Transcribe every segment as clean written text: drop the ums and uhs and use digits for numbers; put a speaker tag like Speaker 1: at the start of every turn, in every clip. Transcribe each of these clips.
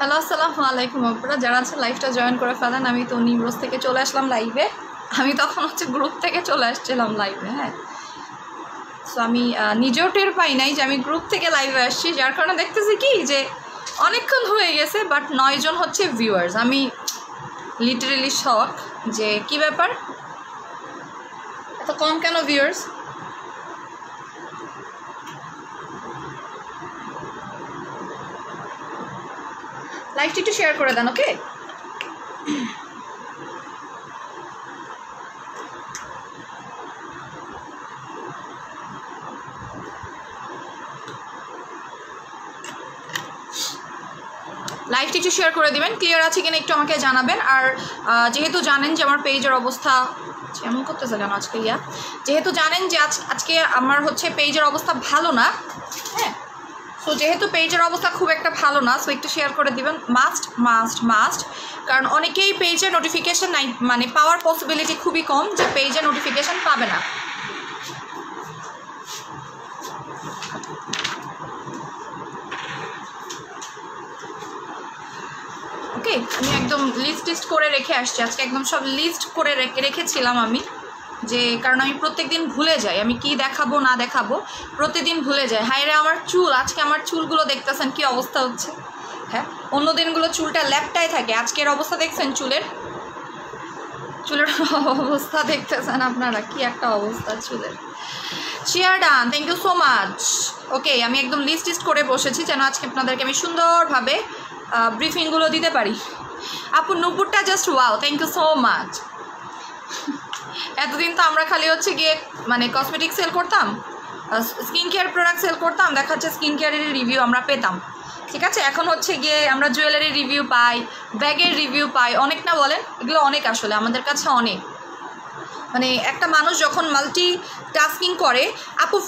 Speaker 1: Hello আসসালামু আলাইকুম আপনারা যারা আছেন লাইভটা জয়েন করে ফেলেন। আমি তো নিউজ থেকে চলে আসলাম লাইভে। আমি তখন গ্রুপ থেকে চলে আসছিলাম লাইভে। হ্যাঁ, সো আমি নিজেও টের পাই নাই যে আমি গ্রুপ থেকে লাইভে আসছি, যার কারণে দেখতেছি কি যে অনেকক্ষণ হয়ে গেছে, বাট 9 জন ভিউয়ার্স। আমি লিটারেলি শক যে কি ব্যাপার, এত কম কেন ভিউয়ার্স। লাইভটি একটু শেয়ার করে দেন, ওকে? লাইভটি একটু শেয়ার করে দিবেন, ক্লিয়ার আছে কিনা একটু আমাকে জানাবেন। আর যেহেতু জানেন যে আমার পেজের অবস্থা এমন করতেছে কেন আজকে, যেহেতু জানেন যে আজকে আমার পেজের অবস্থা ভালো না। হ্যাঁ, সো যেহেতু পেজের অবস্থা খুব একটা ভালো না, সো একটু শেয়ার করে দিবেন, মাস্ট মাস্ট মাস্ট। কারণ অনেকেই পেজের নোটিফিকেশান নাই, মানে পাওয়ার পসিবিলিটি খুবই কম যে পেজের নোটিফিকেশান পাবে না। ওকে, আমি একদম লিস্ট করে রেখে আসছি আজকে, একদম সব লিস্ট করে রেখেছিলাম আমি, যে কারণ আমি প্রত্যেক দিন ভুলে যাই আমি কি দেখাবো না দেখাবো, প্রতিদিন ভুলে যাই। হায় রে আমার চুল, আজকে আমার চুলগুলো দেখতেছেন কি অবস্থা হচ্ছে। হ্যাঁ, অন্য দিনগুলো চুলটা ল্যাপটাই থাকে, আজকের অবস্থা দেখছেন চুলের অবস্থা দেখতেছেন আপনারা, কি একটা অবস্থা চুলের। Share done, thank you so much. Okay, আমি একদম লিস্ট করে বসেছি যেন আজকে আপনাদেরকে আমি সুন্দরভাবে ব্রিফিংগুলো দিতে পারি। আপু নুপুরটা just wow, thank you so much. এতদিন তো আমরা খালি গিয়ে মানে কসমেটিক সেল করতাম, স্কিন কেয়ার প্রোডাক্ট সেল করতাম, দেখা যাচ্ছে স্কিন কেয়ারের রিভিউ আমরা পেতাম, ঠিক আছে? এখন গিয়ে আমরা জুয়েলারি রিভিউ পাই, ব্যাগের রিভিউ পাই, অনেক না বলেন? এগুলো অনেক, আসলে আমাদের কাছে অনেক। মানে একটা মানুষ যখন মাল্টি টাস্কিং করে, আপু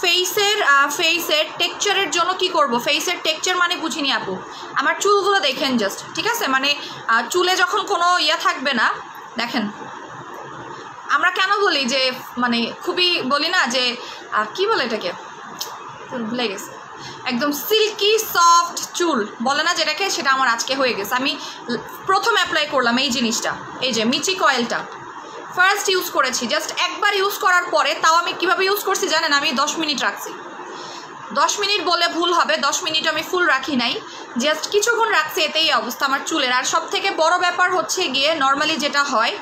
Speaker 1: ফেসের টেক্সচারের জন্য কি করব? ফেসের টেক্সচার মানে বুঝিনি আপু, আমার চুলগুলো দেখেন জাস্ট, ঠিক আছে? মানে চুলে যখন কোনো থাকবে না, দেখেন আমরা কেন বলি যে মানে খুবই বলি না যে কি বলে এটাকে, ভুলে গেছে, একদম সিল্কি সফট চুল বলে না যেটাকে, সেটা আমার আজকে হয়ে গেছে। আমি প্রথম অ্যাপ্লাই করলাম এই জিনিসটা, এই যে মিচিক অয়েলটা ফার্স্ট ইউজ করেছি, জাস্ট একবার ইউজ করার পরে, তাও আমি কীভাবে ইউজ করছি জানেন? আমি 10 মিনিট রাখছি। 10 মিনিট বলে ভুল হবে, 10 মিনিট আমি ফুল রাখি নাই, জাস্ট কিছুক্ষণ রাখছি, এতেই অবস্থা আমার চুলের। আর সব থেকে বড় ব্যাপার গিয়ে নর্মালি যেটা হয়,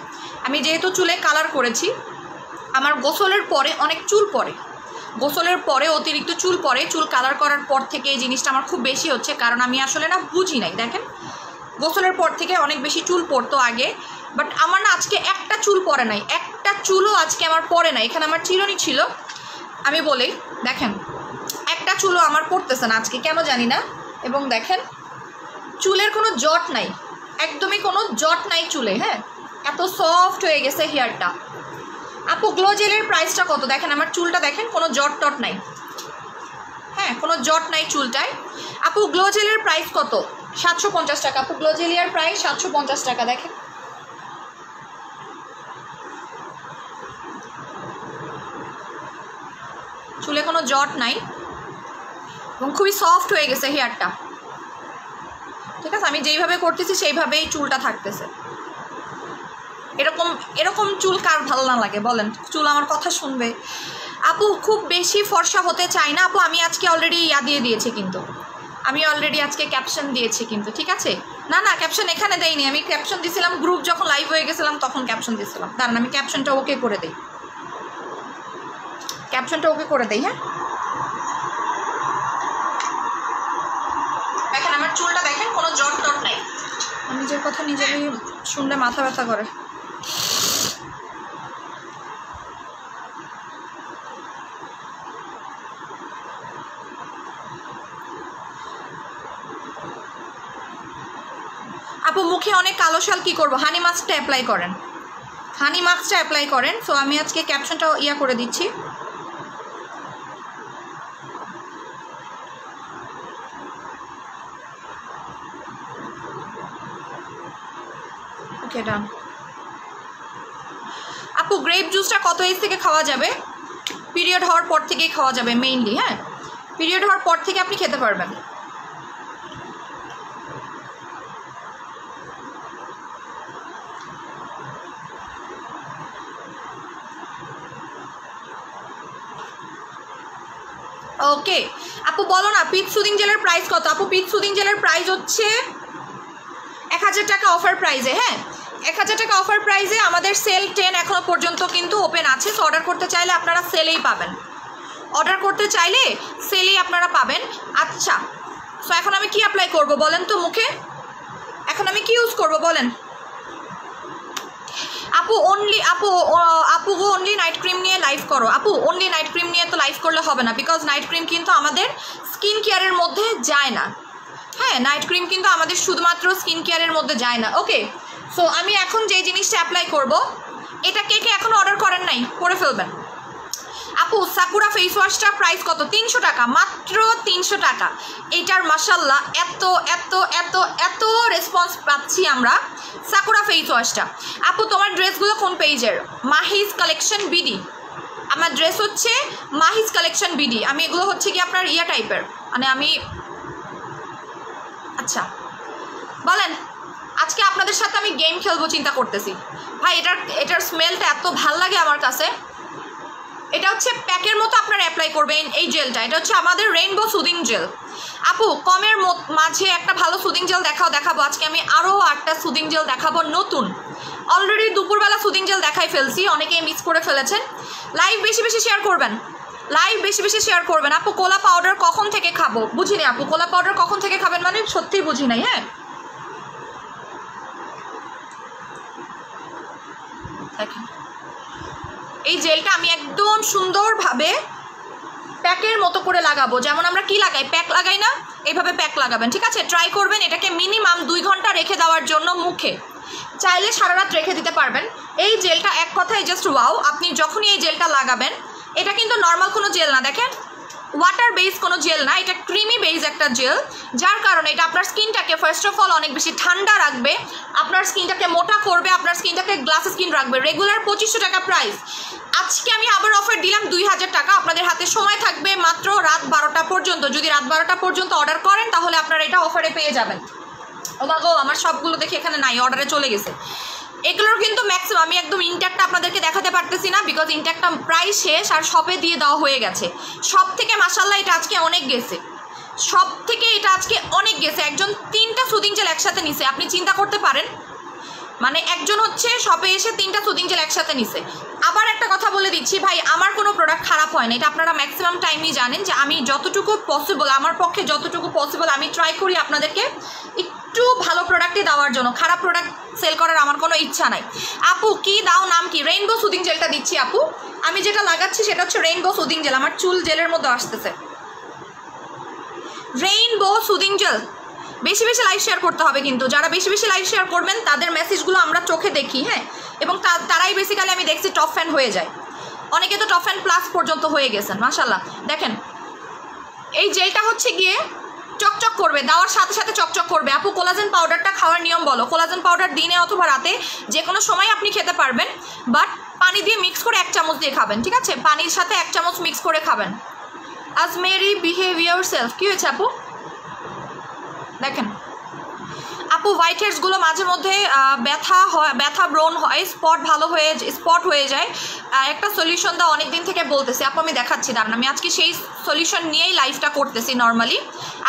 Speaker 1: আমি যেহেতু চুলে কালার করেছি, আমার গোসলের পরে অনেক চুল পড়ে, গোসলের পরে অতিরিক্ত চুল পড়ে, চুল কালার করার পর থেকে এই জিনিসটা আমার খুব বেশি হচ্ছে, কারণ আমি আসলে না বুঝি নাই। দেখেন, গোসলের পর থেকে অনেক বেশি চুল পড়তো আগে, বাট আমার না আজকে একটা চুল পড়ে নাই, একটা চুলও আজকে আমার পড়ে নাই। এখানে আমার চিরুনি ছিল, আমি বলি দেখেন একটা চুলও আমার পড়তেছে না আজকে, কেন জানি না। এবং দেখেন চুলের কোনো জট নাই, একদমই কোনো জট নাই চুলে। হ্যাঁ, এত সফট হয়ে গেছে হেয়ারটা। আপু গ্লো জেলের প্রাইসটা কত? দেখেন আমার চুলটা দেখেন, কোনো জট টট নাই। হ্যাঁ, কোনো জট নাই চুলটায়। আপু গ্লো জেলের প্রাইস কত? 750 টাকা। আপু গ্লো জেলিয়ার প্রাইস 750 টাকা। দেখেন চুলে কোনো জট নাই এবং খুবই সফট হয়ে গেছে হেয়ারটা, ঠিক আছে? আমি যেইভাবে করতেছি সেইভাবেই চুলটা থাকতেছে। এরকম চুল কার ভালো না লাগে বলেন? চুল আমার কথা শুনবে। আপু খুব বেশি ফর্সা হতে চাই না আপু, আমি আজকে অলরেডি দিয়ে দিয়েছি, কিন্তু আমি অলরেডি আজকে ক্যাপশন দিয়েছি কিন্তু, ঠিক আছে? না ক্যাপশন এখানে দেইনি, আমি ক্যাপশন দিয়েছিলাম গ্রুপ যখন লাইভ হয়ে গেছিলাম তখন ক্যাপশন দিয়েছিলাম। দাঁড়ান আমি ক্যাপশনটা ওকে করে দিই, ক্যাপশনটা ওকে করে দিই। হ্যাঁ, দেখেন আমার চুলটা দেখেন, কোনো জট টট নাই। নিজের কথা নিজেরই শুনলে মাথা ব্যথা করে। আপু মুখে অনেক কালো শাল কী করবো? হানি মাস্কটা অ্যাপ্লাই করেন, হানি মাস্কটা অ্যাপ্লাই করেন। সো আমি আজকে ক্যাপশনটা করে দিচ্ছি। ওকে ডান। আপু গ্রেপ জুসটা কত এজ থেকে খাওয়া যাবে? পিরিয়ড হওয়ার পর থেকেই খাওয়া যাবে মেইনলি। হ্যাঁ, পিরিয়ড হওয়ার পর থেকে আপনি খেতে পারবেন। ওকে আপু বলো না পিচ সুদিং জেলের প্রাইস কত? আপু পিচ সুদিং জেলের প্রাইস হচ্ছে 1000 টাকা অফার প্রাইসে। হ্যাঁ 1000 টাকা অফার প্রাইসে। আমাদের সেল 10 এখনো পর্যন্ত কিন্তু ওপেন আছে। সো অর্ডার করতে চাইলে আপনারা সেলেই পাবেন, অর্ডার করতে চাইলে সেলেই আপনারা পাবেন। আচ্ছা সো এখন আমি কি অ্যাপ্লাই করব বলেন তো মুখে? এখন আমি কি ইউজ করব বলেন? আপু আপু গো অনলি নাইট ক্রিম নিয়ে লাইভ করো। আপু অনলি নাইট ক্রিম নিয়ে তো লাইভ করলে হবে না, বিকজ নাইট ক্রিম কিন্তু আমাদের স্কিন কেয়ারের মধ্যে যায় না। হ্যাঁ নাইট ক্রিম কিন্তু আমাদের শুধুমাত্র স্কিন কেয়ারের মধ্যে যায় না। ওকে সো আমি এখন যে জিনিসটা অ্যাপ্লাই করব, এটা কে কে এখন অর্ডার করেন নাই করে ফেলবেন। আপু সাকুরা ফেস ওয়াশটার প্রাইস কত? 300 টাকা, মাত্র 300 টাকা। এইটার মাশাল্লাহ এত এত এত এত রেসপন্স পাচ্ছি আমরা সাকুরা ফেস ওয়াশটা। আপু তোমার ড্রেসগুলো কোন পেজের? মাহিজ কালেকশন বিডি। আমার ড্রেস হচ্ছে মাহিজ কালেকশন বিডি। আমি এগুলো হচ্ছে কি আপনার ইয়া টাইপের, মানে আমি আচ্ছা বলেন আজকে আপনাদের সাথে আমি গেম খেলবো চিন্তা করতেছি ভাই। এটার স্মেলটা এত ভাল লাগে আমার কাছে। এটা হচ্ছে প্যাকের মতো আপনারা অ্যাপ্লাই করবেন এই জেলটা। এটা হচ্ছে আমাদের রেইনবো সুদিং জেল। আপু কমের মাঝে একটা ভালো সুদিং জেল দেখাবো। আজকে আমি আরও একটা সুদিং জেল দেখাবো নতুন। অলরেডি দুপুরবেলা সুদিং জেল দেখাই ফেলছি, অনেকেই মিস করে ফেলেছেন। লাইভ বেশি বেশি শেয়ার করবেন, লাইভ বেশি বেশি শেয়ার করবেন। আপু কোলা পাউডার কখন থেকে খাবো? বুঝিনি আপু কোলা পাউডার কখন থেকে খাবেন মানে সত্যিই বুঝি নাই। হ্যাঁ দেখেন এই জেলটা আমি একদম সুন্দরভাবে প্যাকের মতো করে লাগাবো, যেমন আমরা কি লাগাই প্যাক লাগাই না, এইভাবে প্যাক লাগাবেন। ঠিক আছে ট্রাই করবেন এটাকে মিনিমাম 2 ঘন্টা রেখে দেওয়ার জন্য মুখে। চাইলে সারা রাত রেখে দিতে পারবেন। এই জেলটা এক কথায় জাস্ট ওয়াও। আপনি যখনই এই জেলটা লাগাবেন, এটা কিন্তু নর্মাল কোনো জেল না, দেখেন ওয়াটার বেস কোনো জেল না, এটা ক্রিমি বেস একটা জেল, যার কারণে এটা আপনার স্কিনটাকে ফার্স্ট অফ অল অনেক বেশি ঠান্ডা রাখবে, আপনার স্কিনটাকে মোটা করবে, আপনার স্কিনটাকে গ্লাস স্কিন রাখবে। রেগুলার 2500 টাকা প্রাইস, আজকে আমি আবার অফার দিলাম 2000 টাকা। আপনাদের হাতে সময় থাকবে মাত্র রাত 12টা পর্যন্ত। যদি রাত 12টা পর্যন্ত অর্ডার করেন তাহলে আপনারা এটা অফারে পেয়ে যাবেন। ও মা গো আমার সবগুলো দেখে এখানে নাই, অর্ডারে চলে গেছে। এগুলোর কিন্তু ম্যাক্সিমাম আমি একদম ইনট্যাক্টটা আপনাদেরকে দেখাতে পারতেছি না, বিকজ ইনট্যাক্টটা প্রায় শেষ আর শপে দিয়ে দেওয়া হয়ে গেছে। সব থেকে মাশাল্লাহ এটা আজকে অনেক গেছে, সব থেকে এটা আজকে অনেক গেছে। একজন 3টা সুদিং জেল একসাথে নিছে, আপনি চিন্তা করতে পারেন, মানে একজন হচ্ছে শপে এসে 3টা সুদিং জেল একসাথে নিছে। আবার একটা কথা বলে দিচ্ছি ভাই, আমার কোনো প্রোডাক্ট খারাপ হয় না, এটা আপনারা ম্যাক্সিমাম টাইমই জানেন যে আমি যতটুকু পসিবল, আমার পক্ষে যতটুকু পসিবল আমি ট্রাই করি আপনাদেরকে একটু ভালো প্রোডাক্টই দেওয়ার জন্য। খারাপ প্রোডাক্ট সেল করার আমার কোনো ইচ্ছা নাই। আপু কি দাও নাম কি? রেইনবো সুদিং জেলটা দিচ্ছি আপু। আমি যেটা লাগাচ্ছি সেটা হচ্ছে রেইনবো সুদিং জেল। আমার চুল জেলের মধ্যে আসতেছে। Rainbow soothing jail. বেশি বেশি লাইভ শেয়ার করতে হবে কিন্তু, যারা বেশি বেশি লাইভ শেয়ার করবেন তাদের মেসেজগুলো আমরা চোখে দেখি। হ্যাঁ এবং তারাই বেসিক্যালি আমি দেখছি টপ ফ্যান হয়ে যায়। অনেকে তো টপ ফ্যান প্লাস পর্যন্ত হয়ে গেছেন মাশাল্লাহ। দেখেন এই জেলটা হচ্ছে গিয়ে চকচক করবে, দেওয়ার সাথে সাথে চকচক করবে। আপু কোলাজেন পাউডারটা খাওয়ার নিয়ম বলো। কোলাজেন পাউডার দিনে অথবা রাতে যে কোনো সময় আপনি খেতে পারবেন, বাট পানি দিয়ে মিক্স করে 1 চামচ দিয়ে খাবেন। ঠিক আছে পানির সাথে 1 চামচ মিক্স করে খাবেন। আজ মেরি বিহেভিয়ার সেলফ কী হয়েছে আপু? দেখেন আপু হোয়াইট হেডসগুলো মাঝে মধ্যে ব্যথা হয়, ব্যথা ব্রণ হয়, স্পট হয়ে যায়। একটা সলিউশন দাও, অনেক দিন থেকে বলতেছি আপু, আমি দেখাচ্ছি দাঁড়ান। আমি আজকে সেই সলিউশন নিয়েই লাইভটা করতেছি। নর্মালি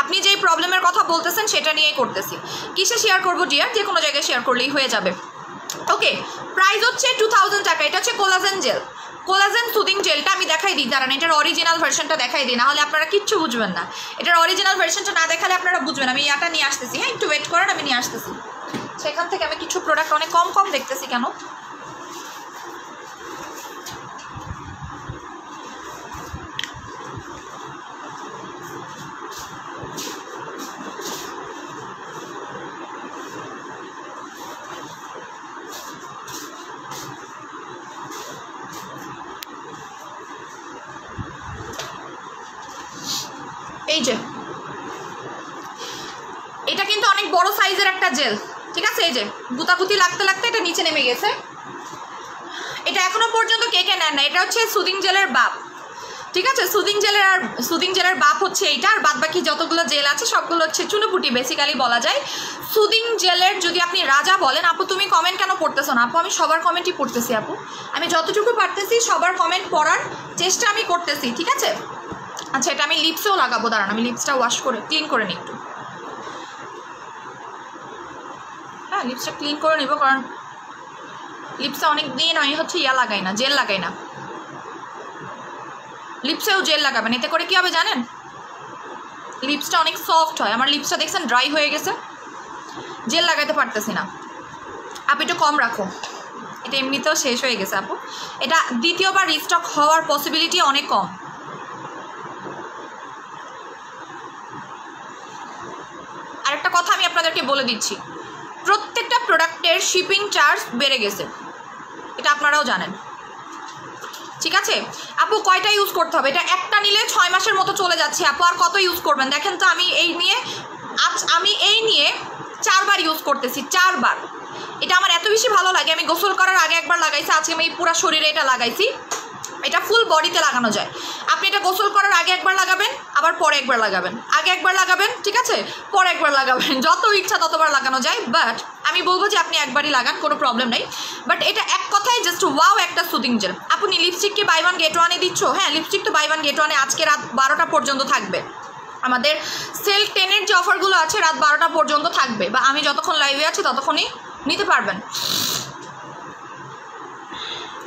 Speaker 1: আপনি যেই প্রবলেমের কথা বলতেছেন সেটা নিয়েই করতেছি। কিসে শেয়ার করবো ডিয়ার? যে কোনো জায়গায় শেয়ার করলেই হয়ে যাবে। ওকে প্রাইস হচ্ছে 2000 টাকা। এটা হচ্ছে কোলাজেন জেল, কোলাজেন সুদিং জেলটা আমি দেখাই দিই দাঁড়ান। এটার অরিজিনাল ভার্সনটা দেখাই দিই, নাহলে আপনারা কিচ্ছু বুঝবেন না। এটার অরিজিনাল ভার্সনটা না দেখালে আপনারা বুঝবেন। আমি ইয়াটা নিয়ে আসতেছি, হ্যাঁ একটু ওয়েট করেন, আমি নিয়ে আসতেছি। সেখান থেকে আমি কিছু প্রোডাক্ট অনেক কম কম দেখতেছি কেন। এই যে এটা কিন্তু অনেক বড় সাইজের একটা জেল। ঠিক আছে এই যে গুতাগুতি লাগতে লাগতে এটা নিচে নেমে গেছে। এটা এখনো পর্যন্ত কে কে নেন না। এটা হচ্ছে সুদিং জেলের বাপ। ঠিক আছে সুদিং জেলের বাপ হচ্ছে এইটা, আর বাদ বাকি যতগুলো জেল আছে সবগুলো হচ্ছে চুনোপুটি বেসিক্যালি বলা যায়। সুদিং জেলের যদি আপনি রাজা বলেন। আপু তুমি কমেন্ট কেন পড়তেছো না? আপু আমি সবার কমেন্টই পড়তেছি আপু, আমি যতটুকু পারতেছি সবার কমেন্ট পড়ার চেষ্টা আমি করতেছি। ঠিক আছে আচ্ছা, এটা আমি লিপসেও লাগাবো, দাঁড়ান আমি লিপসটা ওয়াশ করে ক্লিন করে নিই একটু। হ্যাঁ, লিপসটা ক্লিন করে নিব, কারণ লিপসে অনেক দিন আমি হচ্ছে লাগাই না, জেল লাগাই না। লিপসেও জেল লাগাবেন, এতে করে কী হবে জানেন, লিপসটা অনেক সফট হয়। আমার লিপসটা দেখছেন ড্রাই হয়ে গেছে, জেল লাগাইতে পারতেছি না। আপু একটু কম রাখো, এটা এমনিতেও শেষ হয়ে গেছে আপু। এটা দ্বিতীয়বার রিস্টক হওয়ার পসিবিলিটি অনেক কম। আরেকটা কথা আমি আপনাদেরকে বলে দিচ্ছি, প্রত্যেকটা প্রোডাক্টের শিপিং চার্জ বেড়ে গেছে, এটা আপনারাও জানেন, ঠিক আছে আপু? কয়টা ইউজ করতে হবে? এটা একটা নিলে 6 মাসের মতো চলে যাচ্ছে আপু, আর কত ইউজ করবেন? দেখেন তো, আমি এই নিয়ে 4 বার ইউজ করতেছি, 4 বার। এটা আমার এত বেশি ভালো লাগে, আমি গোসল করার আগে একবার লাগাইছি, আজকে আমি পুরো শরীরে এটা লাগাইছি। এটা ফুল বডিতে লাগানো যায়। আপনি এটা গোসল করার আগে একবার লাগাবেন, আবার পরে একবার লাগাবেন, আগে একবার লাগাবেন, ঠিক আছে, পরে একবার লাগাবেন, যত ইচ্ছা ততবার লাগানো যায়। বাট আমি বলবো যে আপনি একবারই লাগান, কোনো প্রবলেম নেই। বাট এটা এক কথায় জাস্ট ওয়াও একটা সুদিং জেল। আপনি লিপস্টিক কি বাই 1 গেট 1-এ দিচ্ছ? হ্যাঁ, লিপস্টিক তো বাই 1 গেট 1-এ আজকে রাত 12টা পর্যন্ত থাকবে। আমাদের সেল 10-এর যে অফারগুলো আছে রাত 12টা পর্যন্ত থাকবে, বা আমি যতক্ষণ লাইভে আছি ততক্ষণই নিতে পারবেন।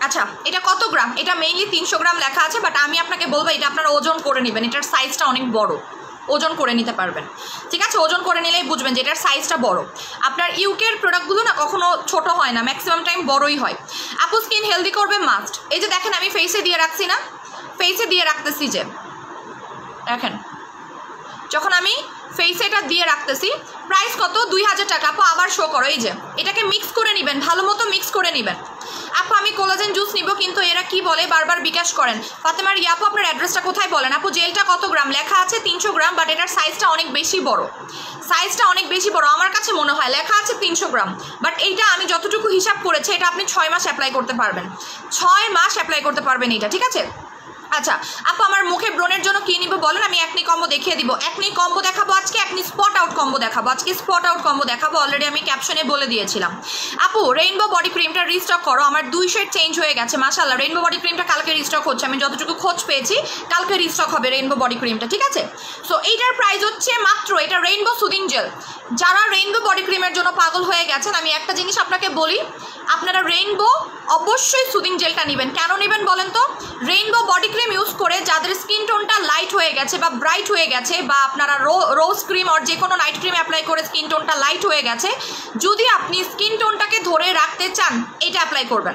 Speaker 1: আচ্ছা, এটা কত গ্রাম? এটা মেইনলি 300 গ্রাম লেখা আছে, বাট আমি আপনাকে বলবো এটা আপনারা ওজন করে নেবেন, এটার সাইজটা অনেক বড়, ওজন করে নিতে পারবেন, ঠিক আছে? ওজন করে নিলেই বুঝবেন যে এটার সাইজটা বড়। আপনার ইউকের প্রোডাক্টগুলো না কখনো ছোট হয় না, ম্যাক্সিমাম টাইম বড়ই হয়। আপু স্কিন হেলদি করবে মাস্ট। এই যে দেখেন আমি ফেসে দিয়ে রাখছি না, ফেসে দিয়ে রাখতেছি, যে দেখেন যখন আমি ফেসে এটা দিয়ে রাখতেছি, প্রাইস কত? 2000 টাকা। আপু আবার শো করো, এই যে এটাকে মিক্স করে নেবেন, ভালো মতো মিক্স করে নেবেন। আপু আমি কোলাজেন জুস নিব, কিন্তু এরা কি বলে বারবার বিকাশ করেন। ফাতেমার আপু আপনার অ্যাড্রেসটা কোথায় বলেন? আপু জেলটা কত গ্রাম? লেখা আছে 300 গ্রাম, বাট এটার সাইজটা অনেক বেশি বড়, সাইজটা অনেক বেশি বড় আমার কাছে মনে হয়। লেখা আছে 300 গ্রাম, বাট এইটা আমি যতটুকু হিসাব করেছি এটা আপনি 6 মাস অ্যাপ্লাই করতে পারবেন, 6 মাস অ্যাপ্লাই করতে পারবেন এটা, ঠিক আছে? আচ্ছা আপু আমার মুখে ব্রণের জন্য কি নিব বলেন? আমি একনি কম্বো দেখিয়ে দিব, একনি কম্বো দেখাবো আজকে, একনি স্পট আউট কম্বো দেখাবো আজকে, স্পট আউট কম্বো দেখাবো, অলরেডি আমি ক্যাপশনে বলে দিয়েছিলাম। আপু রেইনবো বডি ক্রিমটা রিস্টক করো, আমার 2 শেড চেঞ্জ হয়ে গেছে মাশাআল্লাহ। রেইনবো বডি ক্রিমটা কালকে রিস্টক হচ্ছে, আমি যতটুকু খোঁজ পেয়েছি কালকে রিস্টক হবে রেইনবো বডি ক্রিমটা, ঠিক আছে? সো এইটার প্রাইস হচ্ছে মাত্র, এটা রেইনবো সুদিং জেল। যারা রেইনবো বডি ক্রিমের জন্য পাগল হয়ে গেছেন, আমি একটা জিনিস আপনাকে বলি, আপনারা রেইনবো অবশ্যই সুদিং জেলটা নেবেন। কেন নেবেন বলেন তো? রেইনবো বডি ক্রিম ইউজ করে যাদের স্কিন টোনটা লাইট হয়ে গেছে বা ব্রাইট হয়ে গেছে, বা আপনারা রোজ ক্রিম আর যে কোনো নাইট ক্রিম অ্যাপ্লাই করে স্কিন টোনটা লাইট হয়ে গেছে, যদি আপনি স্কিন টোনটাকে ধরে রাখতে চান এটা অ্যাপ্লাই করবেন।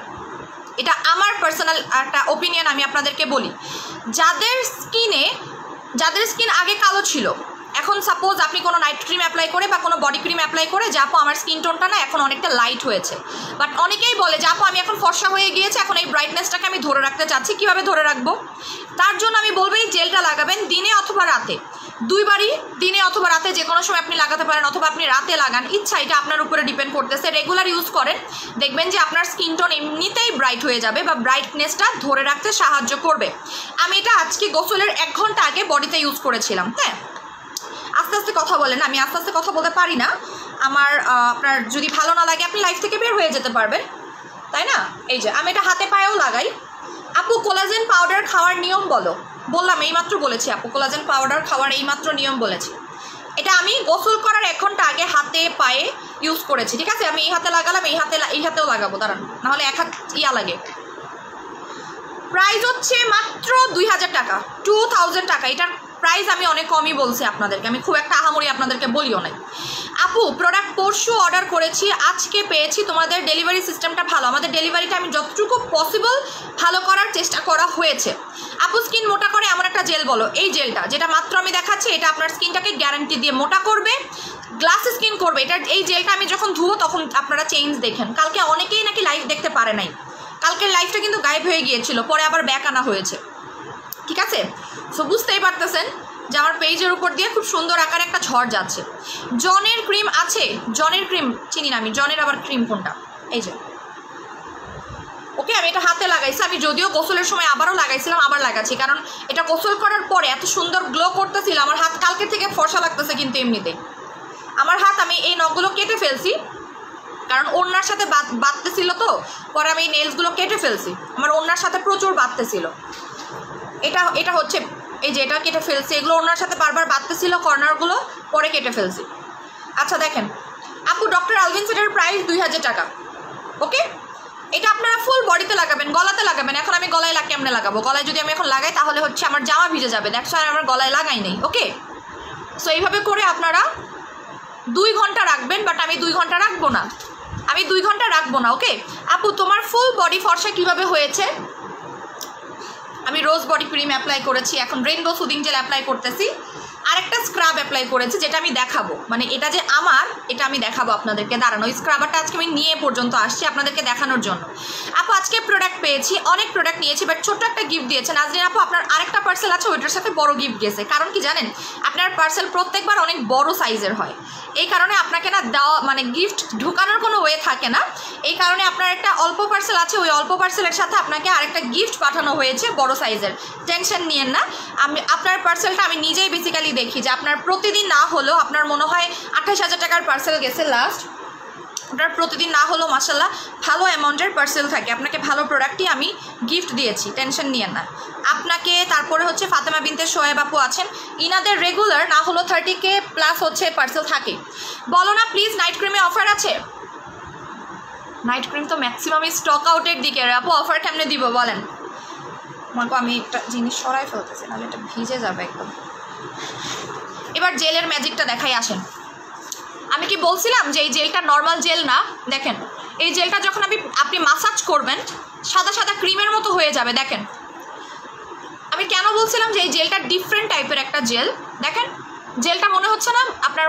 Speaker 1: এটা আমার পার্সোনাল একটা ওপিনিয়ন, আমি আপনাদেরকে বলি। যাদের স্কিন আগে কালো ছিল, এখন সাপোজ আপনি কোনো নাইট ক্রিম অ্যাপ্লাই করে বা কোনো বডি ক্রিম অ্যাপ্লাই করে যে আপু আমার স্কিন টোনটা না এখন অনেকটা লাইট হয়েছে, বাট অনেকেই বলে যে আপু আমি এখন ফর্সা হয়ে গিয়েছে, এখন এই ব্রাইটনেসটাকে আমি ধরে রাখতে চাচ্ছি, কীভাবে ধরে রাখবো? তার জন্য আমি বলবো এই জেলটা লাগাবেন দিনে অথবা রাতে, 2 বারই, দিনে অথবা রাতে, যে কোনো সময় আপনি লাগাতে পারেন, অথবা আপনি রাতে লাগান, ইচ্ছা, এটা আপনার উপরে ডিপেন্ড করতেছে। রেগুলার ইউজ করেন, দেখবেন যে আপনার স্কিন টোন এমনিতেই ব্রাইট হয়ে যাবে বা ব্রাইটনেসটা ধরে রাখতে সাহায্য করবে। আমি এটা আজকে গোসলের 1 ঘন্টা আগে বডিতে ইউজ করেছিলাম। হ্যাঁ, আস্তে আস্তে কথা বলেন, আমি আস্তে আস্তে কথা বলতে পারি না, আমার আপনার যদি ভালো না লাগে আপনি লাইফ থেকে বের হয়ে যেতে পারবেন, তাই না? এই যে আমি এটা হাতে পায়েও লাগাই। আপু কোলাজেন পাউডার খাওয়ার নিয়ম বলো। বললাম, এইমাত্র বলেছি আপু কোলাজেন পাউডার খাওয়ার এইমাত্র নিয়ম বলেছি। এটা আমি গোসল করার 1 ঘন্টা আগে হাতে পায়ে ইউজ করেছি, ঠিক আছে? আমি এই হাতে লাগালাম, এই হাতেও লাগাবো, দাঁড়ান, নাহলে 1 হাত লাগে। প্রাইস হচ্ছে মাত্র 2000 টাকা, 2000 টাকা। এটার প্রাইস আমি অনেক কমই বলছি আপনাদেরকে, আমি খুব একটা আহামরি আপনাদেরকে বলিও নাই। আপু প্রোডাক্ট পরশু অর্ডার করেছি, আজকে পেয়েছি, তোমাদের ডেলিভারি সিস্টেমটা ভালো? আমাদের ডেলিভারিটা আমি যতটুকু পসিবল ভালো করার চেষ্টা করা হয়েছে। আপু স্কিন মোটা করে এমন একটা জেল বলো। এই জেলটা যেটা মাত্র আমি দেখাচ্ছি, এটা আপনার স্কিনটাকে গ্যারান্টি দিয়ে মোটা করবে, গ্লাস স্কিন করবে। এই জেলটা আমি যখন ধুবো তখন আপনারা চেঞ্জ দেখেন। কালকে অনেকেই নাকি লাইভ দেখতে পারে নাই, কালকের লাইভটা কিন্তু গায়েব হয়ে গিয়েছিল, পরে আবার ব্যাক আনা হয়েছে, ঠিক আছে? সো বুঝতেই পারতেছেন যে আমার পেজের উপর দিয়ে খুব সুন্দর আকারে একটা ঝড় যাচ্ছে। জনের ক্রিম আছে, জনের ক্রিম চিনি না আমি, জনের আবার ক্রিম কোনটা? এই যে, ওকে, আমি এটা হাতে লাগাইছি, আমি যদিও গোসলের সময় আবারও লাগাইছিলাম, আবার লাগাচ্ছি, কারণ এটা গোসল করার পরে এত সুন্দর গ্লো করতেছিল, আমার হাত কালকে থেকে ফর্সা লাগতেছে। কিন্তু এমনিতেই আমার হাত, আমি এই নখগুলো কেটে ফেলছি, কারণ ওড়নার সাথে বাঁধতেছিল, তো পরে আমি এই নেলসগুলো কেটে ফেলছি, আমার ওড়নার সাথে প্রচুর বাঁধতেছিল। এটা হচ্ছে এই যে এটা কেটে ফেলছি, এগুলো ওনার সাথে বারবার বাঁধতেছিল কর্নারগুলো, পরে কেটে ফেলছি। আচ্ছা দেখেন আপু, ডক্টর আলভিন সেটের প্রাইস 2000 টাকা। ওকে, এটা আপনারা ফুল বডিতে লাগাবেন, গলাতে লাগাবেন। এখন আমি গলায় কেমনে লাগাবো? গলায় যদি আমি এখন লাগাই তাহলে হচ্ছে আমার জামা ভিজে যাবে, দেখছো, আর আমার গলায় লাগাই নেই। ওকে, সো এইভাবে করে আপনারা 2 ঘন্টা রাখবেন, বাট আমি 2 ঘন্টা রাখবো না, আমি 2 ঘন্টা রাখবো না। ওকে আপু, তোমার ফুল বডি ফর্সা কিভাবে হয়েছে? আমি রোজ বডি ক্রিম অ্যাপ্লাই করেছি, এখন রেইনবো সুদিং জেল অ্যাপ্লাই করতেছি, আরেকটা স্ক্রাব অ্যাপ্লাই করেছি, যেটা আমি দেখাবো, মানে এটা যে আমার, এটা আমি দেখাবো আপনাদেরকে। দাঁড়ানো, ওই স্ক্রাবারটা আজকে আমি নিয়ে পর্যন্ত আসছি আপনাদেরকে দেখানোর জন্য। আপু আজকে প্রোডাক্ট পেয়েছি, অনেক প্রোডাক্ট নিয়েছি, বাট ছোট্ট একটা গিফট দিয়েছে নাজরিন আপু। আপনার আরেকটা পার্সেল আছে, ওইটার সাথে বড় গিফট গেছে। কারণ কি জানেন, আপনার পার্সেল প্রত্যেকবার অনেক বড় সাইজের হয়, এই কারণে আপনাকে না দেওয়া, মানে গিফট ঢুকানোর কোনো ওয়ে থাকে না। এই কারণে আপনার একটা অল্প পার্সেল আছে, ওই অল্প পার্সেলের সাথে আপনাকে আরেকটা গিফট পাঠানো হয়েছে বড় সাইজের। টেনশন নিয়েন না, আমি আপনার পার্সেলটা আমি নিজেই বেসিক্যালি দেখি যে আপনার প্রতিদিন না হলেও, আপনার মনে হয় 28,000 টাকার পার্সেল গেছে লাস্ট, আপনার প্রতিদিন না হলেও মাশাল্লাহ ভালো অ্যামাউন্টের পার্সেল থাকে। আপনাকে ভালো প্রোডাক্টই আমি গিফট দিয়েছি, টেনশন নিয়েন না। আপনাকে তারপরে হচ্ছে ফাতেমা বিনতে শোয়েব আপু আছেন, ইনাদের রেগুলার না হলো 30K প্লাস হচ্ছে পার্সেল থাকে। বলো না প্লিজ, নাইট ক্রিমে অফার আছে? নাইট ক্রিম তো ম্যাক্সিমামই স্টক আউটের দিকে, আপু অফার কেমনে দিব বলেন? আমাকে আমি একটা জিনিস সরাই ফেলতেছি, নাহলে এটা ভিজে যাবে একদম। এবার জেলের ম্যাজিকটা দেখাই, আসেন। আমি কি বলছিলাম যে এই জেলটা নর্মাল জেল না? দেখেন এই জেলটা যখন আপনি মাসাজ করবেন সাদা সাদা ক্রিমের মতো হয়ে যাবে। দেখেন আমি কেন বলছিলাম যে এই জেলটা ডিফারেন্ট টাইপের একটা জেল। দেখেন জেলটা মনে হচ্ছে না আপনার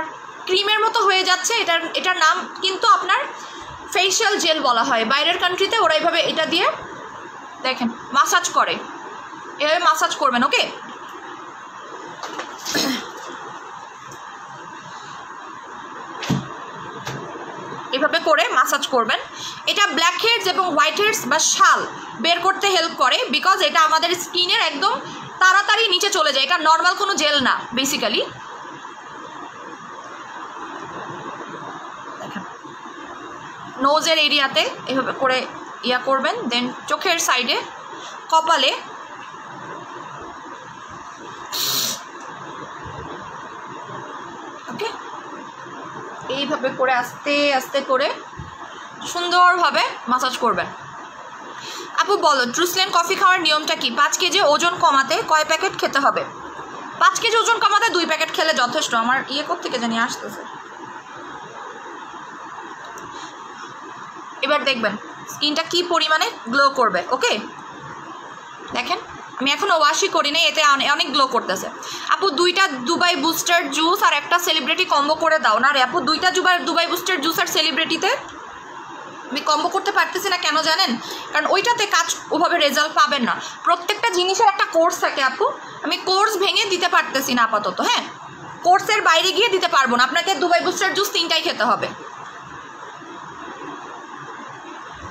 Speaker 1: ক্রিমের মতো হয়ে যাচ্ছে। এটার নাম কিন্তু আপনার ফেশিয়াল জেল বলা হয়, বাইরের কান্ট্রিতে ওরা এইভাবে এটা দিয়ে দেখেন মাসাজ করে, এভাবে মাসাজ করবেন। ওকে, এভাবে করে মাসাজ করবেন। এটা ব্ল্যাক হেডস এবং হোয়াইট হেডস বা শাল বের করতে হেল্প করে, বিকজ এটা আমাদের স্কিনের একদম তাড়াতাড়ি নিচে চলে যায়। এটা নর্মাল কোনো জেল না বেসিক্যালি। দেখেন নোজের এরিয়াতে এভাবে করে ইয়া করবেন, দেন চোখের সাইডে, কপালে, ওকে এইভাবে করে আস্তে আস্তে করে সুন্দরভাবে মাসাজ করবেন। আপু বলো ট্রুসলেন কফি খাওয়ার নিয়মটা কি? 5 কেজি ওজন কমাতে কয় প্যাকেট খেতে হবে? 5 কেজি ওজন কমাতে 2 প্যাকেট খেলে যথেষ্ট। আমার কোত্থেকে জানি আসতেছে। এবার দেখবেন স্কিনটা কি পরিমাণে গ্লো করবে। ওকে দেখেন আমি এখনও ওয়াশই করি নাই, এতে অনেক গ্লো করতেছে। আপু 2টা দুবাই বুস্টার জুস আর একটা সেলিব্রিটি কম্বো করে দাও না রে। আপু 2টা দুবাই বুস্টার জুস আর সেলিব্রিটিতে আমি কম্বো করতে পারতেছি না, কেন জানেন? কারণ ওইটাতে কাজ ওভাবে রেজাল্ট পাবেন না। প্রত্যেকটা জিনিসের একটা কোর্স থাকে আপু, আমি কোর্স ভেঙে দিতে পারতেছি না আপাতত। হ্যাঁ, কোর্সের বাইরে গিয়ে দিতে পারবো না। আপনাকে দুবাই বুস্টার জুস 3টাই খেতে হবে।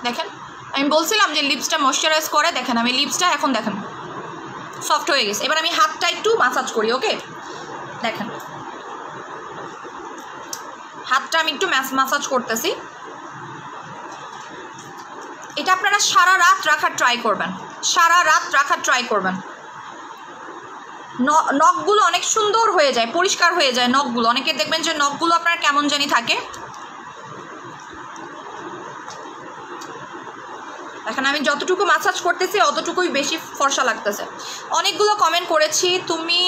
Speaker 1: দেখেন আমি বলছিলাম যে লিপসটা ময়শ্চারাইজ করে, দেখেন আমি লিপসটা এখন দেখেন সফট হয়ে গেছে। এবার আমি হাতটা একটু মাসাজ করি। ওকে দেখেন হাতটা আমি একটু মাসাজ করতেছি। এটা আপনারা সারা রাত রাখার ট্রাই করবেন, সারা রাত রাখার ট্রাই করবেন। নখগুলো অনেক সুন্দর হয়ে যায়, পরিষ্কার হয়ে যায় নখগুলো। অনেকে দেখবেন যে নখগুলো আপনার কেমন জানি থাকে। এখন আমি যতটুকু মাসাজ করতেছি অতটুকুই বেশি ফর্সা লাগতেছে। অনেকগুলো কমেন্ট করেছি তুমি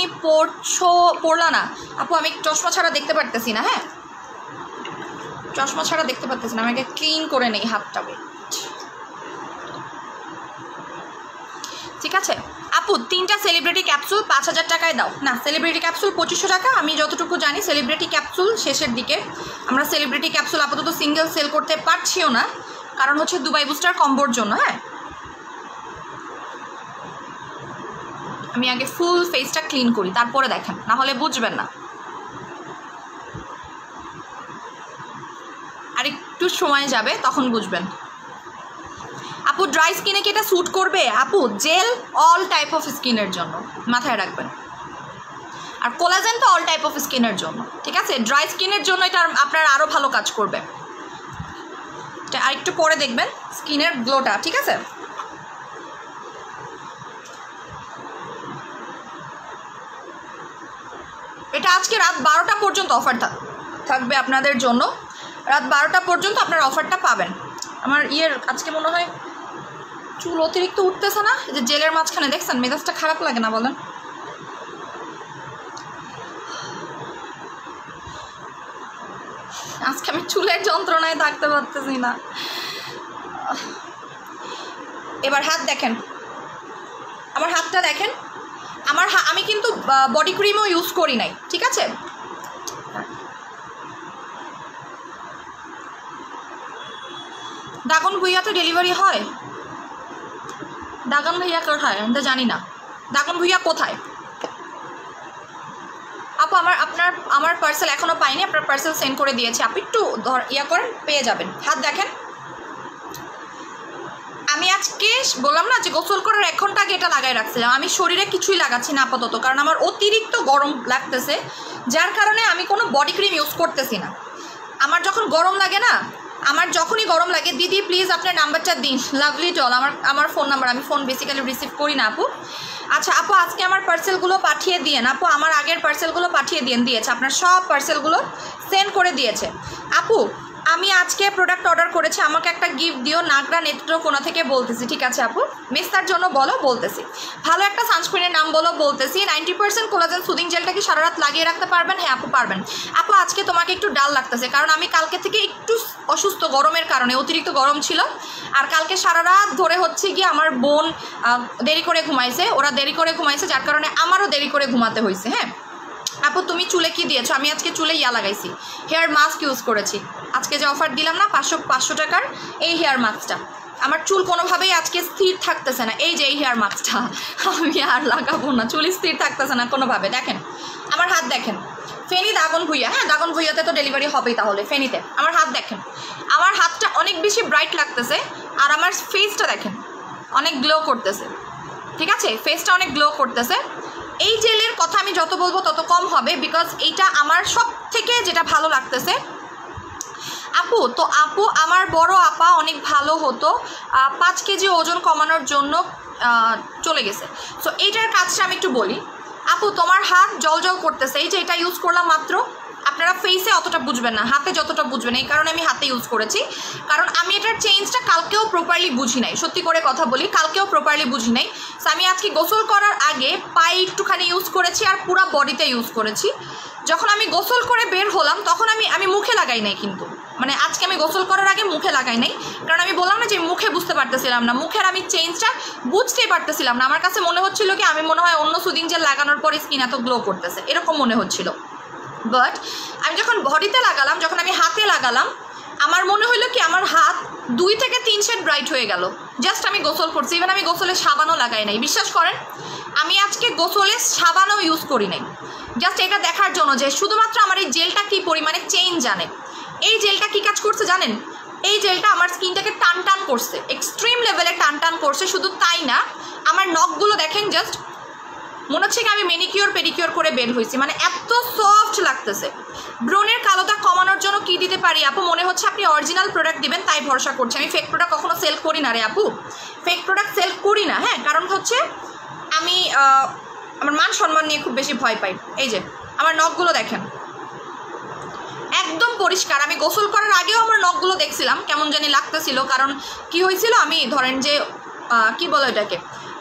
Speaker 1: পড়লা না আপু, আমি চশমা ছাড়া দেখতে পারতেছি না। হ্যাঁ চশমা ছাড়া দেখতে পারতেছি না, আমাকে ক্লিন করে নেই হাতটা। ঠিক আছে আপু 3টা সেলিব্রিটি ক্যাপসুল 5,000 টাকায় দাও না। সেলিব্রিটি ক্যাপসুল 2500 টাকা। আমি যতটুকু জানি সেলিব্রিটি ক্যাপসুল শেষের দিকে, আমরা সেলিব্রিটি ক্যাপসুল আপাতত সিঙ্গেল সেল করতে পারছিও না, কারণ হচ্ছে দুবাই বুস্টার কম্বোর জন্য। হ্যাঁ আমি আগে ফুল ফেসটা ক্লিন করি, তারপরে দেখেন, না হলে বুঝবেন না। আর একটু সময় যাবে তখন বুঝবেন। আপু ড্রাই স্কিনে কি এটা স্যুট করবে? আপু জেল অল টাইপ অফ স্কিনের জন্য, মাথায় রাখবেন। আর কোলাজেন তো অল টাইপ অফ স্কিনের জন্য। ঠিক আছে, ড্রাই স্কিনের জন্য এটা আপনার আরও ভালো কাজ করবে। আর একটু পরে দেখবেন স্কিনের গ্লোটা। ঠিক আছে এটা আজকে রাত 12টা পর্যন্ত অফার থাকবে আপনাদের জন্য। রাত 12টা পর্যন্ত আপনারা অফারটা পাবেন। আমার আজকে মনে হয় চুল অতিরিক্ত উঠতেছে না, যে জেলের মাঝখানে দেখছেন, মেজাজটা খারাপ লাগে না বলেন? আজকে আমি চুলের যন্ত্রণায় থাকতে পারতেছি না। এবার হাত দেখেন, আমার হাতটা দেখেন। আমি কিন্তু বডি ক্রিমও ইউজ করি নাই, ঠিক আছে? দাগন ভুইয়াতে ডেলিভারি হয়? দাগন ভুইয়া কোথায় আমি তো জানি না। দাগন ভুইয়া কোথায় আপু? আমার পার্সেল এখনও পাইনি, আপনার পার্সেল সেন্ড করে দিয়েছি। আপনি একটু করেন, পেয়ে যাবেন। হাত দেখেন। আমি আজকে বললাম না যে গোসল করার 1 ঘন্টা আগে এটা লাগাই রাখছিলাম। আমি শরীরে কিছুই লাগাচ্ছি না আপাতত, কারণ আমার অতিরিক্ত গরম লাগতেছে, যার কারণে আমি কোনো বডি ক্রিম ইউজ করতেছি না। আমার যখন গরম লাগে না, আমার যখনই গরম লাগে, দিদি প্লিজ আপনার নাম্বারটা দিন, লাভলি টল আমার ফোন নাম্বার, আমি ফোন বেসিক্যালি রিসিভ করি না আপু। আচ্ছা আপু, আজকে আমার পার্সেলগুলো পাঠিয়ে দিয়েন আপু। আমার আগের পার্সেলগুলো পাঠিয়ে দিয়েছে, আপনার সব পার্সেলগুলো সেন্ড করে দিয়েছে আপু। আমি আজকে প্রোডাক্ট অর্ডার করেছি, আমাকে একটা গিফট দিও, নাগরা নেত্রকোনা থেকে বলতেছি। ঠিক আছে আপু, মেস্তার জন্য বলো, বলতেছি। ভালো একটা সানস্ক্রিনের নাম বলো, বলতেছি। 90% কোলাজেন সুদিং জেলটা কি সারা রাত লাগিয়ে রাখতে পারবেন? হ্যাঁ আপু পারবেন। আপু আজকে তোমাকে একটু ডাল লাগতেছে, কারণ আমি কালকে থেকে একটু অসুস্থ, গরমের কারণে অতিরিক্ত গরম ছিল। আর কালকে সারা রাত ধরে হচ্ছে গিয়ে আমার বোন দেরি করে ঘুমাইছে, ওরা দেরি করে ঘুমাইছে, যার কারণে আমারও দেরি করে ঘুমাতে হয়েছে। হ্যাঁ আপু, তুমি চুলে কি দিয়েছো? আমি আজকে চুলে লাগাইছি, হেয়ার মাস্ক ইউজ করেছি। আজকে যে অফার দিলাম না 500 টাকার, এই হেয়ার মাস্কটা। আমার চুল কোনোভাবেই আজকে স্থির থাকতেছে না। এই যে এই হেয়ার মাস্কটা আমি আর লাগাবো না, চুল স্থির থাকতেছে না কোনোভাবে। দেখেন আমার হাত দেখেন। ফেনী দাগন ভুইয়া, হ্যাঁ দাগন ভুইয়াতে তো ডেলিভারি হবেই তাহলে। ফেনীতে আমার হাত দেখেন, আমার হাতটা অনেক বেশি ব্রাইট লাগতেছে। আর আমার ফেসটা দেখেন, অনেক গ্লো করতেছে। ঠিক আছে, ফেসটা অনেক গ্লো করতেছে। এই জেলের কথা আমি যত বলবো তত কম হবে, বিকজ এইটা আমার সব থেকে যেটা ভালো লাগতেছে আপু। তো আপু, আমার বড় আপা অনেক ভালো হতো, 5 কেজি ওজন কমানোর জন্য চলে গেছে। সো এইটার কাজটা আমি একটু বলি আপু। তোমার হাত জল জল করতেছে, এই যে এটা ইউজ করলাম মাত্র। আপনারা ফেসে অতটা বুঝবেন না, হাতে যতটা বুঝবেন, এই কারণে আমি হাতে ইউজ করেছি। কারণ আমি এটার চেঞ্জটা কালকেও প্রপারলি বুঝি নাই, সত্যি করে কথা বলি, কালকেও প্রপারলি বুঝি নাই। সো আমি আজকে গোসল করার আগে পায়ে একটুখানি ইউজ করেছি, আর পুরো বডিতে ইউজ করেছি। যখন আমি গোসল করে বের হলাম তখন আমি মুখে লাগাই নাই, কিন্তু মানে আজকে আমি গোসল করার আগে মুখে লাগাই নাই, কারণ আমি বললাম না যে মুখে বুঝতে পারতেছিলাম না, মুখের আমি চেঞ্জটা বুঝতেই পারতেছিলাম না। আমার কাছে মনে হচ্ছিল কি আমি মনে হয় অন্য সুদিং জেল লাগানোর পরে স্কিন এত গ্লো করতেছে, এরকম মনে হচ্ছিল। বাট আমি যখন বডিতে লাগালাম, যখন আমি হাতে লাগালাম, আমার মনে হলো কি আমার হাত 2 থেকে 3 শেড ব্রাইট হয়ে গেল। জাস্ট আমি গোসল করছি, ইভেন আমি গোসলে সাবানও লাগাই নাই। বিশ্বাস করেন, আমি আজকে গোসলে সাবানও ইউজ করি নাই, জাস্ট এটা দেখার জন্য যে শুধুমাত্র আমার এই জেলটা কী পরিমাণে চেঞ্জ জানে। এই জেলটা কী কাজ করছে জানেন? এই জেলটা আমার স্কিনটাকে টান টান করছে, এক্সট্রিম লেভেলে টান টান করছে। শুধু তাই না, আমার নখগুলো দেখেন, জাস্ট মনে হচ্ছে কি আমি মেনিকিওর পেডিকিওর করে বের হয়েছি, মানে এত সফট লাগতেছে। ব্রণের কালোটা কমানোর জন্য কি দিতে পারি আপু? মনে হচ্ছে আপনি অরিজিনাল প্রোডাক্ট দিবেন, তাই ভরসা করছি। আমি ফেক প্রোডাক্ট কখনো সেল করি না রে আপু, ফেক প্রোডাক্ট সেল করি না। হ্যাঁ, কারণ হচ্ছে আমি আমার মান সম্মান নিয়ে খুব বেশি ভয় পাই। এই যে আমার নখগুলো দেখেন, একদম পরিষ্কার। আমি গোসল করার আগেও আমার নখগুলো দেখছিলাম কেমন জানি লাগতেছিল, কারণ কি হয়েছিল, আমি ধরেন যে কি বলো এটাকে,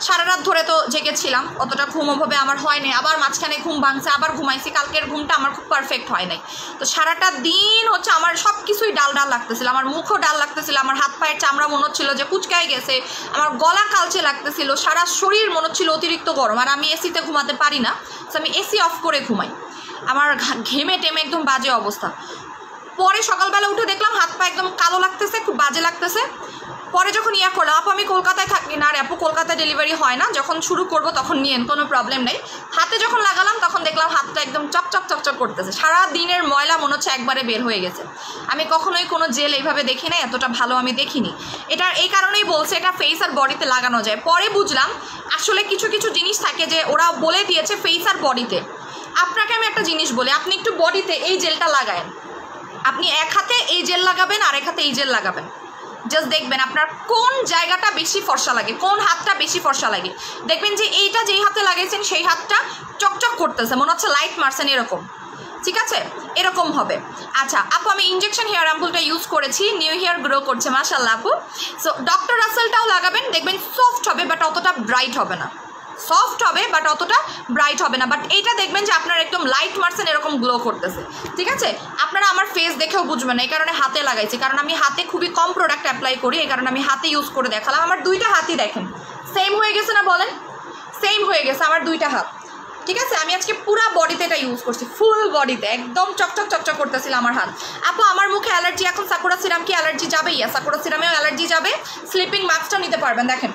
Speaker 1: সারা রাত ধরে তো জেগেছিলাম, অতটা ঘুমোভাবে আমার হয় নাই, আবার মাঝখানে ঘুম ভাঙছে, আবার ঘুমাইছি। কালকের ঘুমটা আমার খুব পারফেক্ট হয় নাই। তো সারাটা দিন হচ্ছে আমার সব কিছুই ডাল ডাল লাগতেছিল, আমার মুখও ডাল লাগতেছিল, আমার হাত পায়ের চামড়া মনে হচ্ছিল যে কুচকায় গেছে, আমার গলা কালচে লাগতেছিল, সারা শরীর মনে হচ্ছিল অতিরিক্ত গরম। আর আমি এসিতে ঘুমাতে পারি না, তো আমি এসি অফ করে ঘুমাই, আমার ঘেমে টেমে একদম বাজে অবস্থা। পরে সকালবেলা উঠে দেখলাম হাত পা একদম কালো লাগতেছে, খুব বাজে লাগতেছে। পরে যখন করলাম, আপু আমি কলকাতায় থাকি না, আর আপু কলকাতায় ডেলিভারি হয় না, যখন শুরু করব তখন নিয়েন, কোনো প্রবলেম নেই। হাতে যখন লাগালাম তখন দেখলাম হাতটা একদম চকচক চকচক করতেছে, সারা দিনের ময়লা মনে হচ্ছে একবারে বের হয়ে গেছে। আমি কখনোই কোনো জেল এইভাবে দেখি নাই, এতটা ভালো আমি দেখিনি। এটা এই কারণেই বলছে এটা ফেস আর বডিতে লাগানো যায়। পরে বুঝলাম আসলে কিছু কিছু জিনিস থাকে যে ওরা বলে দিয়েছে ফেস আর বডিতে। আপনাকে আমি একটা জিনিস বলি, আপনি একটু বডিতে এই জেলটা লাগায়েন, আপনি এক হাতে এই জেল লাগাবেন আর এক হাতে এই জেল লাগাবেন, জাস্ট দেখবেন আপনার কোন জায়গাটা বেশি ফর্সা লাগে, কোন হাতটা বেশি ফর্সা লাগে। দেখবেন যে এইটা যেই হাতে লাগাইছেন সেই হাতটা চকচক করতেছে, মনে হচ্ছে লাইট মারছেন এরকম, ঠিক আছে, এরকম হবে। আচ্ছা আপু আমি ইনজেকশন হেয়ার অ্যাম্পুলটা ইউজ করেছি, নিউ হেয়ার গ্রো করছে মাশাআল্লাহ আপু। সো ডক্টর রাসেলটাও লাগাবেন, দেখবেন সফট হবে বাট অতটা ব্রাইট হবে না, সফট হবে বাট অতটা ব্রাইট হবে না। বাট এইটা দেখবেন যে আপনার একদম লাইট মারছেন এরকম গ্লো করতেছে, ঠিক আছে। আপনারা আমার ফেস দেখেও বুঝবেন না, এই কারণে হাতে লাগাইছি, কারণ আমি হাতে খুবই কম প্রোডাক্ট অ্যাপ্লাই করি, এই কারণে আমি হাতে ইউজ করে দেখালাম। আমার দুইটা হাতই দেখেন সেম হয়ে গেছে না, বলেন সেম হয়ে গেছে আমার দুইটা হাত, ঠিক আছে। আমি আজকে পুরা বডিতে এটা ইউজ করছি, ফুল বডিতে একদম চকচক চকচক করতেছিল আমার হাত। আপু আমার মুখে অ্যালার্জি, এখন সাকুরা সিরাম কি অ্যালার্জি যাবে? ইয়া সাকুরা সিরামেও অ্যালার্জি যাবে, স্লিপিং মাস্কটাও নিতে পারবেন। দেখেন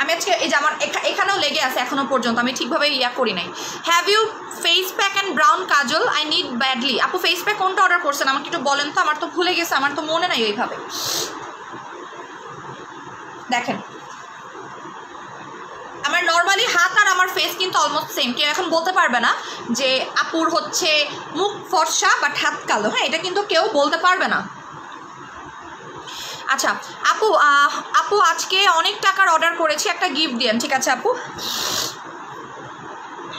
Speaker 1: আমি আজকে এই যে আমার এখানেও লেগে আছে এখনো পর্যন্ত, আমি ঠিকভাবে ইয়া করি নাই। Have you face pack and brown kajal I need badly. আপু ফেস প্যাক কোনটা অর্ডার করছেন আমাকে একটু বলেন তো, আমার তো ভুলে গেছে, আমার তো মনে নাই ওইভাবে। দেখেন আমার নর্মালি হাত আর আমার ফেস কিন্তু অলমোস্ট সেম, কেউ এখন বলতে পারবে না যে আপুর হচ্ছে মুখ ফর্সা বাট হাত কালো, হ্যাঁ এটা কিন্তু কেউ বলতে পারবে না। আচ্ছা আপু আপু আজকে অনেক টাকার অর্ডার করেছি, একটা গিফট দিয়েন, ঠিক আছে আপু।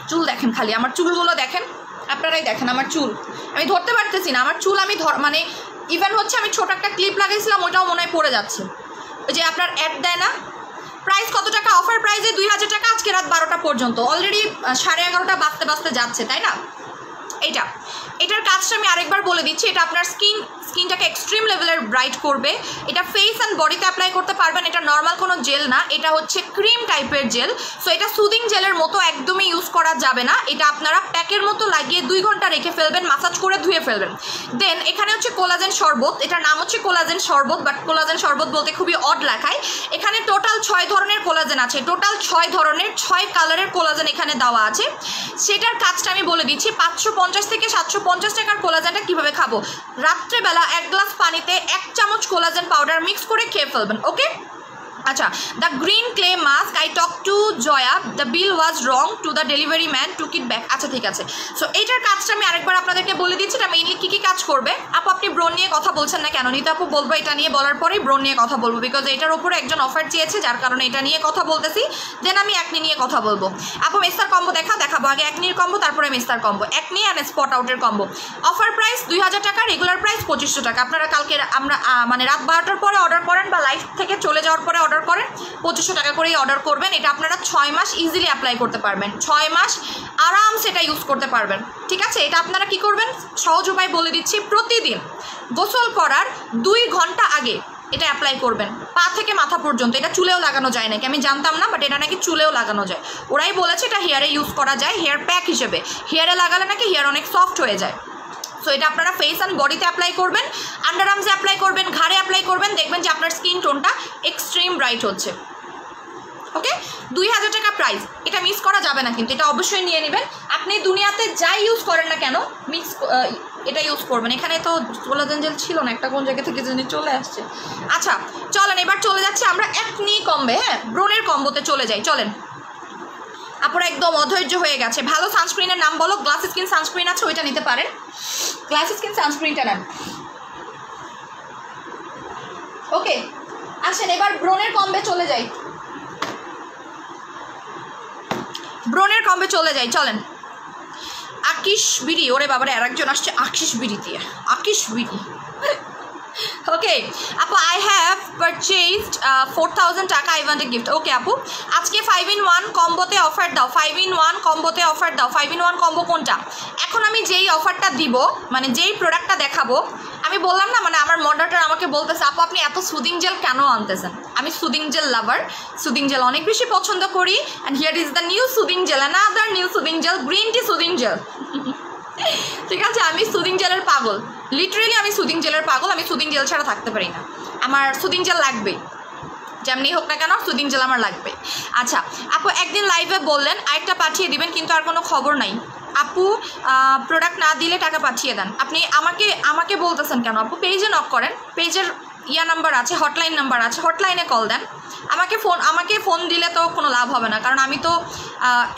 Speaker 1: চুল দেখেন, খালি আমার চুলগুলো দেখেন, আপনারাই দেখেন আমার চুল, আমি ধরতে পারতেছি না আমার চুল, আমি মানে ইভেন হচ্ছে আমি ছোট একটা ক্লিপ লাগাইছিলাম ওটাও মনে হয় পড়ে যাচ্ছে। ওই যে আপনার অ্যাড দেয় না, প্রাইস কত টাকা? অফার প্রাইসে 2000 টাকা, আজকে রাত 12টা পর্যন্ত, অলরেডি 11:30 বাজতে বাজতে যাচ্ছে, তাই না। এটার কাজটা আমি আরেকবার বলে দিচ্ছি, এটা আপনার স্কিনটাকে এক্সট্রিম লেভেলের ব্রাইট করবে। এটা ফেস অ্যান্ড বডিতে অ্যাপ্লাই করতে পারবেন, এটা নর্মাল কোনো জেল না, এটা হচ্ছে ক্রিম টাইপের জেল। সো এটা সুদিং জেলের মতো একদমই ইউজ করা যাবে না, এটা আপনারা প্যাকের মতো লাগিয়ে 2 ঘন্টা রেখে ফেলবেন, মাসাজ করে ধুয়ে ফেলবেন। দেন এখানে হচ্ছে কোলাজেন শরবত, এটার নাম হচ্ছে কোলাজেন শরবত, বাট কোলাজেন শরবত বলতে খুবই অড লেখায়। এখানে টোটাল 6 ধরনের কোলাজেন আছে, টোটাল 6 ধরনের 6 কালারের কোলাজেন এখানে দেওয়া আছে। সেটার কাজটা আমি বলে দিচ্ছি, 550 থেকে 750 টাকার কোলাজেনটা কীভাবে খাবো? রাত্রেবেলা 1 গ্লাস পানিতে 1 চামচ কোলাজেন পাউডার মিক্স করে খেয়ে ফেলবেন, ওকে। আচ্ছা the green clay mask I talk to Jaya, the bill was wrong to the delivery man took it back. আচ্ছা ঠিক আছে, সো এইটার কাজটা আমি আরেকবার আপনাদেরকে বলে দিচ্ছি, এটা মেইনলি কী কী কাজ করবে। আপু আপনি ব্রোন নিয়ে কথা বলছেন না কেন? নিতে আপু বলবো, এটা নিয়ে বলার পরেই ব্রোন নিয়ে কথা বলবো, বিকজ এটার উপরে একজন অফার চেয়েছে, যার কারণে এটা নিয়ে কথা বলতেছি। দেন আমি একনি নিয়ে কথা বলবো। আপু মেস্তার কম্বো দেখাবো, আগে একনির কম্বো তারপরে মেস্তার কম্বো, একনি অ্যান্ড স্পট আউটের কম্বো। অফার প্রাইস 2000 টাকা, রেগুলার প্রাইস 2500 টাকা। আপনারা কালকে আমরা মানে রাত 12টার পরে অর্ডার করেন বা লাইভ থেকে চলে যাওয়ার পরে অর্ডার করেন, 2500 টাকা করেই অর্ডার করবেন। এটা আপনারা 6 মাস ইজিলি অ্যাপ্লাই করতে পারবেন, 6 মাস আরামসে এটা ইউজ করতে পারবেন, ঠিক আছে। এটা আপনারা কি করবেন, সহজ উপায় বলে দিচ্ছি, প্রতিদিন গোসল করার 2 ঘন্টা আগে এটা অ্যাপ্লাই করবেন, পা থেকে মাথা পর্যন্ত। এটা চুলেও লাগানো যায় নাকি আমি জানতাম না, বাট এটা নাকি চুলেও লাগানো যায়, ওরাই বলেছে এটা হেয়ারে ইউজ করা যায়, হেয়ার প্যাক হিসেবে। হেয়ারে লাগালে নাকি হেয়ার অনেক সফট হয়ে যায়। সো এটা আপনারা ফেস অ্যান্ড বডিতে অ্যাপ্লাই করবেন, আন্ডার আর্মসে অ্যাপ্লাই করবেন, ঘাড়ে অ্যাপ্লাই করবেন, দেখবেন যে আপনার স্কিন টোনটা এক্সট্রিম ব্রাইট হচ্ছে, ওকে। 2000 টাকা প্রাইস, এটা মিস করা যাবে না কিন্তু, এটা অবশ্যই নিয়ে নেবেন। আপনি দুনিয়াতে যাই ইউজ করেন না কেন এটা ইউজ করবেন। এখানে তো কোলাজেন জেল ছিল না, একটা কোন জায়গা থেকে জানি চলে আসছে। আচ্ছা চলেন এবার চলে যাচ্ছি আমরা একনি কম্বে, হ্যাঁ ব্রোনের কম্বোতে চলে যাই, চলেন। আপনারা একদম অধৈর্য হয়ে গেছে। ভালো সানস্ক্রিনের নাম বলো, গ্লাস স্কিন সানস্ক্রিন আছে ওইটা নিতে পারেন, গ্লাস স্কিন সানস্ক্রিনটা নেন, ওকে। আসেন এবার ব্রোনের কম্বে চলে যাই, ব্রোনের কম্বে চলে যাই, চলেন। আকিশ বিড়ি, ওরে বাবারে আর একজন আসছে আকিশ বিড়ি দিয়ে, আকিশ বিড়ি, ওকে। আপু আই হ্যাভ পারচেজড 4000 টাকা, আই ওয়ান্ট এ গিফট, ওকে আপু। আজকে 5-in-1 কম্বোতে অফার দাও, 5-in-1 কম্বোতে অফার দাও। 5-in-1 কম্বো কোনটা? এখন আমি যেই অফারটা দিব, মানে যেই প্রোডাক্টটা দেখাবো, আমি বললাম না, মানে আমার মডারেটর আমাকে বলতেছে আপু আপনি এত সুদিং জেল কেন আনতেছেন? আমি সুদিং জেল লাভার, সুদিং জেল অনেক বেশি পছন্দ করি। And here is the new soothing jail, another new soothing jail, green tea soothing jail, ঠিক আছে। আমি সুদিং জেলের পাগল, লিটারেলি আমি সুদিং জেলের পাগল, আমি সুদিং জেল ছাড়া থাকতে পারি না, আমার সুদিং জেল লাগবেই, যেমনি হোক না কেন সুদিং জেল আমার লাগবে। আচ্ছা আপু একদিন লাইভে বললেন আরেকটা পাঠিয়ে দিবেন, কিন্তু আর কোনো খবর নাই। আপু প্রোডাক্ট না দিলে টাকা পাঠিয়ে দেন। আপনি আমাকে বলতেছেন কেন আপু? পেজে নক করেন, পেজের নাম্বার আছে, হটলাইন নাম্বার আছে, হটলাইনে কল দেন, আমাকে ফোন দিলে তো কোনো লাভ হবে না, কারণ আমি তো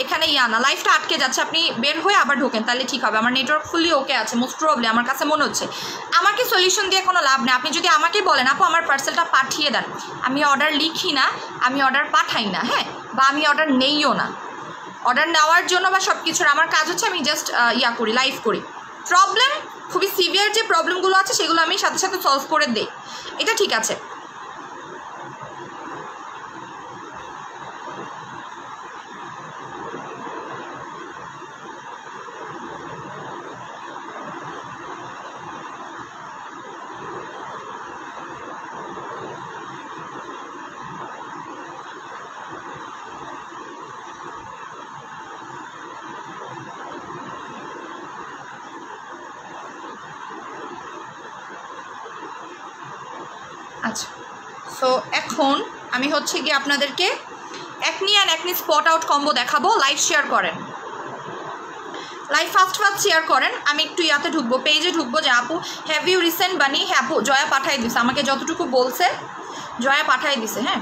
Speaker 1: এখানে না, লাইফটা আটকে যাচ্ছে। আপনি বের হয়ে আবার ঢোকেন, তাহলে ঠিক হবে। আমার নেটওয়ার্ক ফুললি ওকে আছে মোস্ট প্রবলি, আমার কাছে মনে হচ্ছে। আমাকে সলিউশন দিয়ে কোনো লাভ নেই। আপনি যদি আমাকে বলেন আপু আমার পার্সেলটা পাঠিয়ে দেন, আমি অর্ডার লিখি না, আমি অর্ডার পাঠাই না, হ্যাঁ, বা আমি অর্ডার নেইও না। অর্ডার নেওয়ার জন্য বা সব কিছুর আমার কাজ হচ্ছে আমি জাস্ট করি, লাইভ করি। প্রবলেম খুবই সিভিয়ার যে প্রবলেমগুলো আছে সেগুলো আমি সাথে সাথে সলভ করে দিই, এটা ঠিক আছে। আচ্ছা, সো এখন আমি হচ্ছে গিয়ে আপনাদেরকে acne and acne spot out combo দেখাবো। লাইভ শেয়ার করেন, লাইভ ফার্স্ট শেয়ার করেন। আমি একটু ঢুকবো, পেজে ঢুকবো যে আপু হ্যাভ ইউ রিসেন্ট বানি। হ্যাঁ আপু, জয়া পাঠাই দিছে, আমাকে যতটুকু বলছে জয়া পাঠাই দিছে। হ্যাঁ,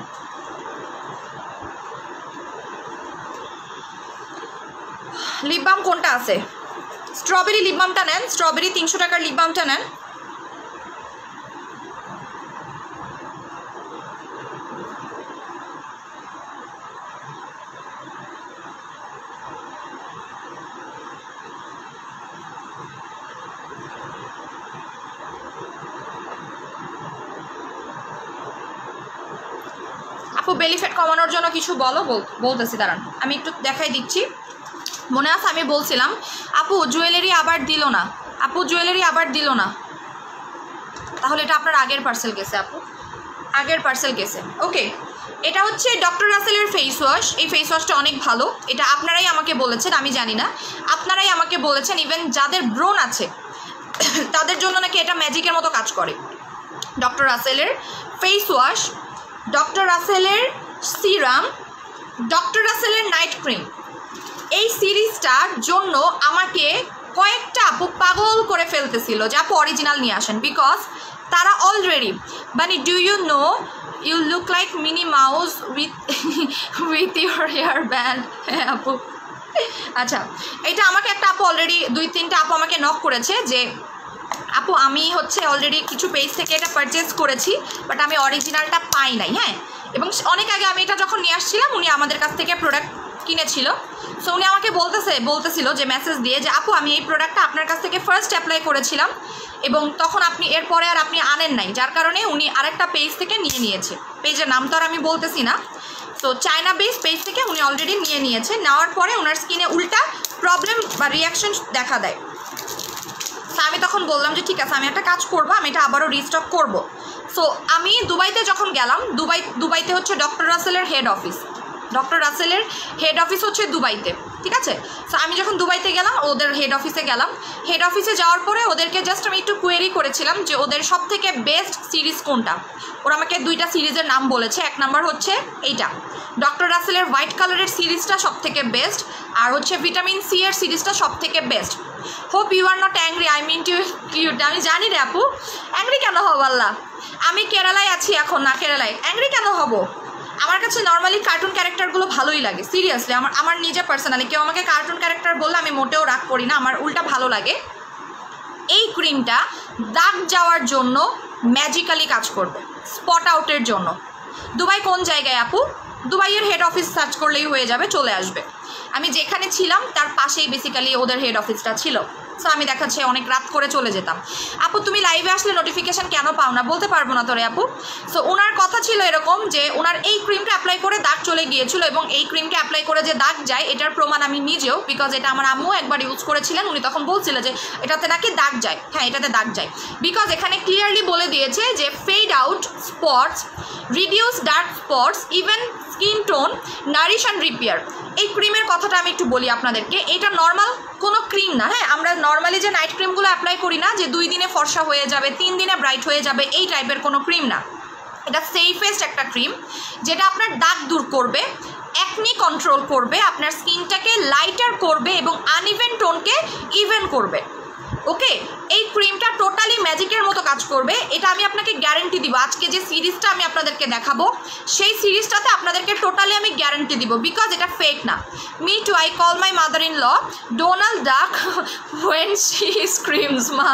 Speaker 1: লিপ বাম কোনটা আছে? স্ট্রবেরি লিপ বামটা নেন, স্ট্রবেরি 300 টাকার লিপ বামটা নেন। আপু বেলি ফ্যাট কমানোর জন্য কিছু বলতেছি, দাঁড়ান আমি একটু দেখাই দিচ্ছি। মনে আছে আমি বলছিলাম আপু জুয়েলারি আবার দিল না, আপু জুয়েলারি আবার দিল না, তাহলে এটা আপনার আগের পার্সেল গেছে আপু, আগের পার্সেল গেছে। ওকে, এটা হচ্ছে ডক্টর রাসেলের ফেস ওয়াশ। এই ফেস ওয়াশটা অনেক ভালো, এটা আপনারাই আমাকে বলেছেন, আমি জানি না, আপনারাই আমাকে বলেছেন। ইভেন যাদের ব্রণ আছে তাদের জন্য নাকি এটা ম্যাজিকের মতো কাজ করে। ডক্টর রাসেলের ফেস ওয়াশ, ডক্টর রাসেলের সিরাম, ডক্টর রাসেলের নাইট ক্রিম, এই সিরিজটার জন্য আমাকে কয়েকটা আপু পাগল করে ফেলতেছিল যে আপু অরিজিনাল নিয়ে আসেন, বিকজ তারা অলরেডি মানে do you know you look like Minnie Mouse with your hair band. হ্যাঁ আপু, আচ্ছা, এটা আমাকে একটা আপু অলরেডি 2-3টা আপু আমাকে নক করেছে যে আপু আমি হচ্ছে অলরেডি কিছু পেজ থেকে এটা পারচেস করেছি, বাট আমি অরিজিনালটা পাই নাই। হ্যাঁ, এবং অনেক আগে আমি এটা যখন নিয়ে আসছিলাম উনি আমাদের কাছ থেকে প্রোডাক্ট কিনেছিল, সো উনি আমাকে বলতেছিল যে মেসেজ দিয়ে যে আপু আমি এই প্রোডাক্টটা আপনার কাছ থেকে ফার্স্ট অ্যাপ্লাই করেছিলাম এবং তখন আপনি এরপরে আর আপনি আনেন নাই, যার কারণে উনি আরেকটা পেজ থেকে নিয়েছে। পেজের নাম তো আর আমি বলতেছি না। তো চায়না বেস পেজ থেকে উনি অলরেডি নিয়েছে, নেওয়ার পরে ওনার স্কিনে উল্টা প্রবলেম বা রিয়াকশন দেখা দেয়। তো আমি তখন বললাম যে ঠিক আছে, আমি একটা কাজ করবো, আমি এটা আবারও রিস্টক করব। সো আমি দুবাইতে যখন গেলাম, দুবাইতে হচ্ছে ডক্টর রাসেলের হেড অফিস, ডক্টর রাসেলের হেড অফিস হচ্ছে দুবাইতে, ঠিক আছে। সো আমি যখন দুবাইতে গেলাম, ওদের হেড অফিসে গেলাম, হেড অফিসে যাওয়ার পরে ওদেরকে জাস্ট আমি একটু কোয়েরি করেছিলাম যে ওদের সব থেকে বেস্ট সিরিজ কোনটা। ওরা আমাকে 2টা সিরিজের নাম বলেছে। 1 নাম্বার হচ্ছে এইটা, ডক্টর রাসেলের হোয়াইট কালারের সিরিজটা সব থেকে বেস্ট, আর হচ্ছে ভিটামিন সি এর সিরিজটা সব থেকে best. Hope you are not angry, I mean too cute. আমি জানি রে আপু, অ্যাংরি কেন হব? আল্লাহ, আমি কেরালায় আছি এখন, না কেরালায় অ্যাংরি কেন হব? আমার কাছে নর্মালি কার্টুন ক্যারেক্টারগুলো ভালোই লাগে, সিরিয়াসলি। আমার নিজে পার্সোনালি কেউ আমাকে কার্টুন ক্যারেক্টার বললে আমি মোটেও রাগ করি না, আমার উল্টা ভালো লাগে। এই ক্রিমটা দাগ যাওয়ার জন্য ম্যাজিক্যালি কাজ করবে, স্পট আউটের জন্য। দুবাই কোন জায়গায় আপু? দুবাইয়ের হেড অফিস সার্চ করলেই হয়ে যাবে, চলে আসবে। আমি যেখানে ছিলাম তার পাশেই বেসিক্যালি ওদের হেড অফিসটা ছিল। সো আমি দেখাচ্ছে অনেক রাত করে চলে যেতাম। আপু তুমি লাইভে আসলে নোটিফিকেশান কেন পাও না? বলতে পারবো না তোরে আপু। সো ওনার কথা ছিল এরকম যে ওনার এই ক্রিমটা অ্যাপ্লাই করে দাগ চলে গিয়েছিল, এবং এই ক্রিমটা অ্যাপ্লাই করে যে দাগ যায় এটার প্রমাণ আমি নিজেও, বিকজ এটা আমার আম্মু একবার ইউজ করেছিলেন, উনি তখন বলছিল যে এটাতে নাকি দাগ যায়। হ্যাঁ, এটাতে দাগ যায়, বিকজ এখানে ক্লিয়ারলি বলে দিয়েছে যে fade out spots, reduce dark spots, even skin tone, nourish and repair. এই ক্রিমের কথাটা আমি একটু বলি আপনাদেরকে। এটা নর্মাল কোনো ক্রিম না। হ্যাঁ, আমরা নর্মালি যে নাইট ক্রিমগুলো অ্যাপ্লাই করি না, যে 2 দিনে ফর্সা হয়ে যাবে, 3 দিনে ব্রাইট হয়ে যাবে, এই টাইপের কোনো ক্রিম না। এটা সেফেস্ট একটা ক্রিম যেটা আপনার দাগ দূর করবে, অ্যাকনি কন্ট্রোল করবে, আপনার স্কিনটাকে লাইটার করবে এবং আনইভেন টোনকে ইভেন করবে। ওকে, এই ক্রিমটা টোটালি ম্যাজিকের মতো কাজ করবে, এটা আমি আপনাকে গ্যারেন্টি দিব। আজকে যে সিরিজটা আমি আপনাদেরকে দেখাবো সেই সিরিজটাতে আপনাদেরকে টোটালি আমি গ্যারেন্টি দিব, বিকজ এটা ফেক না। Me too I call my mother in law Donald Duck when she screams ma.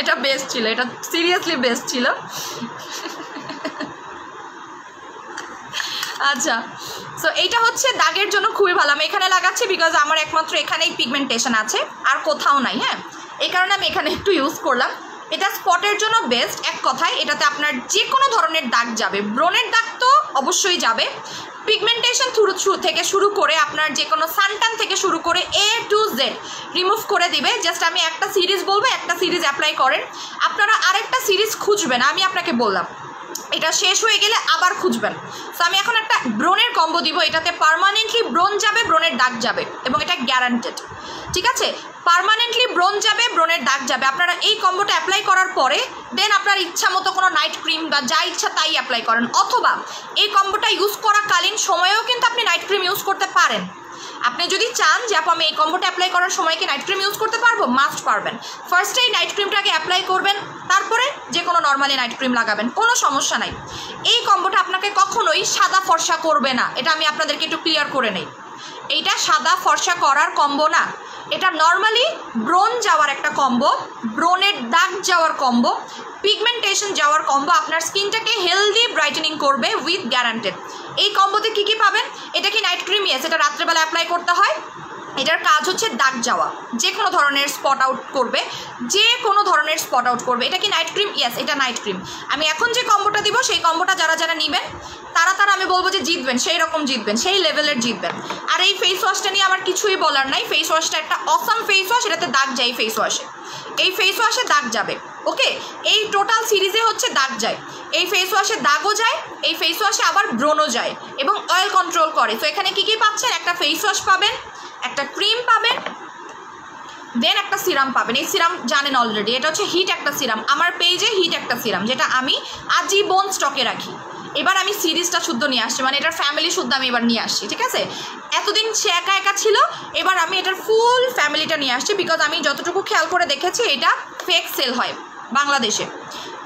Speaker 1: এটা বেস্ট ছিল, এটা সিরিয়াসলি বেস্ট ছিল। আচ্ছা, সো এইটা হচ্ছে দাগের জন্য খুবই ভালো। আমি এখানে লাগাচ্ছি বিকজ আমার একমাত্র এখানেই পিগমেন্টেশন আছে, আর কোথাও নাই। হ্যাঁ, এই কারণে আমি এখানে একটু ইউজ করলাম। এটা স্পটের জন্য বেস্ট। এক কথায় এটাতে আপনার যে কোনো ধরনের দাগ যাবে, ব্রণের দাগ তো অবশ্যই যাবে, পিগমেন্টেশন থেকে শুরু করে আপনার যে কোনো সানটান থেকে শুরু করে A to Z রিমুভ করে দিবে। জাস্ট আমি একটা সিরিজ বলবো, একটা সিরিজ অ্যাপ্লাই করেন, আপনারা আরেকটা সিরিজ খুঁজবেন। আমি আপনাকে বললাম এটা শেষ হয়ে গেলে আবার খুঁজবেন। সো আমি এখন একটা ব্রণের কম্বো দিব, এটাতে পার্মানেন্টলি ব্রণ যাবে, ব্রণের দাগ যাবে, এবং এটা গ্যারান্টেড। ঠিক আছে, পার্মানেন্টলি ব্রণ যাবে, ব্রণের দাগ যাবে। আপনারা এই কম্বোটা অ্যাপ্লাই করার পরে দেন আপনার ইচ্ছা মতো কোনো নাইট ক্রিম বা যা ইচ্ছা তাই অ্যাপ্লাই করেন, অথবা এই কম্বোটা ইউজ করাকালীন সময়েও কিন্তু আপনি নাইট ক্রিম ইউজ করতে পারেন। আপনি যদি চান যে আপু আমি এই কম্বোটা অ্যাপ্লাই করার সময় কি নাইট ক্রিম ইউজ করতে পারবো, মাস্ট পারবেন। ফার্স্টেই নাইট ক্রিমটাকে অ্যাপ্লাই করবেন, তারপরে যে কোনো নর্মালি নাইট ক্রিম লাগাবেন, কোনো সমস্যা নাই। এই কম্বোটা আপনাকে কখনোই সাদা ফর্সা করবে না, এটা আমি আপনাদেরকে একটু ক্লিয়ার করে নেই। এইটা সাদা ফর্সা করার কম্বো না, এটা নর্মালি ব্রণ যাওয়ার একটা কম্বো, ব্রণের দাগ যাওয়ার কম্বো, পিগমেন্টেশন যাওয়ার কম্বো, আপনার স্কিনটাকে হেলদি ব্রাইটেনিং করবে উইথ গ্যারান্টেড। এই কম্বোতে কী কী পাবেন? এটা কি নাইট ক্রিম? ইয়েস, এটা রাত্রেবেলা অ্যাপ্লাই করতে হয়। এটার কাজ হচ্ছে দাগ যাওয়া, যে কোনো ধরনের স্পট আউট করবে, যে কোনো ধরনের স্পট আউট করবে। এটা কি নাইট ক্রিম? ইয়েস, এটা নাইট ক্রিম। আমি এখন যে কম্বোটা দিব সেই কম্বোটা যারা যারা নেবেন তারা আমি বলবো যে জিতবেন, সেই রকম জিতবেন, সেই লেভেলের জিতবেন। আর এই ফেস ওয়াশটা নিয়ে আমার কিছুই বলার নাই। ফেস ওয়াশটা একটা অসাম ফেস ওয়াশ, এটাতে দাগ যায়। ফেস ওয়াশে, এই ফেস ওয়াশে দাগ যাবে। ওকে, এই টোটাল সিরিজে হচ্ছে দাগ যায়, এই ফেস ওয়াশে দাগও যায়, এই ফেস ওয়াশে আবার ব্রণও যায় এবং অয়েল কন্ট্রোল করে। তো এখানে কী কী পাচ্ছেন? একটা ফেস ওয়াশ পাবেন, একটা ক্রিম পাবেন, দেন একটা সিরাম পাবেন। এই সিরাম জানেন অলরেডি, এটা হচ্ছে হিট একটা সিরাম, আমার পেজে হিট একটা সিরাম, যেটা আমি আজীবন স্টকে রাখি। এবার আমি সিরিজটা শুদ্ধ নিয়ে আসছি, মানে এটার ফ্যামিলি শুদ্ধ আমি এবার নিয়ে আসছি। ঠিক আছে, এতদিন সে একা একা ছিল, এবার আমি এটার ফুল ফ্যামিলিটা নিয়ে আসছি, বিকজ আমি যতটুকু খেয়াল করে দেখেছি এটা ফেক সেল হয় বাংলাদেশে,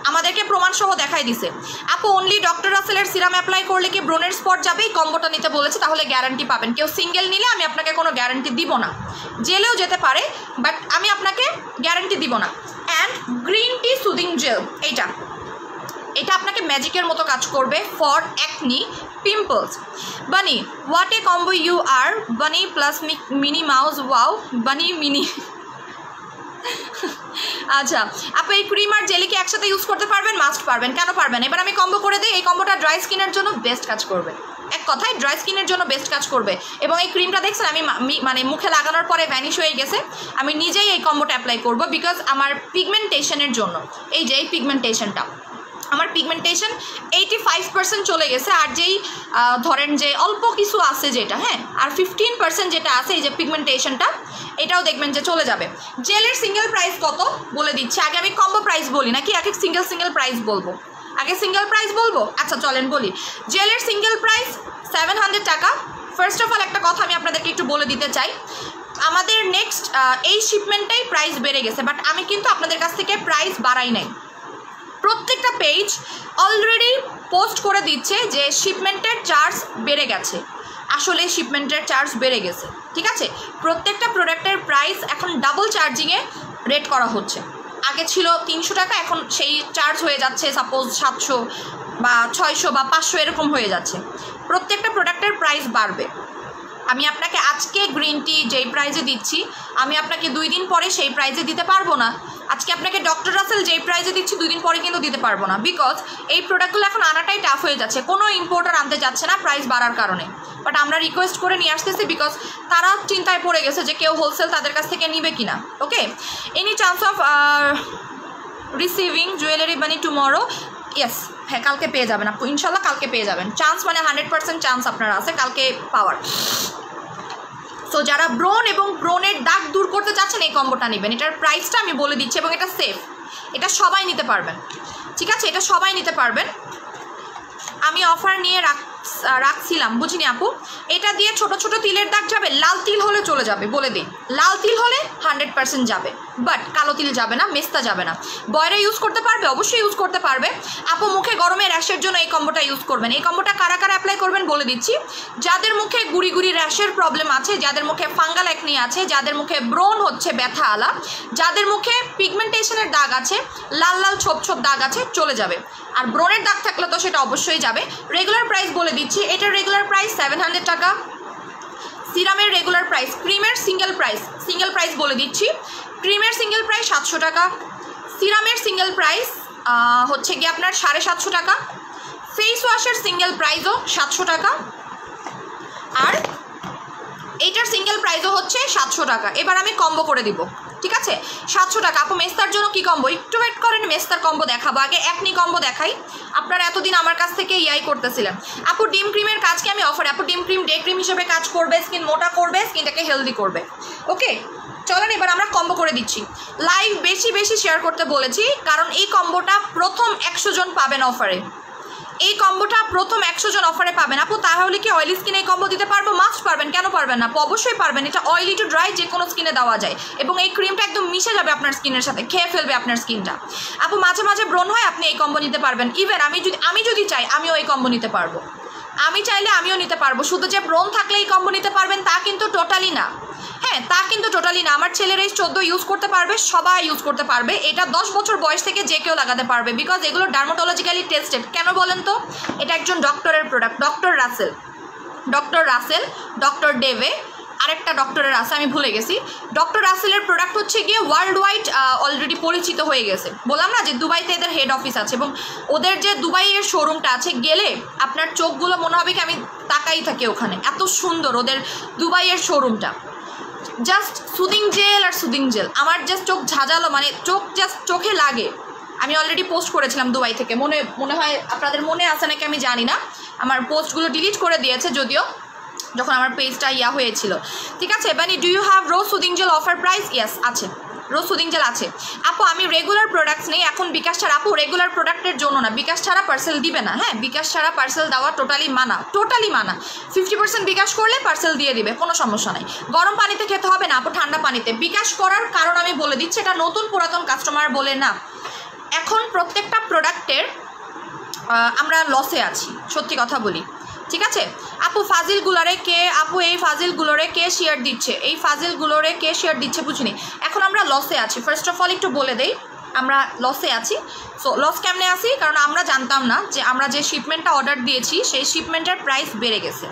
Speaker 1: আমাদেরকে প্রমাণসহ দেখাই দিছে। আপু অনলি ডক্টর রাসেলের সিরাম অ্যাপ্লাই করলে কি ব্রণের স্পট যাবে? এই কম্বোটা নিতে বলেছে, তাহলে গ্যারান্টি পাবেন। কেউ সিঙ্গেল নিলে আমি আপনাকে কোনো গ্যারান্টি দিব না, জেলেও যেতে পারে, বাট আমি আপনাকে গ্যারান্টি দিব না। And green tea soothing gel, এটা আপনাকে ম্যাজিকের মতো কাজ করবে for acne, pimples. Bunny, what a combo you are, bunny plus Minnie Mouse, wow bunny Minnie. আচ্ছা আপু এই ক্রিম আর জেলি কি একসাথে ইউজ করতে পারবেন? মাস্ট পারবেন। কেন পারবেন? এবার আমি কম্বো করে দিই। এই কম্বোটা ড্রাই স্কিনের জন্য বেস্ট কাজ করবে, এক কথায় ড্রাই স্কিনের জন্য বেস্ট কাজ করবে। এবং এই ক্রিমটা দেখছেন আমি মানে মুখে লাগানোর পরে ভ্যানিশ হয়ে গেছে, আমি নিজেই এই কম্বোটা অ্যাপ্লাই করব, বিকজ আমার পিগমেন্টেশনের জন্য, এই যে এই পিগমেন্টেশনটা, আমার পিগমেন্টেশন 85% চলে গেছে, আর যেই ধরেন যে অল্প কিছু আছে যেটা, হ্যাঁ, আর 15% যেটা আছে এই যে পিগমেন্টেশনটা, এটাও দেখবেন যে চলে যাবে। জেলের সিঙ্গেল প্রাইস কত বলে দিচ্ছি, আগে আমি কম্বো প্রাইস বলি নাকি এক এক সিঙ্গেল প্রাইস বলবো? আগে সিঙ্গেল প্রাইস বলবো, আচ্ছা চলেন বলি। জেলের সিঙ্গেল প্রাইস 700 টাকা। ফার্স্ট অফ অল একটা কথা আমি আপনাদেরকে একটু বলে দিতে চাই, আমাদের নেক্সট এই শিপমেন্টটাই প্রাইস বেড়ে গেছে, বাট আমি কিন্তু আপনাদের কাছ থেকে প্রাইস বাড়াই নাই। প্রত্যেকটা পেজ অলরেডি পোস্ট করে দিচ্ছে যে শিপমেন্টের চার্জ বেড়ে গেছে, আসলে শিপমেন্টের চার্জ বেড়ে গেছে। ঠিক আছে, প্রত্যেকটা প্রোডাক্টের প্রাইস এখন ডাবল চার্জিংয়ে রেট করা হচ্ছে। আগে ছিল 300 টাকা, এখন সেই চার্জ হয়ে যাচ্ছে সাপোজ 700 বা 600 বা 500 এরকম হয়ে যাচ্ছে। প্রত্যেকটা প্রোডাক্টের প্রাইস বাড়বে। আমি আপনাকে আজকে গ্রিন টি যেই প্রাইজে দিচ্ছি, আমি আপনাকে 2 দিন পরে সেই প্রাইজে দিতে পারবো না। আজকে আপনাকে ডক্টর রাসেল যেই প্রাইজে দিচ্ছি 2 দিন পরে কিন্তু দিতে পারবো না, বিকজ এই প্রোডাক্টগুলো এখন আনাটাই টাফ হয়ে যাচ্ছে, কোনো ইম্পোর্টার আনতে যাচ্ছে না প্রাইস বাড়ার কারণে। বাট আমরা রিকোয়েস্ট করে নিয়ে আসতেছি, বিকজ তারা চিন্তায় পড়ে গেছে যে কেউ হোলসেল তাদের কাছ থেকে নিবে কিনা। Okay, any chance of receiving jewellery বানি টুমরো? ইয়েস, হ্যাঁ কালকে পেয়ে যাবেন আপু, ইনশাল্লাহ কালকে পেয়ে যাবেন। চান্স মানে 100% চান্স আপনার আছে কালকে পাওয়ার। সো যারা ব্রণ এবং ব্রণের দাগ দূর করতে চাচ্ছেন এই কম্বোটা নেবেন। এটার প্রাইসটা আমি বলে দিচ্ছি এবং এটা সেফ, এটা সবাই নিতে পারবেন। ঠিক আছে, এটা সবাই নিতে পারবেন। আমি অফার নিয়ে রাখছিলাম, বুঝিনি আপু। এটা দিয়ে ছোট ছোট তিলের দাগ যাবে, লাল তিল হলে চলে যাবে, বলে দিই। লাল তিল হলে 100% যাবে, বাট কালো তিল যাবে না, মেস্তা যাবে না। বয়রা ইউজ করতে পারবে, অবশ্যই ইউজ করতে পারবে আপু। মুখে গরমে র্যাশের জন্য এই কম্বোটা ইউজ করবেন। এই কম্বোটা কারা কারা অ্যাপ্লাই করবেন বলে দিচ্ছি। যাদের মুখে গুড়ি গুড়ি র্যাশের প্রবলেম আছে, যাদের মুখে ফাঙ্গাল অ্যাকনি আছে, যাদের মুখে ব্রণ হচ্ছে ব্যথা আলা, যাদের মুখে পিগমেন্টেশনের দাগ আছে, লাল লাল ছোপ ছোপ দাগ আছে, চলে যাবে। আর ব্রণের দাগ থাকলে তো সেটা অবশ্যই যাবে। রেগুলার প্রাইস বলে দিচ্ছি, এটার রেগুলার প্রাইস 700 টাকা। সিরামের রেগুলার প্রাইস, ক্রিমের সিঙ্গেল প্রাইস বলে দিচ্ছি। ক্রিমের সিঙ্গেল প্রাইস 700 টাকা। সিরামের সিঙ্গেল প্রাইস হচ্ছে গিয়ে আপনার 750 টাকা। ফেস ওয়াশের সিঙ্গেল প্রাইসও 700 টাকা। আর এইটার সিঙ্গেল প্রাইসও হচ্ছে 700 টাকা। এবার আমি কম্বো করে দিব, ঠিক আছে? 700 টাকা। আপু মেস্তার জন্য কি কম্বো? একটু ওয়েট করেন, মেস্তার কম্বো দেখাবো। আগে একনি কম্বো দেখাই। আপনারা এতদিন আমার কাছ থেকে ইয়াই করতেছিলেন। আপু ডিম ক্রিমের কাজকে আমি অফার, আপু ডিম ক্রিম ডে ক্রিম হিসেবে কাজ করবে, স্কিন মোটা করবে, স্কিনটাকে হেলদি করবে। ওকে, চলেন এবার আমরা কম্বো করে দিচ্ছি। লাইভ বেশি বেশি শেয়ার করতে বলেছি, কারণ এই কম্বোটা প্রথম 100 জন পাবেন অফারে। এই কম্বোটা প্রথম 100 জন অফারে পাবেন আপু। তাহলে কি অয়েলি স্কিনে এই কম্বো দিতে পারবো? মাস্ট পারবেন, কেন পারবেন না আপু? অবশ্যই পারবেন। এটা অয়েলি টু ড্রাই যে কোনো স্কিনে দেওয়া যায়, এবং এই ক্রিমটা একদম মিশে যাবে আপনার স্কিনের সাথে, খেয়ে ফেলবে আপনার স্কিনটা। আপু মাঝে মাঝে ব্রণ হয়, আপনি এই কম্বো নিতে পারবেন। ইভেন আমি যদি চাই আমিও এই কম্বো নিতে পারবো, আমি চাইলে আমিও নিতে পারবো। শুধু যে ব্রণ থাকলে এই কম্বো নিতে পারবেন তা কিন্তু টোটালি না। হ্যাঁ, তা কিন্তু টোটালি না। আমার ছেলের এই 14 ইউজ করতে পারবে, সবাই ইউজ করতে পারবে। এটা 10 বছর বয়স থেকে যে কেউ লাগাতে পারবে, বিকজ এগুলো ডার্মাটোলজিক্যালি টেস্টেড। কেন বলেন তো? এটা একজন ডক্টরের প্রোডাক্ট, ডক্টর রাসেল, ডক্টর ডেভে, আরেকটা ডক্টরের আছে আমি ভুলে গেছি। ডক্টর রাসেলের প্রোডাক্ট হচ্ছে গিয়ে ওয়ার্ল্ড ওয়াইড অলরেডি পরিচিত হয়ে গেছে। বললাম না যে দুবাইতে এদের হেড অফিস আছে, এবং ওদের যে দুবাইয়ের শোরুমটা আছে, গেলে আপনার চোখগুলো মনে হবে কি আমি তাকাই থাকি ওখানে, এত সুন্দর ওদের দুবাইয়ের শোরুমটা। জাস্ট সুদিং জেল, আমার জাস্ট চোখ ঝাঁঝালো, মানে চোখ জাস্ট চোখে লাগে। আমি অলরেডি পোস্ট করেছিলাম দুবাই থেকে, মনে হয় আপনাদের মনে আছে নাকি আমি জানি না। আমার পোস্টগুলো ডিলিট করে দিয়েছে যদিও, যখন আমার পেজটা হয়েছিল, ঠিক আছে? মানে do you have rose soothing gel offer price? Yes আছে, রোজ সুদিং জেল আছে আপু। আমি রেগুলার প্রোডাক্টস নেই এখন, বিকাশ ছাড়া। আপু রেগুলার প্রোডাক্টের জন্য না, বিকাশ ছাড়া পার্সেল দিবে না। হ্যাঁ, বিকাশ ছাড়া পার্সেল দেওয়া টোটালি মানা। 50% বিকাশ করলে পার্সেল দিয়ে দিবে, কোনো সমস্যা নাই। গরম পানিতে খেতে হবে না আপু, ঠান্ডা পানিতে। বিকাশ করার কারণ আমি বলে দিচ্ছি, এটা নতুন পুরাতন কাস্টমার বলে না। এখন প্রত্যেকটা প্রোডাক্টের আমরা লসে আছি, সত্যি কথা বলি, ঠিক আছে? আপু এই ফাজিলগুলোরে কে শেয়ার দিচ্ছে? এই ফাজিলগুলোরে কে শেয়ার দিচ্ছে বুঝিনি। এখন আমরা লসে আছি। ফার্স্ট অফ অল একটু বলে দেই, আমরা লসে আছি। সো লস কেমনে আছি? কারণ আমরা জানতাম না যে আমরা যে শিপমেন্টটা অর্ডার দিয়েছি সেই শিপমেন্টের প্রাইস বেড়ে গেছে।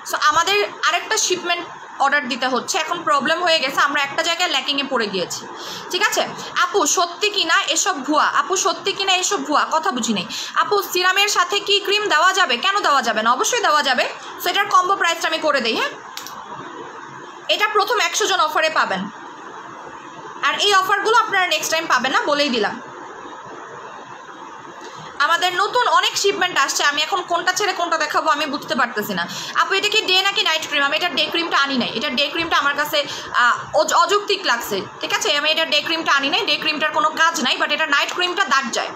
Speaker 1: সো আমাদের আরেকটা শিপমেন্ট অর্ডার দিতে হচ্ছে। এখন প্রবলেম হয়ে গেছে, আমরা একটা জায়গায় ল্যাকিংয়ে পড়ে গিয়েছি, ঠিক আছে? আপু সত্যি কিনা এসব ভুয়া? আপু সত্যি কিনা এসব ভুয়া? কথা বুঝি নেই আপু। সিরামের সাথে কি ক্রিম দেওয়া যাবে? কেন দেওয়া যাবে না? অবশ্যই দেওয়া যাবে। সো এটার কম্বো প্রাইসটা আমি করে দিই। হ্যাঁ, এটা প্রথম 100 জন অফারে পাবেন, আর এই অফারগুলো আপনারা নেক্সট টাইম পাবেন না, বলেই দিলাম। আমাদের নতুন অনেক শিপমেন্ট আসছে, আমি এখন কোনটা ছেড়ে কোনটা দেখাবো আমি বুঝতে পারতেছি না। আপু এটা কি ডে নাকি নাইট ক্রিম? আমি এটা ডে ক্রিমটা আনি নাই। এটা ডে ক্রিমটা আমার কাছে অযৌক্তিক লাগছে, ঠিক আছে? আমি এটা ডে ক্রিমটা আনি নাই, ডে ক্রিমটার কোনো কাজ নাই। বাট এটা নাইট ক্রিমটা দাগ যায়,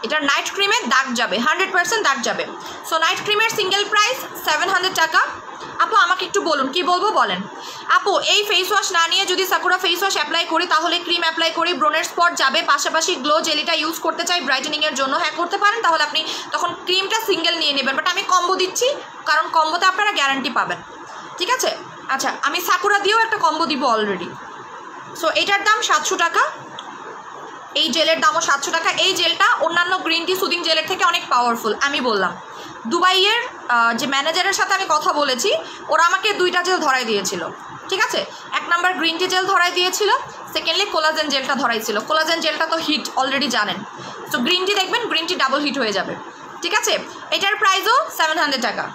Speaker 1: এটা নাইট ক্রিমের দাগ যাবে, 100% দাগ যাবে। সো নাইট ক্রিমের সিঙ্গেল প্রাইস 700 টাকা। আপু আমাকে একটু বলুন, কি বলবো বলেন। আপু এই ফেস ওয়াশ না নিয়ে যদি সাকুরা ফেস ওয়াশ অ্যাপ্লাই করি, তাহলে ক্রিম অ্যাপ্লাই করি, ব্রনের স্পট যাবে, পাশাপাশি গ্লো জেলিটা ইউজ করতে চাই ব্রাইটেনিংয়ের জন্য, হ্যাঁ করতে পারেন। তাহলে আপনি তখন ক্রিমটা সিঙ্গেল নিয়ে নেবেন। বাট আমি কম্বো দিচ্ছি, কারণ কম্বোতে আপনারা গ্যারান্টি পাবেন, ঠিক আছে? আচ্ছা, আমি সাকুরা দিয়েও একটা কম্বো দিব অলরেডি। সো এটার দাম 700 টাকা, এই জেলের দামও 700 টাকা। এই জেলটা অন্যান্য গ্রিন টি সুদিং জেলের থেকে অনেক পাওয়ারফুল। আমি বললাম দুবাইয়ের যে ম্যানেজারের সাথে আমি কথা বলেছি, ওরা আমাকে 2টা জেল ধরাই দিয়েছিল, ঠিক আছে? 1 নাম্বার গ্রিন টি জেল ধরাই দিয়েছিল, সেকেন্ডলি কোলাজেন জেলটা ধরাইছিল। কোলাজেন জেলটা তো হিট অলরেডি জানেন। তো গ্রিন টি দেখবেন, গ্রিন টি ডাবল হিট হয়ে যাবে, ঠিক আছে? এটার প্রাইসও 700 টাকা।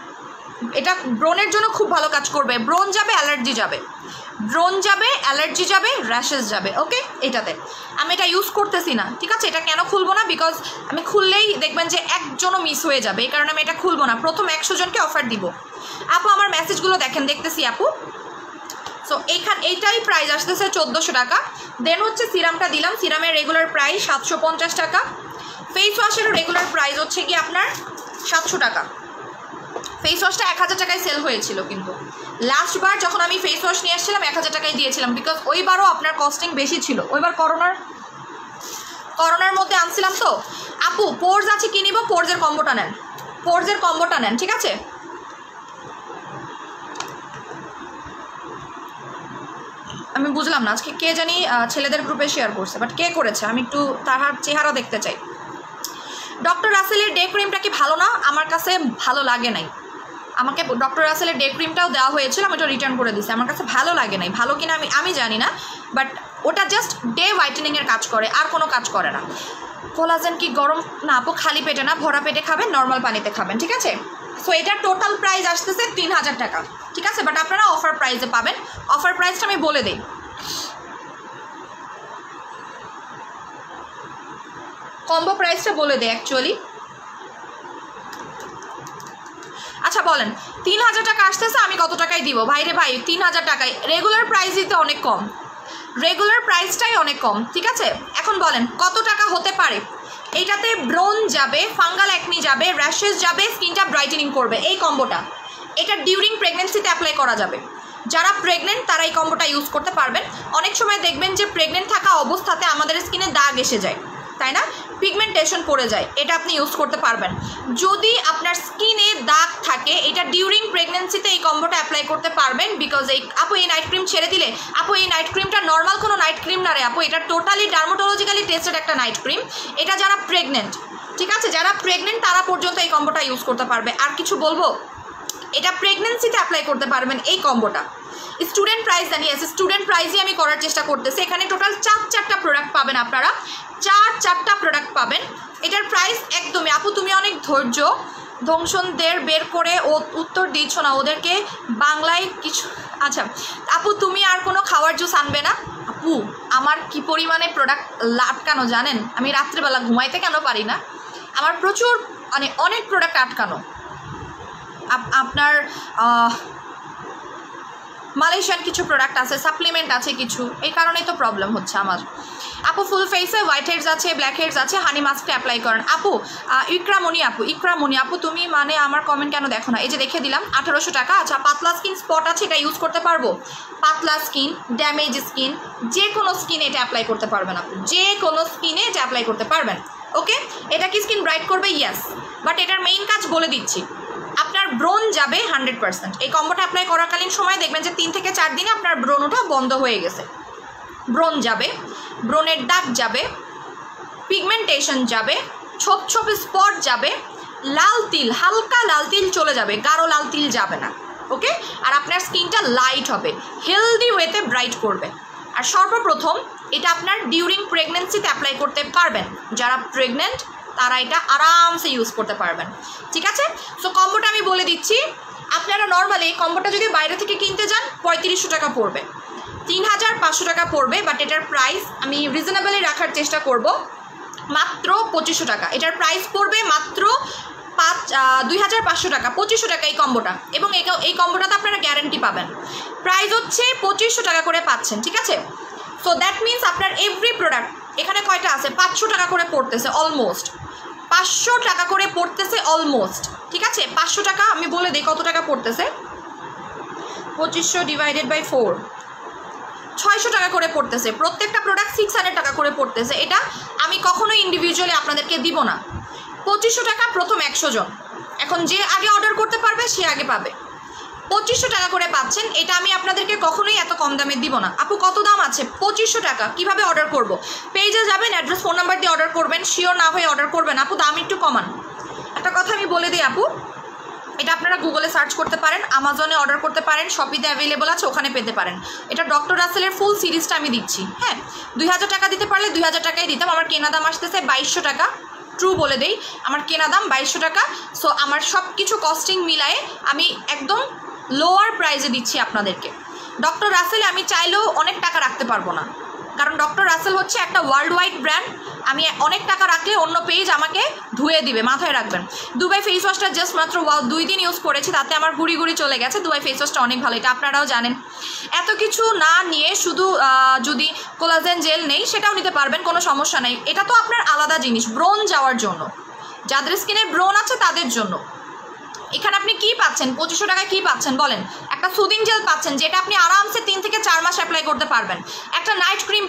Speaker 1: এটা ব্রনের জন্য খুব ভালো কাজ করবে। ব্রন যাবে, অ্যালার্জি যাবে, ব্রন যাবে, অ্যালার্জি যাবে, র্যাশেস যাবে। ওকে, এটাতে আমি এটা ইউজ করতেছি না, ঠিক আছে? এটা কেন খুলবো না? বিকজ আমি খুললেই দেখবেন যে একজনও মিস হয়ে যাবে, এই কারণে আমি এটা খুলবো না। প্রথম 100 জনকে অফার দিব। আপু আমার মেসেজগুলো দেখতেছি আপু। সো এইটাই প্রাইস আসতেছে 1400 টাকা। দেন হচ্ছে সিরামটা দিলাম, সিরামের রেগুলার প্রাইস 750 টাকা। ফেস ওয়াশের রেগুলার প্রাইস হচ্ছে কি আপনার 700 টাকা। ফেস ওয়াশটা 1000 টাকায় সেল হয়েছিল, কিন্তু লাস্ট বার যখন আমি ফেস ওয়াশ নিয়ে আসছিলাম 1000 টাকায় দিয়েছিলাম, বিকজ ওইবারও আপনার কস্টিং বেশি ছিল, ওইবার করোনার মধ্যে আনছিলাম তো। আপু পোর্স আছে কি নিব? পোর্সের কম্বোটা নেন, পোর্সের কম্বোটা নেন, ঠিক আছে? আমি বুঝলাম না আজকে কে জানি ছেলেদের গ্রুপে শেয়ার করছে, বাট কে করেছে আমি একটু তার চেহারা দেখতে চাই। ডক্টর রাসেলের ডে ক্রিমটা কি ভালো না? আমার কাছে ভালো লাগে নাই। আমাকে ডক্টর রাসেলের ডে ক্রিমটাও দেওয়া হয়েছিল, আমি ওটা রিটার্ন করে দিচ্ছি। আমার কাছে ভালো লাগে নাই, ভালো কিনা আমি জানি না, বাট ওটা জাস্ট ডে হোয়াইটেনিংয়ের কাজ করে, আর কোনো কাজ করে না। কোলাজেন কি গরম না আপু? খালি পেটে না, ভরা পেটে খাবেন, নর্মাল পানিতে খাবেন, ঠিক আছে? সো এটার টোটাল প্রাইস আসতেছে 3000 টাকা, ঠিক আছে? বাট আপনারা অফার প্রাইসে পাবেন। অফার প্রাইসটা আমি বলে দিই, কম্বো প্রাইসটা বলে দেয় অ্যাকচুয়ালি। আচ্ছা বলেন 3000 টাকা আসতেছে, আমি কত টাকায় দিব? ভাইরে ভাই 3000 টাকায় রেগুলার প্রাইস দিতে অনেক কম, রেগুলার প্রাইসটাই অনেক কম, ঠিক আছে? এখন বলেন কত টাকা হতে পারে? এইটাতে ব্রোন যাবে, ফাঙ্গাল অ্যাকনি যাবে, র্যাশেস যাবে, স্কিনটা ব্রাইটেনিং করবে, এই কম্বোটা। এটা ডিউরিং প্রেগনেন্সিতে অ্যাপ্লাই করা যাবে। যারা প্রেগনেন্ট তারা এই কম্বোটা ইউজ করতে পারবেন। অনেক সময় দেখবেন যে প্রেগনেন্ট থাকা অবস্থাতে আমাদের স্কিনে দাগ এসে যায়, তাই না? পিগমেন্টেশন পড়ে যায়, এটা আপনি ইউজ করতে পারবেন। যদি আপনার স্কিনে দাগ থাকে, এটা ডিউরিং প্রেগনেন্সিতে এই কম্বোটা অ্যাপ্লাই করতে পারবেন, বিকজ আপু এই নাইট ক্রিম ছেড়ে দিলে, আপু এই নাইট ক্রিমটা নর্মাল কোনো নাইট ক্রিম না রে আপু, এটা টোটালি ডার্মাটোলজিক্যালি টেস্টেড একটা নাইট ক্রিম। এটা যারা প্রেগনেন্ট, ঠিক আছে, যারা প্রেগনেন্ট তারা পর্যন্ত এই কম্বোটা ইউজ করতে পারবে। আর কিছু বলবো, এটা প্রেগনেন্সিতে অ্যাপ্লাই করতে পারবেন এই কম্বোটা। স্টুডেন্ট প্রাইস জানিয়ে আছে, স্টুডেন্ট প্রাইসই আমি করার চেষ্টা করতেছি। এখানে টোটাল 4টা প্রোডাক্ট পাবেন আপনারা, 4টা প্রোডাক্ট পাবেন। এটার প্রাইস একদমই, আপু তুমি অনেক ধৈর্য, ধ্বংসনদের বের করে ও উত্তর দিচ্ছ না ওদেরকে বাংলায় কিছু। আচ্ছা আপু তুমি আর কোনো খাওয়ার জুস আনবে না? আপু আমার কি পরিমাণে প্রোডাক্ট আটকানো জানেন? আমি রাত্রেবেলা ঘুমাইতে কেন পারি না, আমার প্রচুর মানে অনেক প্রোডাক্ট আটকানো। আপনার মালয়েশিয়ান কিছু প্রোডাক্ট আছে, সাপ্লিমেন্ট আছে কিছু, এই কারণেই তো প্রবলেম হচ্ছে আমার। আপু ফুল ফেসে হোয়াইট হেডস আছে, ব্ল্যাক হেডস আছে, হানি মাস্কটা অ্যাপ্লাই করেন। আপু ইকরামণি আপু তুমি মানে আমার কমেন্ট কেন দেখো না? এই যে দেখে দিলাম 1800 টাকা। আচ্ছা পাতলা স্কিন স্পট আছে, এটা ইউজ করতে পারবো? পাতলা স্কিন, ড্যামেজ স্কিন, যে কোনো স্কিনে এটা অ্যাপ্লাই করতে পারবেন আপু, যে কোনো স্কিনে এটা অ্যাপ্লাই করতে পারবেন। ওকে, এটা কি স্কিন ব্রাইট করবে? ইয়েস, বাট এটার মেইন কাজ বলে দিচ্ছি, আপনার ব্রোন যাবে 100%। এই কম্বোটা অ্যাপ্লাই করাকালীন সময় দেখবেন যে 3 থেকে 4 দিনে আপনার ব্রোন ওঠা বন্ধ হয়ে গেছে। ব্রোন যাবে, ব্রোনের দাগ যাবে, পিগমেন্টেশন যাবে, ছোপ ছোপ স্পট যাবে, লাল তিল, হালকা লাল তিল চলে যাবে, গাঢ় লাল তিল যাবে না। ওকে, আর আপনার স্কিনটা লাইট হবে, হেলদি ওয়েতে ব্রাইট করবে। আর সর্বপ্রথম এটা আপনার ডিউরিং প্রেগনেন্সিতে অ্যাপ্লাই করতে পারবেন। যারা প্রেগনেন্ট তারা এটা আরামসে ইউজ করতে পারবেন, ঠিক আছে? সো কম্বোটা আমি বলে দিচ্ছি, আপনারা নর্মালি এই কম্বোটা যদি বাইরে থেকে কিনতে যান 3500 টাকা পড়বে, 3500 টাকা পড়বে, বাট এটার প্রাইস আমি রিজনেবলি রাখার চেষ্টা করব, মাত্র 2500 টাকা। এটার প্রাইস পড়বে মাত্র 2500 টাকা, 2500 টাকা এই কম্বোটা। এবং এই কম্বোটাতে আপনারা গ্যারান্টি পাবেন। প্রাইস হচ্ছে 2500 টাকা করে পাচ্ছেন, ঠিক আছে? সো দ্যাট মিনস আপনার এভরি প্রোডাক্ট এখানে কয়টা আছে? 500 টাকা করে পড়তেছে অলমোস্ট, 500 টাকা করে পড়তেছে অলমোস্ট, ঠিক আছে? 500 টাকা আমি বলে দিই কত টাকা পড়তেছে, 2500 ডিভাইডেড বাই 4, 600 টাকা করে পড়তেছে। প্রত্যেকটা প্রোডাক্ট 600 টাকা করে পড়তেছে। এটা আমি কখনোই ইন্ডিভিজুয়ালি আপনাদেরকে দিব না। 2500 টাকা প্রথম 100 জন, এখন যে আগে অর্ডার করতে পারবে সে আগে পাবে। 2500 টাকা করে পাচ্ছেন, এটা আমি আপনাদেরকে কখনোই এত কম দামে দিব না। আপু কত দাম আছে? 2500 টাকা। কিভাবে অর্ডার করব? পেজে যাবেন, অ্যাড্রেস ফোন নাম্বার দিয়ে অর্ডার করবেন, শিওর না হয়ে অর্ডার করবেন। আপু দাম একটু কমান। একটা কথা আমি বলে দিই আপু, এটা আপনারা গুগলে সার্চ করতে পারেন, আমাজনে অর্ডার করতে পারেন, শপিতে অ্যাভেলেবল আছে, ওখানে পেতে পারেন। এটা ডক্টর রাসেলের ফুল সিরিজটা আমি দিচ্ছি। হ্যাঁ, 2000 টাকা দিতে পারলে 2000 টাকাই দিতাম। আমার কেনা দাম আসতেছে 2200 টাকা, ট্রু বলে দেই, আমার কেনা দাম 2200 টাকা। সো আমার সব কিছু কস্টিং মিলায়ে আমি একদম লোয়ার প্রাইসে দিচ্ছি আপনাদেরকে। ডক্টর রাসেলে আমি চাইলেও অনেক টাকা রাখতে পারবো না, কারণ ডক্টর রাসেল হচ্ছে একটা ওয়ার্ল্ড ওয়াইড ব্র্যান্ড। আমি অনেক টাকা রাখলে অন্য পেজ আমাকে ধুয়ে দিবে, মাথায় রাখবেন। দুবাই ফেস ওয়াশটা জাস্ট মাত্র 2 দিন ইউজ করেছি, তাতে আমার গুড়ি গুড়ি চলে গেছে। দুবাই ফেস ওয়াশটা অনেক ভালো, এটা আপনারাও জানেন। এত কিছু না নিয়ে শুধু যদি কোলাজেন জেল নেই সেটাও নিতে পারবেন, কোনো সমস্যা নেই। এটা তো আপনার আলাদা জিনিস, ব্রোন যাওয়ার জন্য, যাদের স্কিনে ব্রোন আছে তাদের জন্য। এখানে আপনি কি পাচ্ছেন? 2500 টাকায় কি পাচ্ছেন বলেন? একটা সুদিং জেল পাচ্ছেন যেটা আপনি আরামসে 3 থেকে 4 মাস অ্যাপ্লাই করতে পারবেন। একটা নাইট ক্রিম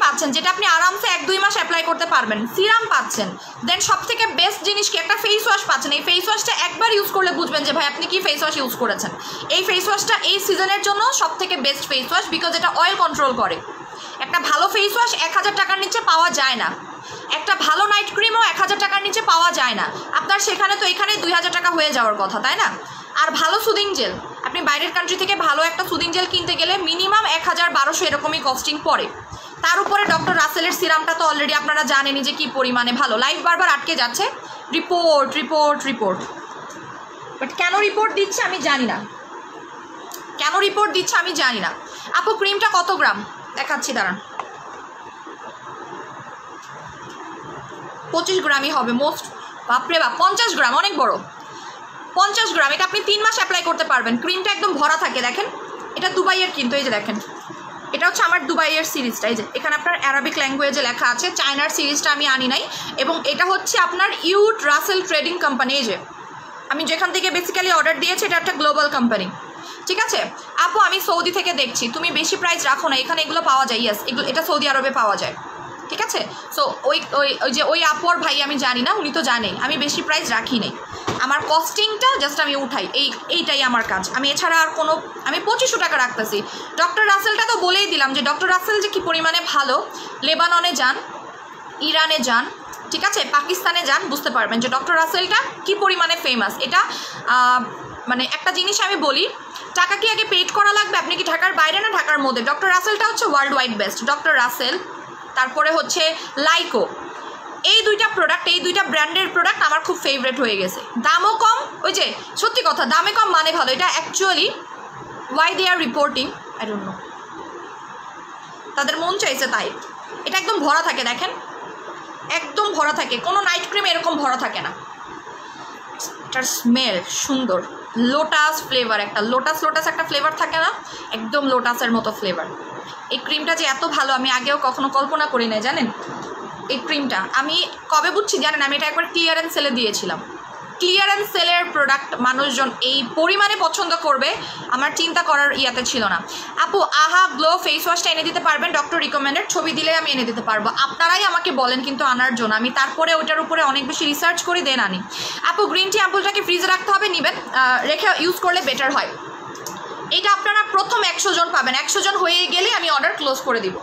Speaker 1: পাচ্ছেন, যেটা আপনি আরামসে 1-2 মাস অ্যাপ্লাই করতে পারবেন। সিরাম পাচ্ছেন, দেন সব থেকে বেস্ট জিনিস কি? একটা ফেস ওয়াশ পাচ্ছেন। এই ফেস ওয়াশটা একবার ইউজ করলে বুঝবেন যে ভাই আপনি কি ফেস ওয়াশ ইউজ করেছেন। এই ফেস ওয়াশটা এই সিজনের জন্য সব থেকে বেস্ট ফেস ওয়াশ, বিকজ এটা অয়েল কন্ট্রোল করে। একটা ভালো ফেস ওয়াশ 1000 টাকার নিচে পাওয়া যায় না, একটা ভালো নাইট ক্রিমও 1000 টাকার নিচে পাওয়া যায় না। আপনার সেখানে তো এখানে 2000 টাকা হয়ে যাওয়ার কথা, তাই না? আর ভালো সুদিং জেল, আপনি বাইরের কান্ট্রি থেকে ভালো একটা সুদিং জেল কিনতে গেলে মিনিমাম 1000-1200 এরকমই কস্টিং পড়ে। তার উপরে ডক্টর রাসেলের সিরামটা তো অলরেডি আপনারা জানেনই যে কী পরিমাণে ভালো। লাইফ বারবার আটকে যাচ্ছে, রিপোর্ট। বাট কেন রিপোর্ট দিচ্ছে আমি জানি না, আপু ক্রিমটা কত গ্রাম দেখাচ্ছি, দাঁড়ান। 25 গ্রামই হবে মোস্ট। বাপরে বাপ, 50 গ্রাম, অনেক বড়। 50 গ্রাম, এটা আপনি 3 মাস অ্যাপ্লাই করতে পারবেন। ক্রিমটা একদম ভরা থাকে, দেখেন এটা দুবাইয়ের কিন্তু, এই যে দেখেন এটা হচ্ছে আমার দুবাইয়ের সিরিজটা। এই যে এখানে আপনার অ্যারাবিক ল্যাঙ্গুয়েজে লেখা আছে, চায়নার সিরিজটা আমি আনি নাই। এবং এটা হচ্ছে আপনার ইউট রাসেল ট্রেডিং কোম্পানি। এই যে আমি যেখান থেকে বেসিক্যালি অর্ডার দিয়েছি, এটা একটা গ্লোবাল কোম্পানি, ঠিক আছে? আপু আমি সৌদি থেকে দেখছি, তুমি বেশি প্রাইস রাখো না, এখানে এগুলো পাওয়া যায়। ইয়েস, এটা সৌদি আরবে পাওয়া যায়, ঠিক আছে? সো ওই আপুর ভাই আমি জানি না, উনি তো জানেই আমি বেশি প্রাইস রাখি নেই। আমার কস্টিংটা জাস্ট আমি উঠাই, এইটাই আমার কাজ। আমি এছাড়া আর কোনো, আমি 2500 টাকা রাখতেছি। ডক্টর রাসেলটা তো বলেই দিলাম যে ডক্টর রাসেল যে কী পরিমাণে ভালো। লেবাননে যান, ইরানে যান, ঠিক আছে, পাকিস্তানে যান, বুঝতে পারবেন যে ডক্টর রাসেলটা কী পরিমাণে ফেমাস। এটা মানে একটা জিনিস আমি বলি, টাকা কি আগে পেড করা লাগবে? আপনি কি ঢাকার বাইরে না ঢাকার মধ্যে? ডক্টর রাসেলটা হচ্ছে world wide best. Doctor Russell, তারপরে হচ্ছে লাইকো, এই দুইটা প্রোডাক্ট, এই দুইটা ব্র্যান্ডের প্রোডাক্ট আমার খুব ফেভারেট হয়ে গেছে। দামও কম, ওই যে সত্যি কথা, দামে কম মানে ভালো। এটা actually why they are reporting I don't know, তাদের মন চাইছে তাই। এটা একদম ভরা থাকে, দেখেন একদম ভরা থাকে, কোনো নাইট ক্রিম এরকম ভরা থাকে না। এটার স্মেল সুন্দর, লোটাস ফ্লেভার, একটা লোটাস একটা ফ্লেভার থাকে না, একদম লোটাসের মতো ফ্লেভার। এই ক্রিমটা যে এত ভালো আমি আগেও কখনো কল্পনা করি নাই, জানেন? এই ক্রিমটা আমি কবে বুঝছি জানেন? আমি এটা একবার ক্লিয়ারেন্স সেলে দিয়েছিলাম। ক্লিয়ারেন্স সেলের প্রোডাক্ট মানুষজন এই পরিমাণে পছন্দ করবে আমার চিন্তা করার ইয়াতে ছিল না। আপু আহা গ্লো ফেস ওয়াশটা এনে দিতে পারবেন? ডক্টর রিকমেন্ডেড, ছবি দিলে আমি এনে দিতে পারবো। আপনারাই আমাকে বলেন কিন্তু আনার জন্য, আমি তারপরে ওটার উপরে অনেক বেশি রিসার্চ করে দেন আনি। আপু গ্রিন টি অ্যাম্পুলটাকে ফ্রিজে রাখতে হবে, নেবেন, রেখে ইউজ করলে বেটার হয়। এটা আপনারা প্রথম 100 জন পাবেন, 100 জন হয়ে গেলে আমি অর্ডার ক্লোজ করে দিব।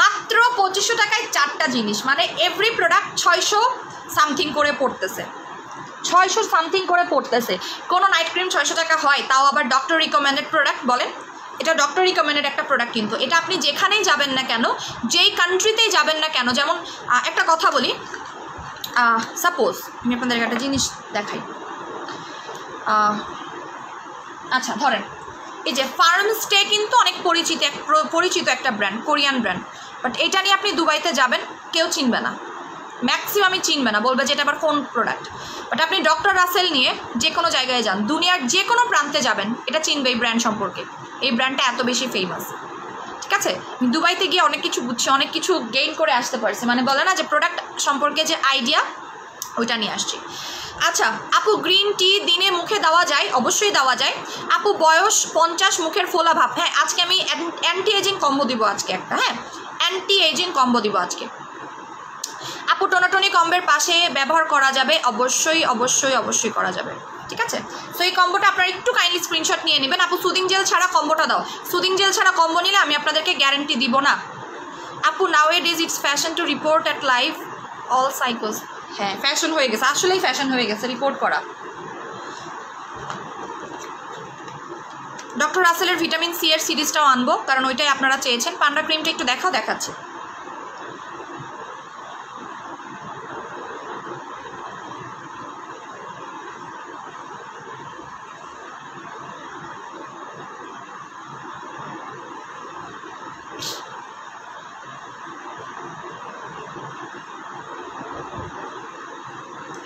Speaker 1: মাত্র 2500 টাকায় 4টা জিনিস, মানে এভরি প্রোডাক্ট 600 সামথিং করে পড়তেছে, 600 সামথিং করে পড়তেছে। কোনো নাইট ক্রিম 600 টাকা হয়, তাও আবার ডক্টর রিকমেন্ডেড প্রোডাক্ট বলেন। এটা ডক্টর রিকমেন্ডেড একটা প্রোডাক্ট, কিন্তু এটা আপনি যেখানেই যাবেন না কেন, যেই কান্ট্রিতেই যাবেন না কেন, যেমন একটা কথা বলি, সাপোজ আমি আপনাদের একটা জিনিস দেখাই। আচ্ছা ধরেন এই যে ফার্মস্টে কিন্তু অনেক পরিচিত একটা ব্র্যান্ড, কোরিয়ান ব্র্যান্ড, বাট এটা নিয়ে আপনি দুবাইতে যাবেন কেউ চিনবে না, ম্যাক্সিমামই চিনবে না, বলবে যে এটা আবার কোন প্রোডাক্ট। বাট আপনি ডক্টর রাসেল নিয়ে যে কোনো জায়গায় যান, দুনিয়ার যে কোনো প্রান্তে যাবেন, এটা চিনবে এই ব্র্যান্ড সম্পর্কে। এই ব্র্যান্ডটা এত বেশি ফেমাস, ঠিক আছে? দুবাইতে গিয়ে অনেক কিছু বুঝছি, অনেক কিছু গেইন করে আসতে পারছি, মানে বলে না যে প্রোডাক্ট সম্পর্কে যে আইডিয়া, ওইটা নিয়ে আসছি। আচ্ছা আপু গ্রিন টি দিনে মুখে দেওয়া যায়? অবশ্যই দেওয়া যায়। আপু বয়স 50, মুখের ফোলা ভাব। হ্যাঁ, আজকে আমি অ্যান্টি এজিং কম্বো দিব আজকে একটা, হ্যাঁ অ্যান্টি এজিং কম্বো দিব আজকে। আপু টোনাটনি কম্বের পাশে ব্যবহার করা যাবে? অবশ্যই অবশ্যই অবশ্যই করা যাবে, ঠিক আছে? তো এই কম্বোটা আপনারা একটু কাইন্ডলি স্ক্রিনশট নিয়ে নেবেন। আপু সুদিং জেল ছাড়া কম্বোটা দাও। সুদিং জেল ছাড়া কম্বো নিলে আমি আপনাদেরকে গ্যারেন্টি দিব না। আপু nowadays it's fashion to report at live all সাইকোস। হ্যাঁ ফ্যাশন হয়ে গেছে, আসলেই ফ্যাশন হয়ে গেছে রিপোর্ট করা। ডক্টর রাসেলের ভিটামিন সি এর সিরিজটাও আনবো, কারণ ওইটাই আপনারা চেয়েছেন। পান্ডা ক্রিমটা একটু দেখাচ্ছি।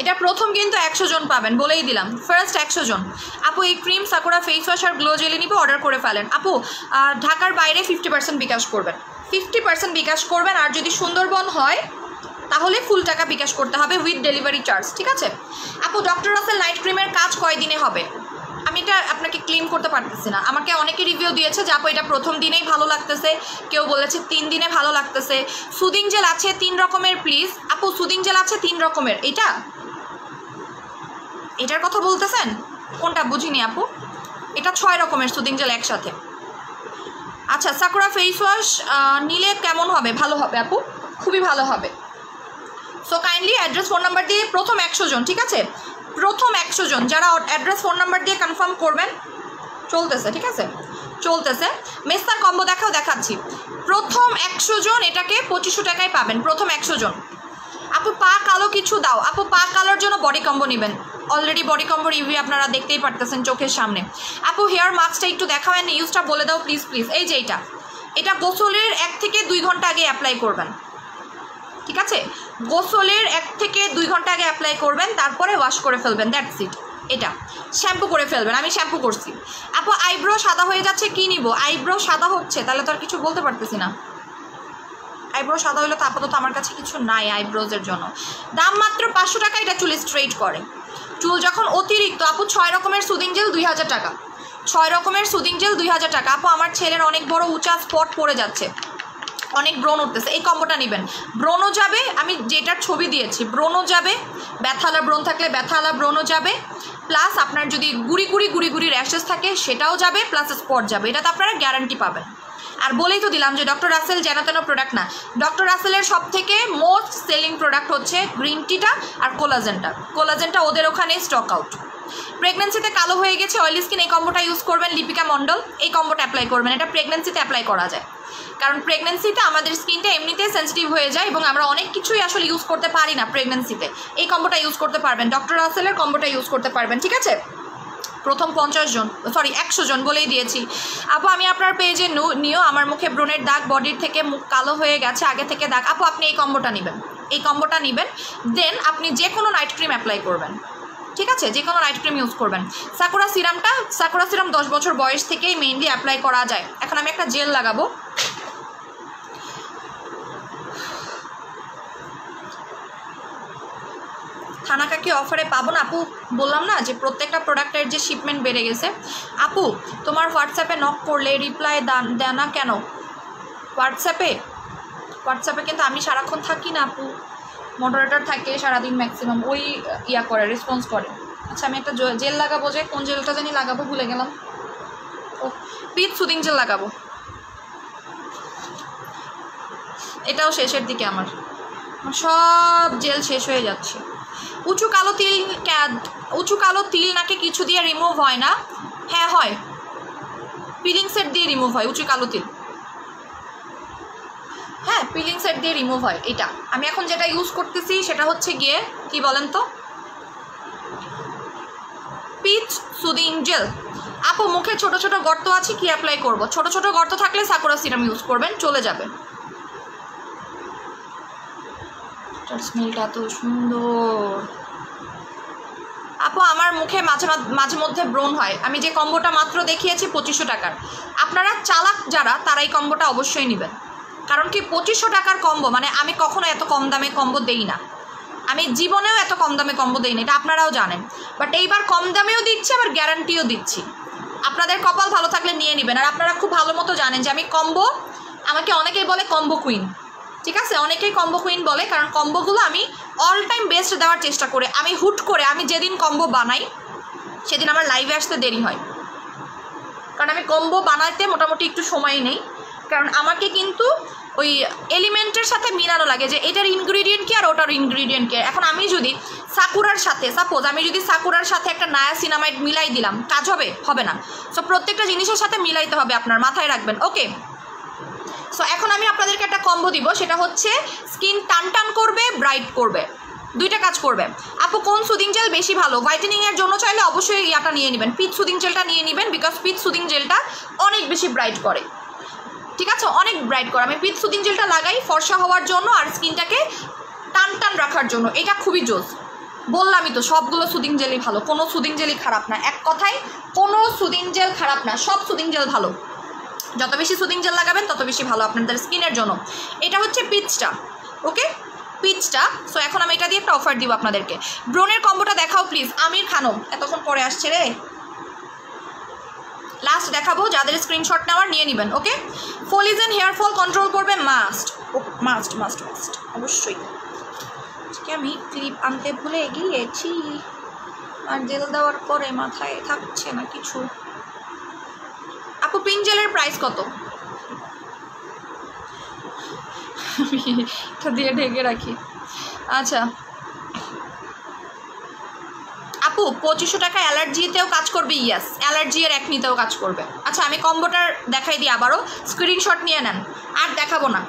Speaker 1: এটা প্রথম কিন্তু 100 জন পাবেন, বলেই দিলাম, ফার্স্ট 100 জন। আপু এই ক্রিম সাকুরা ফেস ওয়াশ আর গ্লো জেলি নিবে, অর্ডার করে ফেলেন। আপু ঢাকার বাইরে 50% বিকাশ করবেন, 50% বিকাশ করবেন। আর যদি সুন্দরবন হয় তাহলে ফুল টাকা বিকাশ করতে হবে উইথ ডেলিভারি চার্জ, ঠিক আছে? আপু ডক্টর রাসেল নাইট ক্রিমের কাজ কয় দিনে হবে? আমি এটা আপনাকে ক্লেম করতে পারতেছি না। আমাকে অনেকে রিভিউ দিয়েছে যে আপু এটা প্রথম দিনেই ভালো লাগতেছে, কেউ বলেছে 3 দিনে ভালো লাগতেছে। সুদিং জেল আছে 3 রকমের প্লিজ আপু, সুদিং জেল আছে 3 রকমের। এটার কথা বলতেছেন? কোনটা বুঝিনি আপু। এটা 6 রকমের সুদিং জেল একসাথে। আচ্ছা সাকুরা ফেস ওয়াশ নিলে কেমন হবে? ভালো হবে আপু, খুবই ভালো হবে। So kindly address phone number দিয়ে প্রথম 100 জন, ঠিক আছে? প্রথম 100 জন যারা অ্যাড্রেস ফোন নাম্বার দিয়ে কনফার্ম করবেন, চলতেছে, ঠিক আছে? চলতেছে। মেস্তার কম্বো দেখাচ্ছি। প্রথম 100 জন এটাকে 2500 টাকায় পাবেন, প্রথম 100 জন। আপু পা কালো কিছু দাও। আপু পা কালোর জন্য বডি কম্বো নেবেন, অলরেডি বডি কম্বো রিভিউ আপনারা দেখতেই পারতেছেন চোখের সামনে। আপু হেয়ার মাস্কটা একটু দেখাবেন, ইউজটা বলে দাও প্লিজ প্লিজ। এই যে এটা গোসলের 1 থেকে 2 ঘন্টা আগে অ্যাপ্লাই করবেন, ঠিক আছে? গোসলের 1 থেকে 2 ঘন্টা আগে অ্যাপ্লাই করবেন, তারপরে ওয়াশ করে ফেলবেন, দ্যাটস ইট। এটা শ্যাম্পু করে ফেলবেন, আমি শ্যাম্পু করছি। আপু আইব্রো সাদা হয়ে যাচ্ছে, কি নিব? আইব্রো সাদা হচ্ছে তাহলে তো আর কিছু বলতে পারতেছি না। আইব্রো সাদা হলে তো আপাতত আমার কাছে কিছু নাই আইব্রোজের জন্য। দাম মাত্র 500 টাকা, এটা চুল স্ট্রেইট করে। চুল যখন অতিরিক্ত আপু 6 রকমের সুদিং জেল 2000 টাকা, 6 রকমের সুদিং জেল 2000 টাকা। আপু আমার ছেলের অনেক বড় উঁচা স্পট পড়ে যাচ্ছে, অনেক ব্রণ উঠতেছে, এই কম্বোটা নেবেন। ব্রণও যাবে, আমি যেটার ছবি দিয়েছি ব্রণও যাবে, ব্যথালা ব্রণ থাকলে ব্যথালা ব্রণও যাবে, প্লাস আপনার যদি গুড়ি গুড়ি র্যাশেস থাকে সেটাও যাবে, প্লাস স্পট যাবে। এটা তো আপনারা গ্যারান্টি পাবেন। আর বলেই তো দিলাম যে ডক্টর রাসেল যেন তেন প্রোডাক্ট না। ডক্টর রাসেলের সব থেকে মোস্ট সেলিং প্রোডাক্ট হচ্ছে গ্রিন টিটা আর কোলাজেনটা ওদের ওখানে স্টক আউট। প্রেগনেন্সিতে কালো হয়ে গেছে, অয়েলি স্কিন, এই কম্বোটা ইউজ করবেন। লিপিকা মণ্ডল এই কম্বোটা অ্যাপ্লাই করবেন, এটা প্রেগনেন্সিতে অ্যাপ্লাই করা যায়, কারণ প্রেগনেন্সিতে আমাদের স্কিনটা এমনিতেই সেন্সিটিভ হয়ে যায় এবং আমরা অনেক কিছুই আসলে ইউজ করতে পারি না প্রেগনেন্সিতে। এই কম্বোটা ইউজ করতে পারবেন, ডক্টর রাসেলের কম্বোটা ইউজ করতে পারবেন, ঠিক আছে? প্রথম 100 জন বলেই দিয়েছি। আপু আমি আপনার পেজে নিও, আমার মুখে ব্রণের দাগ, বডির থেকে মুখ কালো হয়ে গেছে আগে থেকে দাগ। আপু আপনি এই কম্বোটা নেবেন, দেন আপনি যে কোনো নাইট ক্রিম অ্যাপ্লাই করবেন, ঠিক আছে? যে কোনো নাইট ক্রিম ইউজ করবেন। সাকুরা সিরাম 10 বছর বয়স থেকেই মেইনলি অ্যাপ্লাই করা যায়। এখন আমি একটা জেল লাগাবো। থানাকা কি অফারে পাবো না? আপু বললাম না যে প্রত্যেকটা প্রোডাক্টের যে শিপমেন্ট বেড়ে গেছে। আপু তোমার হোয়াটসঅ্যাপে নক করলে রিপ্লাই দেয় না কেন? হোয়াটসঅ্যাপে কিন্তু আমি সারাক্ষণ থাকি না আপু, মডারেটর থাকে সারাদিন ম্যাক্সিমাম, ওই রেসপন্স করে। আচ্ছা আমি একটা জেল লাগাবো, যে কোন জেলটা জানি লাগাবো ভুলে গেলাম। ও পিচ সুদিং জেল লাগাবো, এটাও শেষের দিকে আমার সব জেল শেষ হয়ে যাচ্ছে। উঁচু কালো তিল নাকি কিছু দিয়ে রিমুভ হয় না? হ্যাঁ হয়, পিলিং সেট দিয়ে রিমুভ হয় উঁচু কালো তিল। হ্যাঁ পিলিং সেট দিয়ে রিমুভ হয়। এটা আমি এখন যেটা ইউজ করতেছি সেটা হচ্ছে গিয়ে কি বলেন তো, পিচ সুদিং জেল। আপু মুখে ছোট ছোট গর্ত আছে, কি অ্যাপ্লাই করব? ছোট ছোট গর্ত থাকলে সাকুরা সিরাম ইউজ করবেন, চলে যাবে। স্মেলটা এত সুন্দর। আপু আমার মুখে মাঝে মধ্যে ব্রণ হয়, আমি যে কম্বোটা মাত্র দেখিয়েছি 2500 টাকার, আপনারা চালাক যারা তারা এই কম্বোটা অবশ্যই নেবেন। কারণ কি 2500 টাকার কম্বো মানে আমি কখনো এত কম দামে কম্বো দেই না, আমি জীবনেও এত কম দামে কম্বো দেই না, এটা আপনারাও জানেন। বাট এইবার কম দামেও দিচ্ছি, আবার গ্যারান্টিও দিচ্ছি। আপনাদের কপাল ভালো থাকলে নিয়ে নেবেন। আর আপনারা খুব ভালো মতো জানেন যে আমি কম্বো, আমাকে অনেকেই বলে কম্বো কুইন, ঠিক আছে? অনেকেই কম্বো কুইন বলে, কারণ কম্বোগুলো আমি অল টাইম বেস্ট দেওয়ার চেষ্টা করি। আমি হুট করে আমি যেদিন কম্বো বানাই সেদিন আমার লাইভে আসতে দেরি হয়, কারণ আমি কম্বো বানাতে মোটামুটি একটু সময় নেই। কারণ আমাকে কিন্তু ওই এলিমেন্টের সাথে মিলানো লাগে যে এটার ইনগ্রিডিয়েন্ট কি আর ওটার ইনগ্রিডিয়েন্ট কি। এখন আমি যদি সাকুরার সাথে আমি যদি সাকুরার সাথে একটা নায়াসিনামাইড মিলাই দিলাম, কাজ হবে না। সো প্রত্যেকটা জিনিসের সাথে মিলাইতে হবে, আপনার মাথায় রাখবেন, ওকে? সো এখন আমি আপনাদেরকে একটা কম্বো দিব, সেটা হচ্ছে স্কিন টান করবে, ব্রাইট করবে, দুইটা কাজ করবে। আপু কোন সুদিং জেল বেশি ভালো? হোয়াইটেনিংয়ের জন্য চাইলে অবশ্যই ইয়াটা নিয়ে নেবেন, পিচ সুদিং জেলটা নিয়ে নেবেন, বিকজ পিচ সুদিং জেলটা অনেক বেশি ব্রাইট করে, ঠিক আছে? অনেক ব্রাইট করে। আমি পিচ সুদিং জেলটা লাগাই ফর্সা হওয়ার জন্য আর স্কিনটাকে টান রাখার জন্য, এটা খুবই জোস। বললামই তো সবগুলো সুদিং জেলই ভালো, কোনো সুদিং জেলই খারাপ না। এক কথায় কোনো সুদিং জেল খারাপ না, সব সুদিং জেল ভালো। যত বেশি সুদিং জেল লাগাবেন তত বেশি ভালো আপনাদের স্কিনের জন্য। এটা হচ্ছে পিচটা, ওকে? পিচটা। সো এখন আমি এটা দিয়ে একটা অফার দিব আপনাদেরকে। ব্রোনের কম্বোটা দেখাও প্লিজ। আমির খানম এতক্ষণ পরে আসছে রে, লাস্ট দেখাবো, যাদের স্ক্রিনশট নেওয়ার নিয়ে নেবেন। ওকে, ফলিজেন হেয়ার ফল কন্ট্রোল করবে মাস্ট, মাস্ট মাস্ট মাস্ট অবশ্যই। আজকে আমি ক্লিপ আনতে ভুলে গিয়েছি, আর জেল দেওয়ার পরে মাথায় থাকছে না কিছু। আপু পিঙ্ক জেলের প্রাইস কত? এটা দিয়ে ঢেকে রাখি। আচ্ছা আপু 2500 টাকা অ্যালার্জিতেও কাজ করবে? ইয়াস, অ্যালার্জি এর একনিতেও কাজ করবে। আচ্ছা আমি কম্বোটার দেখাই দিই আবারও, স্ক্রিনশট নিয়ে নেন, আর দেখাবো না।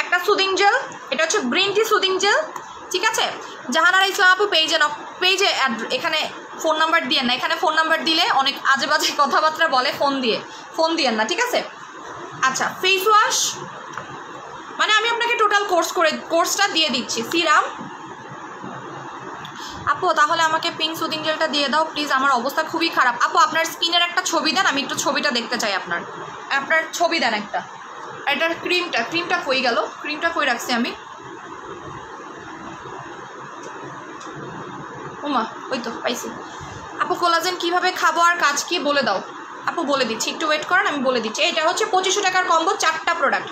Speaker 1: একটা সুদিং জেল, এটা হচ্ছে গ্রিন টি সুদিং জেল, ঠিক আছে? জাহানারা ইসলাম আপু পেজে এখানে ফোন নাম্বার দিয়ে না, এখানে ফোন নাম্বার দিলে অনেক আজে বাজে কথাবার্তা বলে, ফোন দিয়েন না, ঠিক আছে? আচ্ছা ফেস ওয়াশ, মানে আমি আপনাকে টোটাল কোর্সটা দিয়ে দিচ্ছি। সিরাম আপু তাহলে আমাকে পিঙ্ক সুদিং জেলটা দিয়ে দাও প্লিজ, আমার অবস্থা খুবই খারাপ। আপু আপনার স্কিনের একটা ছবি দেন, আমি একটু ছবিটা দেখতে চাই। আপনার ছবি দেন একটা। এটার ক্রিমটা কই গেল? ক্রিমটা কই রাখছি আমি? ওমা ওই তো পাইছি। আপু কোলাজেন কিভাবে খাবো আর কাজ কি বলে দাও। আপু বলে দিচ্ছি, একটু ওয়েট করেন, আমি বলে দিচ্ছি। এটা হচ্ছে 2500 টাকার কম্বো, 4টা প্রোডাক্ট।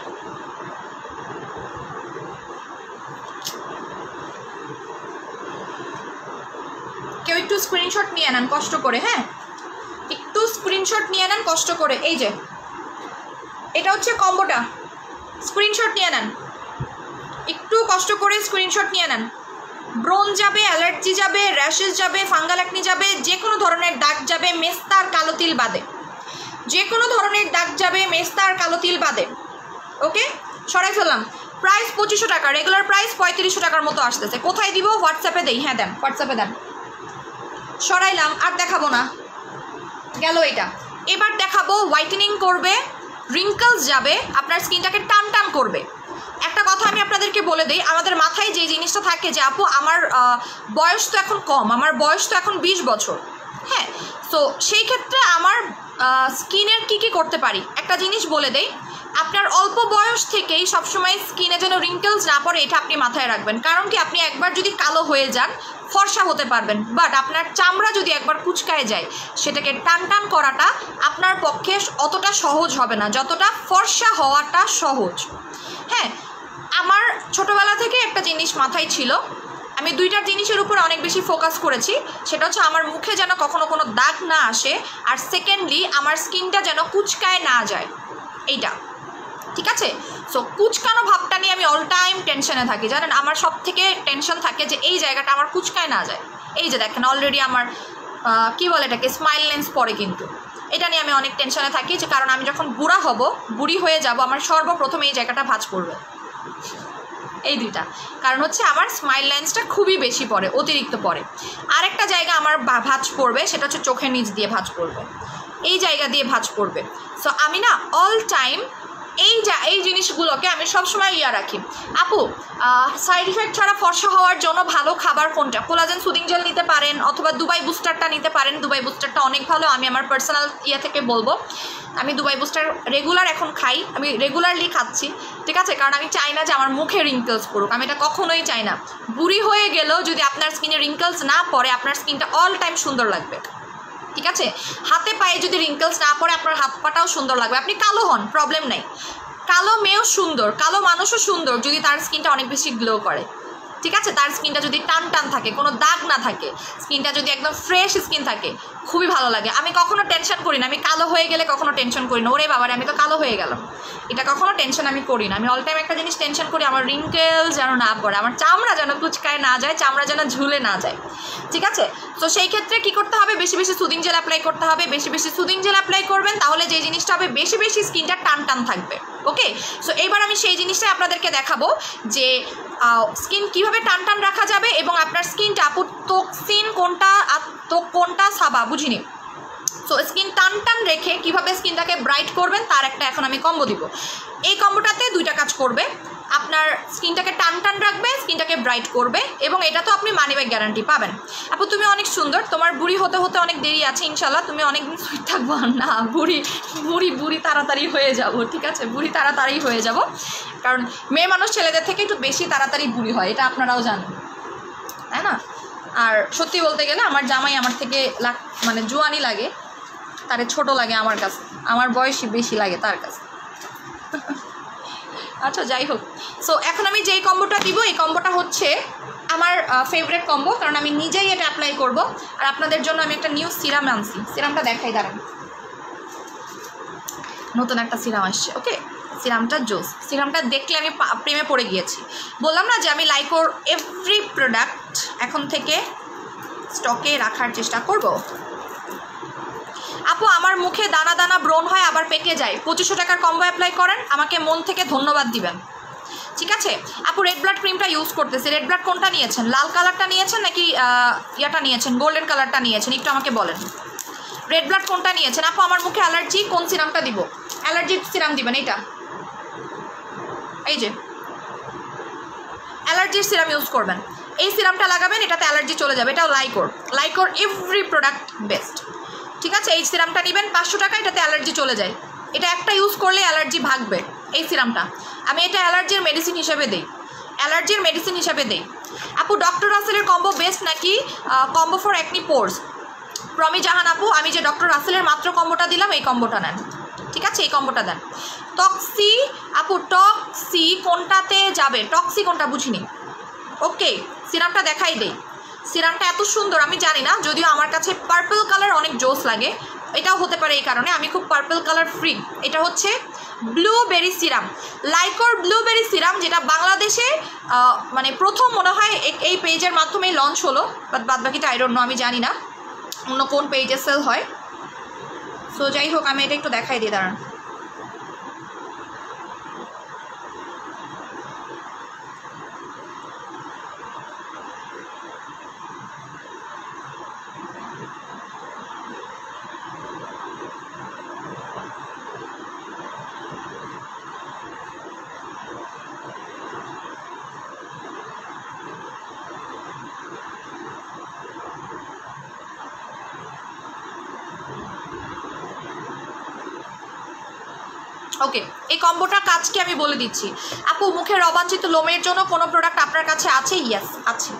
Speaker 1: কেউ একটু স্ক্রিনশট নিয়ে নেন কষ্ট করে, হ্যাঁ একটু স্ক্রিনশট নিয়ে নেন কষ্ট করে। এই যে এটা হচ্ছে কম্বোটা, স্ক্রিনশট নিয়ে নেন, একটু কষ্ট করে স্ক্রিনশট নিয়ে নেন। ব্রোন যাবে, অ্যালার্জি যাবে, র্যাশেস যাবে, ফাঙ্গাল অ্যাকনি যাবে, যে কোনো ধরনের দাগ যাবে মেস্তা আর কালো তিল বাদে, যে কোনো ধরনের দাগ যাবে মেস্তা আর কালো তিল বাদে। ওকে সরাই ফেললাম। প্রাইস 2500 টাকা, রেগুলার প্রাইস 3500 টাকার মতো আসতেছে। কোথায় দিব? হোয়াটসঅ্যাপে দেই। হ্যাঁ দেন, হোয়াটসঅ্যাপে দেন। সরাইলাম, আর দেখাবো না, গেল এটা। এবার দেখাবো হোয়াইটেনিং করবে, রিঙ্কলস যাবে, আপনার স্কিনটাকে টান টান করবে। একটা কথা আমি আপনাদেরকে বলে দিই, আমাদের মাথায় যে জিনিসটা থাকে যে আপু আমার বয়স তো এখন কম, আমার বয়স তো এখন 20 বছর, হ্যাঁ, তো সেই ক্ষেত্রে আমার স্কিনের কি করতে পারি একটা জিনিস বলে দেই। আপনার অল্প বয়স থেকেই সবসময় স্কিনে যেন রিঙ্কেলস না পড়ে, এটা আপনি মাথায় রাখবেন। কারণ কি, আপনি একবার যদি কালো হয়ে যান ফর্সা হতে পারবেন, বাট আপনার চামড়া যদি একবার কুচকায় যায় সেটাকে টান টান করাটা আপনার পক্ষে অতটা সহজ হবে না যতটা ফর্সা হওয়াটা সহজ। হ্যাঁ, আমার ছোটোবেলা থেকে একটা জিনিস মাথায় ছিল, আমি 2টা জিনিসের উপর অনেক বেশি ফোকাস করেছি। সেটা হচ্ছে আমার মুখে যেন কখনো কোনো দাগ না আসে, আর সেকেন্ডলি আমার স্কিনটা যেন কুচকায় না যায়, এইটা ঠিক আছে? সো কুচকানো ভাবটা নিয়ে আমি অল টাইম টেনশনে থাকি, জানেন? আমার সব থেকে টেনশন থাকে যে এই জায়গাটা আমার কুচকায় না যায়। এই যে দেখেন অলরেডি আমার কি বলে এটাকে, স্মাইল লেন্স পরে, কিন্তু এটা নিয়ে আমি অনেক টেনশনে থাকি, যে কারণ আমি যখন বুড়ি হয়ে যাব আমার সর্বপ্রথম এই জায়গাটা ভাঁজ পড়বে। এই 2টা কারণ হচ্ছে আমার স্মাইল লেন্সটা খুবই বেশি পড়ে, অতিরিক্ত পড়ে। আরেকটা জায়গা আমার ভাঁজ পড়বে, সেটা হচ্ছে চোখের নিচ দিয়ে ভাঁজ পড়বে, এই জায়গা দিয়ে ভাঁজ পড়বে। সো আমি না অল টাইম এই জিনিসগুলোকে আমি সবসময় রাখি। আপু সাইড ইফেক্ট ছাড়া ফর্সা হওয়ার জন্য ভালো খাবার কোনটা? কোলাজেন সুদিং জেল নিতে পারেন, অথবা দুবাই বুস্টারটা নিতে পারেন। দুবাই বুস্টারটা অনেক ভালো, আমি আমার পার্সোনাল থেকে বলবো। আমি দুবাই বুস্টার রেগুলার এখন খাই, আমি রেগুলারলি খাচ্ছি, ঠিক আছে? কারণ আমি চাই না যে আমার মুখে রিঙ্কেলস পড়ুক, আমি এটা কখনোই চাই না। বুড়ি হয়ে গেলেও যদি আপনার স্কিনে রিঙ্কেলস না পড়ে, আপনার স্কিনটা অল টাইম সুন্দর লাগবে, ঠিক আছে? হাতে পায়ে যদি রিঙ্কেলস না পড়ে, আপনার হাত পাটাও সুন্দর লাগবে। আপনি কালো হন, প্রবলেম নেই, কালো মেয়েও সুন্দর, কালো মানুষও সুন্দর যদি তার স্কিনটা অনেক বেশি গ্লো করে, ঠিক আছে? তার স্কিনটা যদি টান টান থাকে, কোনো দাগ না থাকে, স্কিনটা যদি একদম ফ্রেশ স্কিন থাকে, খুবই ভালো লাগে। আমি কখনো টেনশন করি না, আমি কালো হয়ে গেলে কখনো টেনশন করি না, ওরে বাবারে আমি তো কালো হয়ে গেলাম, এটা কখনো টেনশন আমি করি না। আমি অল টাইম একটা জিনিস টেনশন করি, আমার রিঙ্কেলস যেন না পড়ে, আমার চামড়া যেন কুচকায় না যায়, চামড়া যেন ঝুলে না যায়, ঠিক আছে? তো সেই ক্ষেত্রে কী করতে হবে? বেশি বেশি সুদিং জেল অ্যাপ্লাই করতে হবে, বেশি বেশি সুদিং জেল অ্যাপ্লাই করবেন, তাহলে যে জিনিসটা হবে বেশি বেশি স্কিনটা টান টান থাকবে। ওকে, সো এইবার আমি সেই জিনিসটাই আপনাদেরকে দেখাবো যে স্কিন কীভাবে টান টান রাখা যাবে, এবং আপনার স্কিনটা আপু টক্সিন কোনটা কোনটা সাবা বুঝিনি। সো স্কিন টান টান রেখে কীভাবে স্কিনটাকে ব্রাইট করবেন তার একটা এখন আমি কম্বো দিব। এই কম্বোটাতে 2টা কাজ করবে। আপনার স্কিনটাকে টান টান রাখবে, স্কিনটাকে ব্রাইট করবে, এবং এটা তো আপনি মানি ব্যাগ গ্যারান্টি পাবেন। আপু তুমি অনেক সুন্দর, তোমার বুড়ি হতে হতে অনেক দেরি আছে, ইনশাল্লাহ তুমি অনেকদিন সুইট থাকবো না। বুড়ি তাড়াতাড়ি হয়ে যাব, ঠিক আছে, বুড়ি তাড়াতাড়ি হয়ে যাব, কারণ মেয়ে মানুষ ছেলেদের থেকে একটু বেশি তাড়াতাড়ি বুড়ি হয়, এটা আপনারাও জানেন, তাই না? আর সত্যি বলতে গেলে আমার জামাই আমার থেকে মানে জোয়ানি লাগে, তারে ছোট লাগে আমার কাছে, আমার বয়সই বেশি লাগে তার কাছে। আচ্ছা যাই হোক, সো এখন আমি যেই কম্বোটা দিব, এই কম্বোটা হচ্ছে আমার ফেভারিট কম্বো, কারণ আমি নিজেই এটা অ্যাপ্লাই করব। আর আপনাদের জন্য আমি একটা নিউ সিরাম আনছি, সিরামটা দেখাই দাঁড়ান, নতুন একটা সিরাম আসছে। ওকে, সিরামটা জোস, সিরামটা দেখলে আমি প্রেমে পড়ে গিয়েছি। বললাম না যে আমি লাইকোর এভরি প্রোডাক্ট এখন থেকে স্টকে রাখার চেষ্টা করব। আপু আমার মুখে দানা দানা ব্রণ হয়, আবার পেকে যায়, 2500 টাকার কম্বো অ্যাপ্লাই করেন, আমাকে মন থেকে ধন্যবাদ দিবেন, ঠিক আছে? আপু রেড ব্লাড ক্রিমটা ইউজ করতেছে, রেড ব্লাড কোনটা নিয়েছেন, লাল কালারটা নিয়েছেন নাকি ইয়াটা নিয়েছেন, গোল্ডেন কালারটা নিয়েছেন, একটু আমাকে বলেন। রেড ব্লাড কোনটা নিয়েছেন? আপু আমার মুখে অ্যালার্জি, কোন সিরামটা দিব? অ্যালার্জির সিরাম দিবেন, এইটা, এই যে অ্যালার্জির সিরাম ইউজ করবেন, এই সিরামটা লাগাবেন, এটাতে অ্যালার্জি চলে যাবে। এটাও লাইকোর এভরি প্রোডাক্ট বেস্ট, ঠিক আছে? এই সিরামটা নেবেন 500 টাকা, এটাতে অ্যালার্জি চলে যায়, এটা একটা ইউজ করলে অ্যালার্জি ভাগবে। এই সিরামটা আমি এটা অ্যালার্জির মেডিসিন হিসেবে দেই। আপু ডক্টর রাসেলের কম্বো বেস্ট নাকি কম্বো ফর অ্যাকনি পোর্স? প্রমি জাহান আপু, আমি যে ডক্টর রাসেলের মাত্র কম্বোটা দিলাম, এই কম্বোটা নেন, ঠিক আছে? এই কম্বোটা দেন। টক্সি আপু, টক্সি কোনটাতে যাবে? টক্সি কোনটা বুঝিনি। ওকে, সিরামটা দেখাই দেই, সিরামটা এত সুন্দর, আমি জানি না, যদিও আমার কাছে পার্পল কালার অনেক জোস লাগে, এটাও হতে পারে এই কারণে আমি খুব পার্পল কালার ফ্রি। এটা হচ্ছে ব্লুবেরি সিরাম, লাইকোর ব্লুবেরি সিরাম, যেটা বাংলাদেশে মানে প্রথম মনে হয় এই পেজের মাধ্যমেই লঞ্চ হলো, বাট বাদ বাকিটা আই ডোন্ট নো, আমি জানি না অন্য কোন পেজে সেল হয়। সো যাই হোক, আমি এটা একটু দেখাই দিই, দাঁড়ান। ওকে, এই কম্বোটার কাজকে আমি বলে দিচ্ছি। আপু মুখের অবাঞ্ছিত লোমের জন্য কোনো প্রোডাক্ট আপনার কাছে আছে? ইয়েস আছে।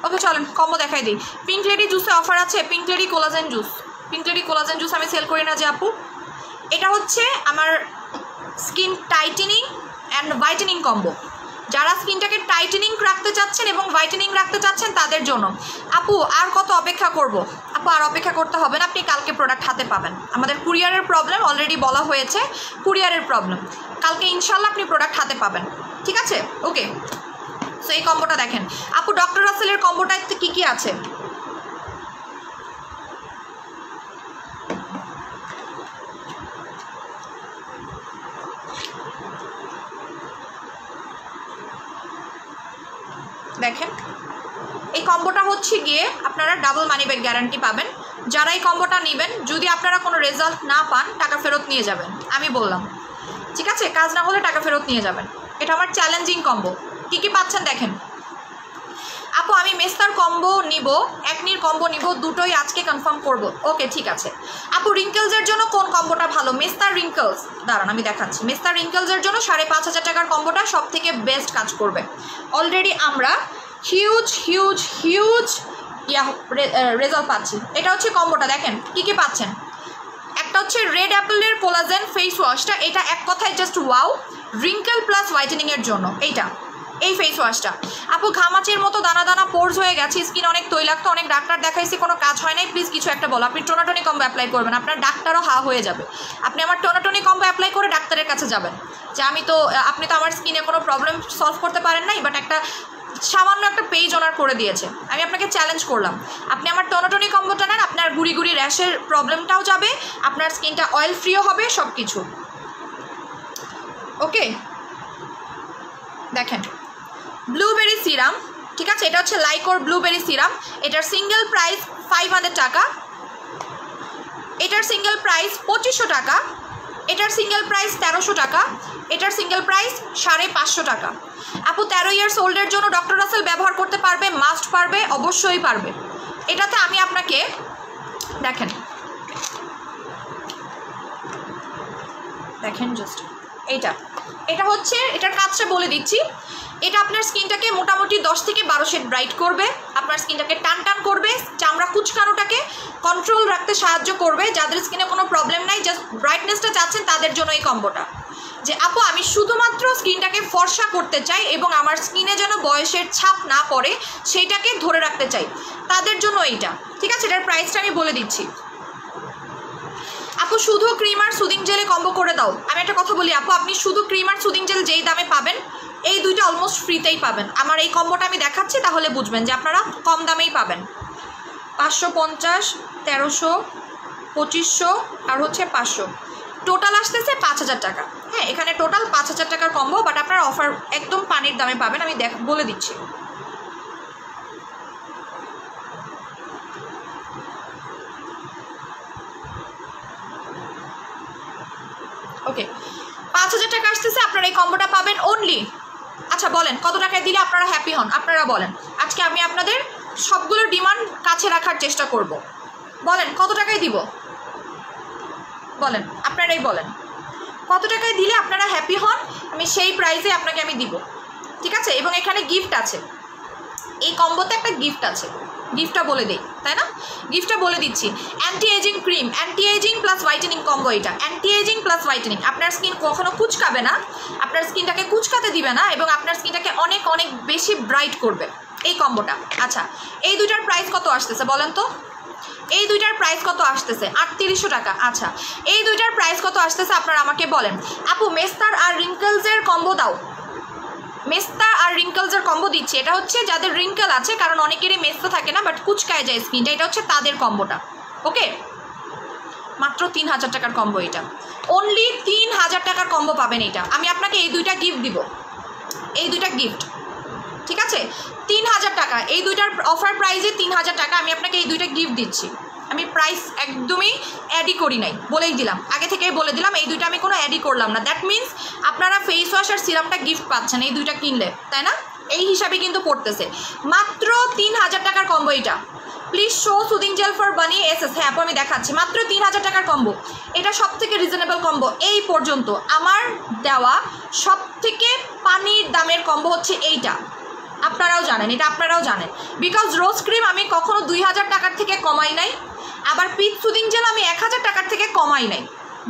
Speaker 1: ওকে চলেন কম্বো দেখাই দিই। পিঙ্ক লেডি জুসে অফার আছে, পিঙ্ক লেডি কোলাজেন জুস আমি সেল করি না যে আপু। এটা হচ্ছে আমার skin tightening and whitening combo, যারা স্কিনটাকে টাইটেনিং রাখতে চাচ্ছেন এবং হোয়াইটেনিং রাখতে চাচ্ছেন তাদের জন্য। আপু আর কত অপেক্ষা করব? আপু আর অপেক্ষা করতে হবে না, আপনি কালকে প্রোডাক্ট হাতে পাবেন। আমাদের কুরিয়ারের প্রবলেম অলরেডি বলা হয়েছে, কুরিয়ারের প্রবলেম, কালকে ইনশাল্লাহ আপনি প্রোডাক্ট হাতে পাবেন, ঠিক আছে? ওকে, সো এই কম্বোটা দেখেন। আপু ডক্টর রাসেলের কম্বোটাতে কী কী আছে? দেখেন, এই কম্বোটা হচ্ছে গিয়ে আপনারা ডাবল মানি ব্যাগ গ্যারান্টি পাবেন। যারা এই কম্বোটা নেবেন, যদি আপনারা কোনো রেজাল্ট না পান, টাকা ফেরত নিয়ে যাবেন, আমি বললাম, ঠিক আছে? কাজ না হলে টাকা ফেরত নিয়ে যাবেন। এটা আমার চ্যালেঞ্জিং কম্বো। কী কী পাচ্ছেন দেখেন। আপু আমি মেস্তার কম্বো নিব, অ্যাকনির কম্বো নিব, দুটোই আজকে কনফার্ম করব। ওকে ঠিক আছে। আপু রিঙ্কেলসের জন্য কোন কম্বোটা ভালো? মেস্তার রিঙ্কেলস, দাঁড়ান আমি দেখাচ্ছি। মেস্তার রিঙ্কেলসের জন্য 5,500 টাকার কম্বোটা সব থেকে বেস্ট কাজ করবে। অলরেডি আমরা হিউজ রেজাল্ট পাচ্ছি। এটা হচ্ছে কম্বোটা, দেখেন কী কী পাচ্ছেন। একটা হচ্ছে রেড অ্যাপেলের কোলাজেন ফেস ওয়াশটা, এটা এক কথায় জাস্ট ওয়াও, রিঙ্কেল প্লাস হোয়াইটেনিংয়ের জন্য এই ফেস ওয়াশটা। আপু ঘামাচির মতো দানা দানা পোর্স হয়ে গেছে, স্কিন অনেক তৈলাক্ত, অনেক ডাক্তার দেখাইছি, কোনো কাজ হয় নাই, প্লিজ কিছু একটা বলো। আপনি টোনাটনি কম্বো অ্যাপ্লাই করবেন, আপনার ডাক্তারও হা হয়ে যাবে। আপনি আমার টোনাটনি কম্বো অ্যাপ্লাই করে ডাক্তারের কাছে যাবেন যে আপনি তো আমার স্কিনে কোনো প্রবলেম সলভ করতে পারেন নাই, বাট একটা সামান্য একটা পেজ ওনার করে দিয়েছে। আমি আপনাকে চ্যালেঞ্জ করলাম, আপনি আমার টোনাটনি কম্বোটা নেন, আপনার গুড়ি গুড়ি র্যাশের প্রবলেমটাও যাবে, আপনার স্কিনটা অয়েল ফ্রিও হবে, সব কিছু। ওকে দেখেন ব্লুবেরি সিরাম, ঠিক আছে, এটা হচ্ছে লাইকোর ব্লুবেরি সিরাম, এটার সিঙ্গেল প্রাইস 500 টাকা, এটার সিঙ্গেল প্রাইস 2500 টাকা, এটার সিঙ্গেল প্রাইস 1300 টাকা, এটার সিঙ্গেল প্রাইস 550 টাকা। আপু 13 ইয়ার্স ওল্ডের জন্য ডক্টর রাসেল ব্যবহার করতে পারবে? মাস্ট পারবে, অবশ্যই পারবে। এটাতে আমি আপনাকে দেখেন জাস্ট এটা হচ্ছে, এটার কাজটা বলে দিচ্ছি। এটা আপনার স্কিনটাকে মোটামুটি 10 থেকে 12 শেড ব্রাইট করবে, আপনার স্কিনটাকে টান টান করবে, চামড়া কুচকানোটাকে কন্ট্রোল রাখতে সাহায্য করবে। যাদের স্কিনে কোনো প্রবলেম নাই, জাস্ট ব্রাইটনেসটা চাচ্ছেন, তাদের জন্য এই কম্বোটা। যে আপু আমি শুধুমাত্র স্কিনটাকে ফর্সা করতে চাই এবং আমার স্কিনে যেন বয়সের ছাপ না পড়ে, সেইটাকে ধরে রাখতে চাই, তাদের জন্য এইটা। ঠিক আছে, এটার প্রাইসটা আমি বলে দিচ্ছি। আপু শুধু ক্রিম আর সুদিং জেলে কম্বো করে দাও। আমি একটা কথা বলি আপু, আপনি শুধু ক্রিম আর সুদিং জেল যেই দামে পাবেন, এই দুইটা অলমোস্ট ফ্রিতেই পাবেন। আমার এই কম্বোটা আমি দেখাচ্ছি, তাহলে বুঝবেন যে আপনারা কম দামেই পাবেন। 550, 1300, 2500 আর হচ্ছে 500, টোটাল আসতেছে 5000 টাকা। হ্যাঁ, এখানে টোটাল 5000 টাকার কম্বো, বাট আপনারা অফার একদম পানির দামে পাবেন, আমি বলে দিচ্ছি। ওকে, 5000 টাকা আসতেছে, আপনারা এই কম্বোটা পাবেন অনলি। আচ্ছা বলেন কত টাকায় দিলে আপনারা হ্যাপি হন, আপনারা বলেন। আজকে আমি আপনাদের সবগুলো ডিমান্ড কাছে রাখার চেষ্টা করব। বলেন কত টাকায় দিব, বলেন, আপনারাই বলেন কত টাকায় দিলে আপনারা হ্যাপি হন, আমি সেই প্রাইসে আপনাকে আমি দিব। ঠিক আছে, এবং এখানে গিফট আছে, এই কম্বোতে একটা গিফট আছে, গিফটটা বলে দিই, তাই না? গিফটটা বলে দিচ্ছি। Anti ageing cream, anti ageing plus whitening combo. এটা অ্যান্টি এজিং প্লাস হোয়াইটেনিং, আপনার স্কিন কখনো কুচকাবে না, আপনার স্কিনটাকে কুচকাতে দিবে না, এবং আপনার স্কিনটাকে অনেক অনেক বেশি ব্রাইট করবে এই কম্বোটা। আচ্ছা, এই দুইটার প্রাইস কত আসতেছে বলেন তো? এই দুইটার প্রাইস কত আসতেছে? 3800 টাকা। আচ্ছা, এই দুইটার প্রাইস কত আসতেছে আপনারা আমাকে বলেন। আপু মেস্তার আর রিঙ্কেলসের কম্বো দাও, মেস্তা আর রিঙ্কেলসের কম্বো দিচ্ছি। এটা হচ্ছে যাদের রিঙ্কেল আছে, কারণ অনেকেরই মেস্তা থাকে না বাট কুচকায় যায় স্কিনটা, এটা হচ্ছে তাদের কম্বোটা। ওকে, মাত্র 3000 টাকার কম্বো, এটা অনলি 3000 টাকার কম্বো পাবেন। এটা আমি আপনাকে এই দুইটা গিফট দিব, এই দুইটা গিফট। ঠিক আছে, 3000 টাকা, এই দুইটার অফার প্রাইসে 3000 টাকা আমি আপনাকে এই দুইটা গিফট দিচ্ছি। আমি প্রাইস একদমই অ্যাডই করি নাই, বলেই দিলাম, আগে থেকেই বলে দিলাম, এই দুইটা আমি কোনো অ্যাডই করলাম না। দ্যাট মিনস আপনারা ফেস ওয়াশ আর সিরামটা গিফট পাচ্ছেন এই দুইটা কিনলে, তাই না? এই হিসাবে কিন্তু পড়তেছে। মাত্র 3000 টাকার কম্বো এটা। Please show soothing jail for বানি এসএস। হ্যাঁ আপু আমি দেখাচ্ছি, মাত্র 3000 টাকার কম্বো। এটা সব থেকে রিজনেবল কম্বো এই পর্যন্ত আমার দেওয়া, সব থেকে পানির দামের কম্বো হচ্ছে এইটা। আপনারাও জানেন, এটা আপনারাও জানেন, বিকজ রোজ ক্রিম আমি কখনো 2000 টাকার থেকে কমাই নাই, আবার পিচ সুদিং জেল আমি 1000 টাকার থেকে কমাই নাই।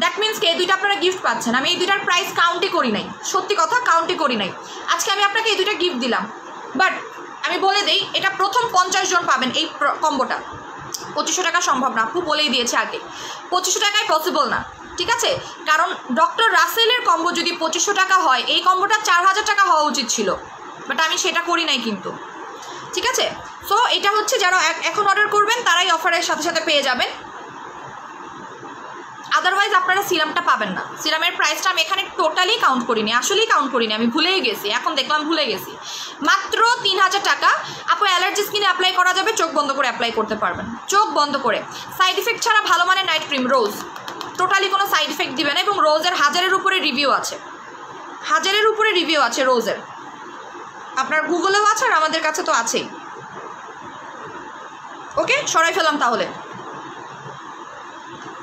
Speaker 1: দ্যাট মিনস কি এই দুইটা আপনারা গিফট পাচ্ছেন, আমি এই দুইটার প্রাইস কাউন্টই করি নাই, সত্যি কথা কাউন্টই করি নাই। আজকে আমি আপনাকে এই দুইটা গিফট দিলাম, বাট আমি বলে দেই এটা প্রথম 50 জন পাবেন এই কম্বোটা। 2500 টাকা সম্ভব না আপু, বলেই দিয়েছে আগে, 2500 টাকায় পসিবল না। ঠিক আছে, কারণ ডক্টর রাসেলের কম্বো যদি 2500 টাকা হয়, এই কম্বোটা 4000 টাকা হওয়া উচিত ছিল, বাট আমি সেটা করি নাই কিন্তু। ঠিক আছে, সো এটা হচ্ছে যারা এখন অর্ডার করবেন তারাই অফারের সাথে সাথে পেয়ে যাবেন, আদারওয়াইজ আপনারা সিরামটা পাবেন না। সিরামের প্রাইসটা আমি এখানে টোটালি কাউন্ট করিনি, আসলেই কাউন্ট করিনি, আমি ভুলেই গেছি, এখন দেখলাম ভুলে গেছি। মাত্র 3000 টাকা। আপু অ্যালার্জি স্কিনে অ্যাপ্লাই করা যাবে, চোখ বন্ধ করে অ্যাপ্লাই করতে পারবেন, চোখ বন্ধ করে। সাইড ইফেক্ট ছাড়া ভালো মানের নাইট ক্রিম রোজ, টোটালি কোনো সাইড ইফেক্ট দিবে না, এবং রোজের 1000-এর উপরে রিভিউ আছে, 1000-এর উপরে রিভিউ আছে রোজের, আপনার গুগলেও আছে আর আমাদের কাছে তো আছেই। ওকে, সরাই ফেলাম তাহলে।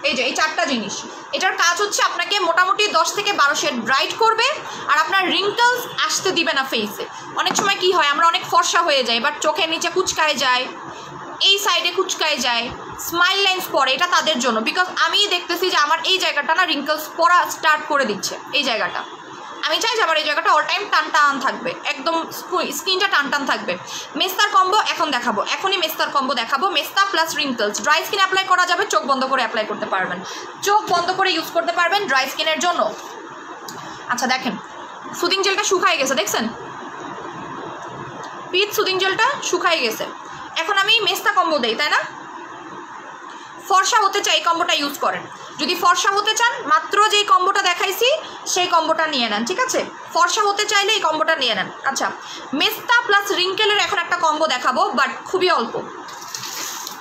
Speaker 1: এই যে এই চারটা জিনিস, এটার কাজ হচ্ছে আপনাকে মোটামুটি 10 থেকে 12 শেড ব্রাইট করবে, আর আপনার রিঙ্কলস আসতে দিবে না ফেসে। অনেক সময় কি হয়, আমরা অনেক ফর্সা হয়ে যাই, বাট চোখের নিচে কুচকায় যায়, এই সাইডে কুচকায় যায়, স্মাইল লাইন্স পড়ে, এটা তাদের জন্য। বিকজ আমি দেখতেছি যে আমার এই জায়গাটা না রিঙ্কলস পড়া স্টার্ট করে দিচ্ছে, এই জায়গাটা। আমি চাই যে আমার এই জায়গাটা অল টাইম টান টান থাকবে, একদম স্কিনটা টান টান থাকবে। মেস্তার কম্বো এখন দেখাবো, এখনই মেস্তার কম্বো দেখাবো। Mesta plus wrinkles, dry skin apply করা যাবে, চোখ বন্ধ করে অ্যাপ্লাই করতে পারবেন, চোখ বন্ধ করে ইউজ করতে পারবেন ড্রাই স্কিনের জন্য। আচ্ছা দেখেন, সুদিং জেলটা শুকাই গেছে, দেখছেন পিচ সুদিং জেলটা শুকাই গেছে। এখন আমি মেস্তা কম্বো দেই, তাই না? ফর্সা হতে চাই, কম্বোটা ইউজ করেন। যদি ফর্সা হতে চান মাত্র যেই কম্বোটা দেখাইছি সেই কম্বোটা নিয়ে নেন, ঠিক আছে? ফর্সা হতে চাইলে এই কম্বোটা নিয়ে নেন। আচ্ছা, মেস্তা প্লাস রিঙ্কেলের এখন একটা কম্বো দেখাবো, বাট খুবই অল্প,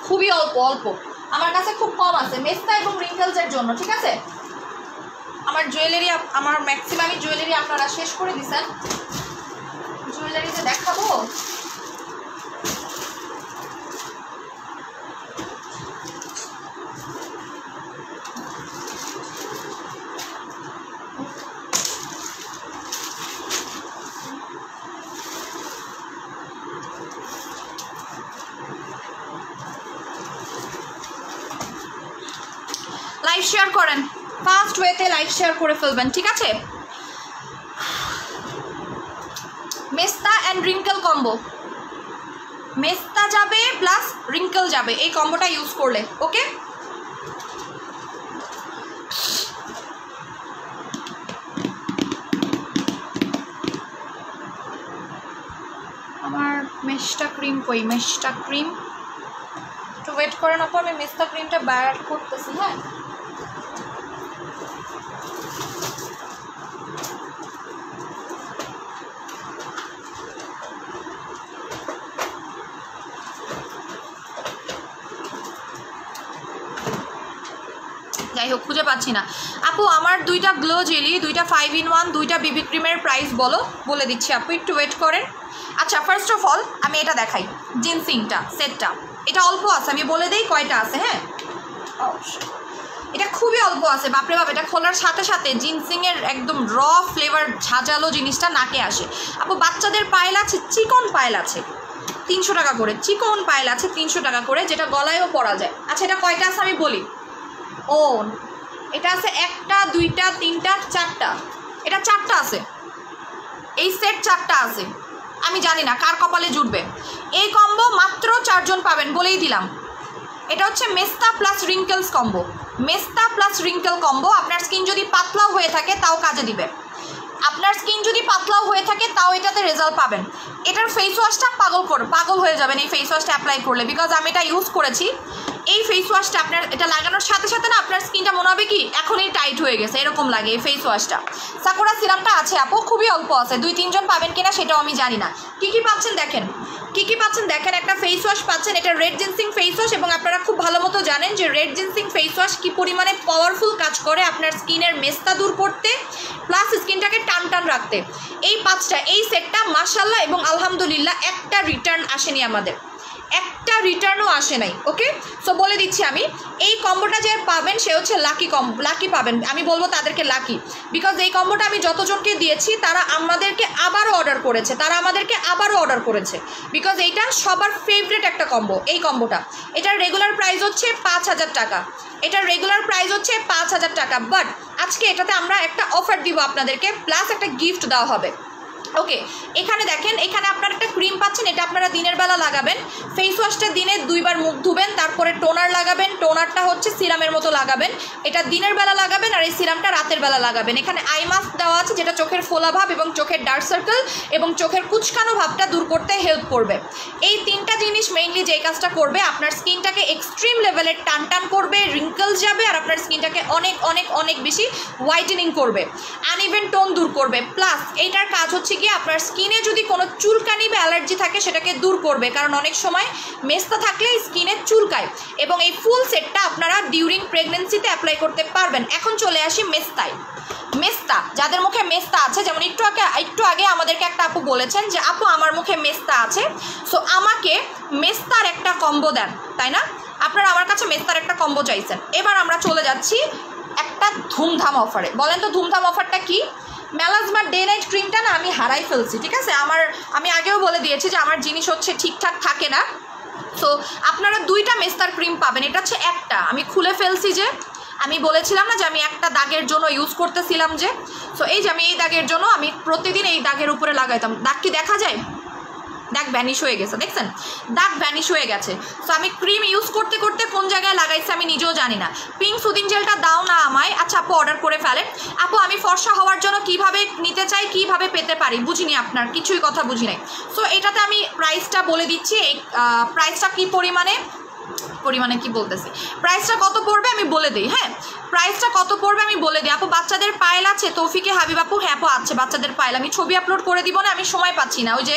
Speaker 1: খুবই অল্প অল্প, আমার কাছে খুব কম আছে মেস্তা এবং রিঙ্কেলসের জন্য, ঠিক আছে? আমার জুয়েলারি, আমার ম্যাক্সিমামই জুয়েলারি আপনারা শেষ করে দিচ্ছেন। জুয়েলারিতে দেখাবো, লাইভ শেয়ার করেন, ফাস্ট ওয়েতে লাইভ শেয়ার করে ফেলবেন, ঠিক আছে? মেস্তা অ্যান্ড রিঙ্কেল কম্বো, মেস্তা যাবে প্লাস রিঙ্কেল যাবে এই কম্বোটা ইউজ করলে, ওকে? আমার মেস্তা ক্রিম কই, মেস্তা ক্রিম একটু ওয়েট করেন আপু, আমি মেস্তা ক্রিমটা বার করতেছি। হ্যাঁ, যাই হোক খুঁজে পাচ্ছি না আপু। আমার দুইটা গ্লো জেলি, দুইটা 5 in 1, দুইটা বিবি ক্রিমের প্রাইস বলে দিচ্ছি আপু, একটু ওয়েট করেন। আচ্ছা, ফার্স্ট অফ অল আমি এটা দেখাই, জিনসিংটা সেটটা, এটা অল্প আছে, আমি বলে দিই কয়টা আছে। হ্যাঁ, এটা খুবই অল্প আছে, বাপরে বাপ, এটা খোলার সাথে সাথে জিনসিংয়ের একদম র ফ্লেভার ঝাঁঝালো জিনিসটা নাকে আসে আপু। বাচ্চাদের পায়েল আছে, চিকন পায়েল আছে 300 টাকা করে, চিকন পায়েল আছে 300 টাকা করে, যেটা গলায়ও পরা যায়। আচ্ছা, এটা কয়টা আছে আমি বলি। ও, এটা আছে 1টা 2টা 3টা 4টা, এটা 4টা আছে, এই সেট 4টা আছে। আমি জানি না কার কপালে জুটবে। এই কম্বো মাত্র 4 জন পাবেন, বলেই দিলাম। এটা হচ্ছে Mesta plus wrinkles combo, Mesta plus wrinkle combo. আপনার স্কিন যদি পাতলাও হয়ে থাকে তাও কাজে দিবে, আপনার স্কিন যদি পাতলাও হয়ে থাকে তাও এটাতে রেজাল্ট পাবেন। এটার ফেস ওয়াশটা পাগল হয়ে যাবেন এই ফেস ওয়াশটা অ্যাপ্লাই করলে, বিকজ আমি এটা ইউজ করেছি। এই ফেস ওয়াশটা আপনার এটা লাগানোর সাথে সাথে না আপনার স্কিনটা মনে হবে কি এখনই টাইট হয়ে গেছে, এরকম লাগে এই ফেস ওয়াশটা। সাকুরা সিরামটা আছে আপু, খুবই অল্প আছে, 2-3 জন পাবেন কিনা সেটাও আমি জানি না। কী পাচ্ছেন দেখেন, কী পাচ্ছেন দেখেন, একটা ফেস ওয়াশ পাচ্ছেন, এটা রেড জিনসিং ফেস ওয়াশ, এবং আপনারা খুব ভালো মতো জানেন যে রেড জিনসিং ফেস ওয়াশ কী পরিমাণে পাওয়ারফুল কাজ করে আপনার স্কিনের মেস্তা দূর করতে, প্লাস স্কিনটাকে টান টান রাখতে। এই 5টা, এই সেটটা মাশাআল্লাহ এবং আলহামদুলিল্লাহ একটা রিটার্ন আসেনি আমাদের, একটা রিটার্নও আসে নাই, ওকে? সো বলে দিচ্ছি আমি, এই কম্বোটা যে পাবেন সে হচ্ছে লাকি পাবেন, আমি বলবো তাদেরকে লাকি, বিকজ এই কম্বোটা আমি যতজনকে দিয়েছি তারা আমাদেরকে আবারও অর্ডার করেছে, বিকজ এইটা সবার ফেভারিট একটা কম্বো। এই কম্বোটা, এটার রেগুলার প্রাইস হচ্ছে 5000 টাকা, এটার রেগুলার প্রাইস হচ্ছে 5000 টাকা, বাট আজকে এটাতে আমরা একটা অফার দিব আপনাদেরকে, প্লাস একটা গিফট দেওয়া হবে, ওকে? এখানে দেখেন, এখানে আপনারা একটা ক্রিম পাচ্ছেন, এটা আপনারা দিনের বেলা লাগাবেন। ফেস ওয়াশটা দিনে 2 বার মুখ ধুবেন, তারপরে টোনার লাগাবেন, টোনারটা হচ্ছে সিরামের মতো লাগাবেন, এটা দিনের বেলা লাগাবেন, আর এই সিরামটা রাতের বেলা লাগাবেন। এখানে আই মাস্ক দেওয়া আছে, যেটা চোখের ফোলা ভাব এবং চোখের ডার্ক সার্কেল এবং চোখের কুচকানো ভাবটা দূর করতে হেল্প করবে। এই 3টা জিনিস মেইনলি যে কাজটা করবে, আপনার স্কিনটাকে এক্সট্রিম লেভেলের টান টান করবে, রিঙ্কেলস যাবে, আর আপনার স্কিনটাকে অনেক অনেক অনেক বেশি হোয়াইটেনিং করবে, আনইভেন টোন দূর করবে। প্লাস এইটার কাজ হচ্ছে কি আপনার স্কিনে যদি কোনো চুলকানি বা অ্যালার্জি থাকে সেটাকে দূর করবে, কারণ অনেক সময় মেস্তা থাকলে স্কিনে চুলকায়, এবং এই ফুল সেটটা আপনারা ডিউরিং প্রেগনেন্সিতে অ্যাপ্লাই করতে পারবেন। এখন চলে আসি মেস্তায়। মেস্তা, যাদের মুখে মেস্তা আছে, যেমন একটু আগে আমাদেরকে একটা আপু বলেছেন যে আপু আমার মুখে মেস্তা আছে, সো আমাকে মেস্তার একটা কম্বো দেন, তাই না? আপনারা আমার কাছে মেস্তার একটা কম্বো চাইছেন। এবার আমরা চলে যাচ্ছি একটা ধুমধাম অফারে। বলেন তো ধুমধাম অফারটা কি? মেলাজমার ডে নাইট ক্রিমটা না আমি হারাই ফেলছি, ঠিক আছে? আমি আগেও বলে দিয়েছি যে আমার জিনিস হচ্ছে ঠিকঠাক থাকে না, সো আপনারা 2টা মেস্তার ক্রিম পাবেন। এটা হচ্ছে একটা, আমি খুলে ফেলছি, যে আমি বলেছিলাম না যে আমি একটা দাগের জন্য ইউজ করতেছিলাম, যে সো এই যে আমি এই দাগের জন্য আমি প্রতিদিন এই দাগের উপরে লাগাইতাম। দাগ কি দেখা যায়? দাগ ভ্যানিশ হয়ে গেছে, দেখছেন? দাগ ভ্যানিশ হয়ে গেছে। সো আমি ক্রিম ইউজ করতে করতে কোন জায়গায় লাগাইছি আমি নিজেও জানি না। পিঙ্ক সুদিং জেলটা দাও না আমায়। আচ্ছা আপু অর্ডার করে ফেলেন। আপু আমি ফর্সা হওয়ার জন্য কিভাবে নিতে চাই, কিভাবে পেতে পারি, বুঝিনি, আপনার কিছুই কথা বুঝি নাই। সো এটাতে আমি প্রাইসটা বলে দিচ্ছি, এই প্রাইসটা কী পরিমাণে। পরিমাণে কি বলতেছি, প্রাইসটা কত পড়বে আমি বলে দিই। হ্যাঁ, প্রাইসটা কত পড়বে আমি বলে দিই। আপু বাচ্চাদের পায়েল আছে? তৌফিকে হাবিব আপু, হ্যাঁ আপু আছে বাচ্চাদের পায়েল। আমি ছবি আপলোড করে দিব না, আমি সময় পাচ্ছি না। ওই যে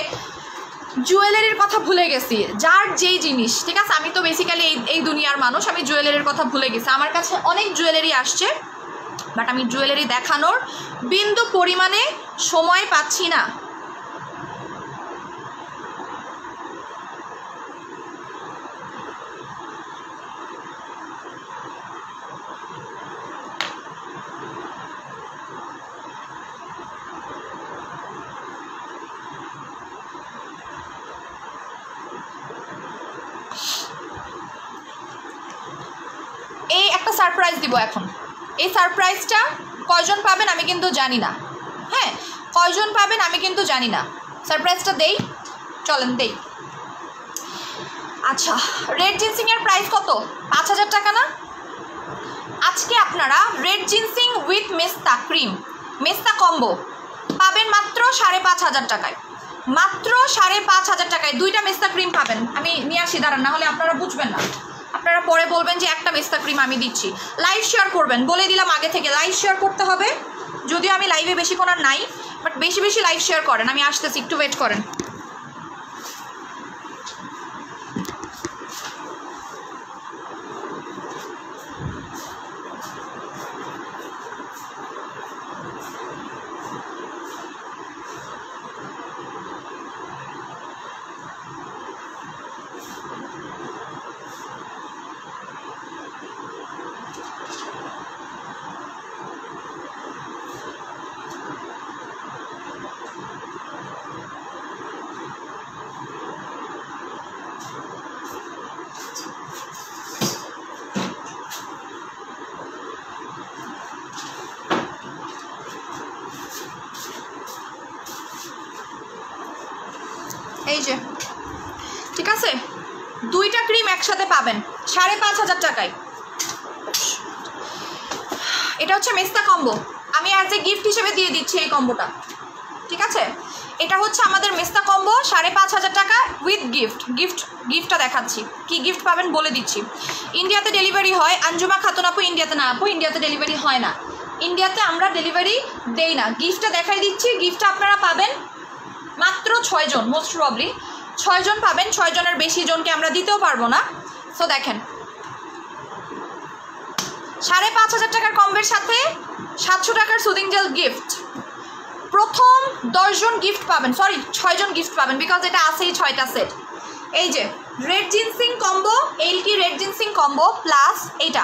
Speaker 1: জুয়েলারির কথা ভুলে গেছি, যার যেই জিনিস, ঠিক আছে। আমি তো বেসিক্যালি এই দুনিয়ার মানুষ, আমি জুয়েলারির কথা ভুলে গেছি। আমার কাছে অনেক জুয়েলারি আসছে, বাট আমি জুয়েলারি দেখানোর বিন্দু পরিমাণে সময় পাচ্ছি না। এই একটা সারপ্রাইজ দিব এখন। এই সারপ্রাইজটা কয়জন পাবেন আমি কিন্তু জানি না। হ্যাঁ, কয়জন পাবেন আমি কিন্তু জানি না। সারপ্রাইজটা দেই, চলেন দেই। আচ্ছা, রেড জিন্সিংয়ের প্রাইস কত? 5000 টাকা না? আজকে আপনারা রেড জিন্সিং উইথ মেস্তা ক্রিম, মেস্তা কম্বো পাবেন মাত্র 5500 টাকায়। মাত্র 5500 টাকায় 2টা মেস্তা ক্রিম পাবেন। আমি নিয়ে আসি, দাঁড়ান, না হলে আপনারা বুঝবেন না। আপনারা পরে বলবেন যে একটা মেস্তা ক্রিম আমি দিচ্ছি। লাইভ শেয়ার করবেন, বলে দিলাম আগে থেকে, লাইভ শেয়ার করতে হবে। যদিও আমি লাইভে বেশিক্ষণ আর নাই, বাট বেশি বেশি লাইভ শেয়ার করেন। আমি আসতেছি, একটু ওয়েট করেন। এই যে, ঠিক আছে, 2টা ক্রিম একসাথে পাবেন 5500 টাকায়। এটা হচ্ছে মেস্তা কম্বো, আমি অ্যাজ এ গিফট হিসেবে দিয়ে দিচ্ছি এই কম্বোটা, ঠিক আছে। এটা হচ্ছে আমাদের মেস্তা কম্বো 5500 টাকা উইথ গিফটটা দেখাচ্ছি। কি গিফট পাবেন বলে দিচ্ছি। ইন্ডিয়াতে ডেলিভারি হয়, আঞ্জুমা খাতুন আপু ইন্ডিয়াতে না আপু, ইন্ডিয়াতে ডেলিভারি হয় না, ইন্ডিয়াতে আমরা ডেলিভারি দেই না। গিফটটা দেখাই দিচ্ছি। গিফটটা আপনারা পাবেন মাত্র 6 জন, মোস্ট প্রবলি 6 জন পাবেন। 6 জনের বেশি জনকে আমরা দিতেও পারবো না। সো দেখেন, 5500 টাকার কম্বের সাথে 700 টাকার সুদিং জেল গিফট। প্রথম 10 জন গিফট পাবেন, সরি 6 জন গিফট পাবেন, বিকজ এটা আছেই 6টা সেট। এই যে রেড জিন্সিং কম্বো, এলকি রেড জিন্সিং কম্বো প্লাস এইটা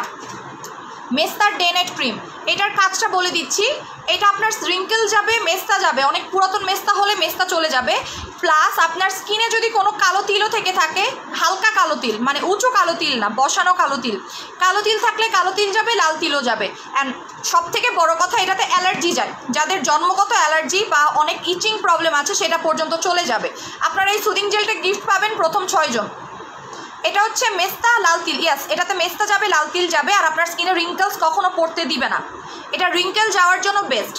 Speaker 1: মেস্তার ডে নাইট ক্রিম। এটার কাজটা বলে দিচ্ছি। এটা আপনার রিঙ্কেল যাবে, মেস্তা যাবে, অনেক পুরাতন মেস্তা হলে মেস্তা চলে যাবে। প্লাস আপনার স্কিনে যদি কোনো কালো তিলও থেকে থাকে, হালকা কালো তিল, মানে উঁচু কালো তিল না, বসানো কালো তিল থাকলে কালো তিল যাবে, লাল তিলও যাবে। অ্যান্ড সব থেকে বড় কথা, এটাতে অ্যালার্জি যায়, যাদের জন্মগত অ্যালার্জি বা অনেক ইচিং প্রবলেম আছে সেটা পর্যন্ত চলে যাবে। আপনারা এই সুদিং জেলটা গিফট পাবেন প্রথম 6 জন। এটা হচ্ছে মেস্তা লাল তিল, ইয়াস, এটাতে মেস্তা যাবে, লাল তিল যাবে, আর আপনার স্কিনে রিঙ্কেলস কখনো পড়তে দিবে না। এটা রিঙ্কেল যাওয়ার জন্য বেস্ট,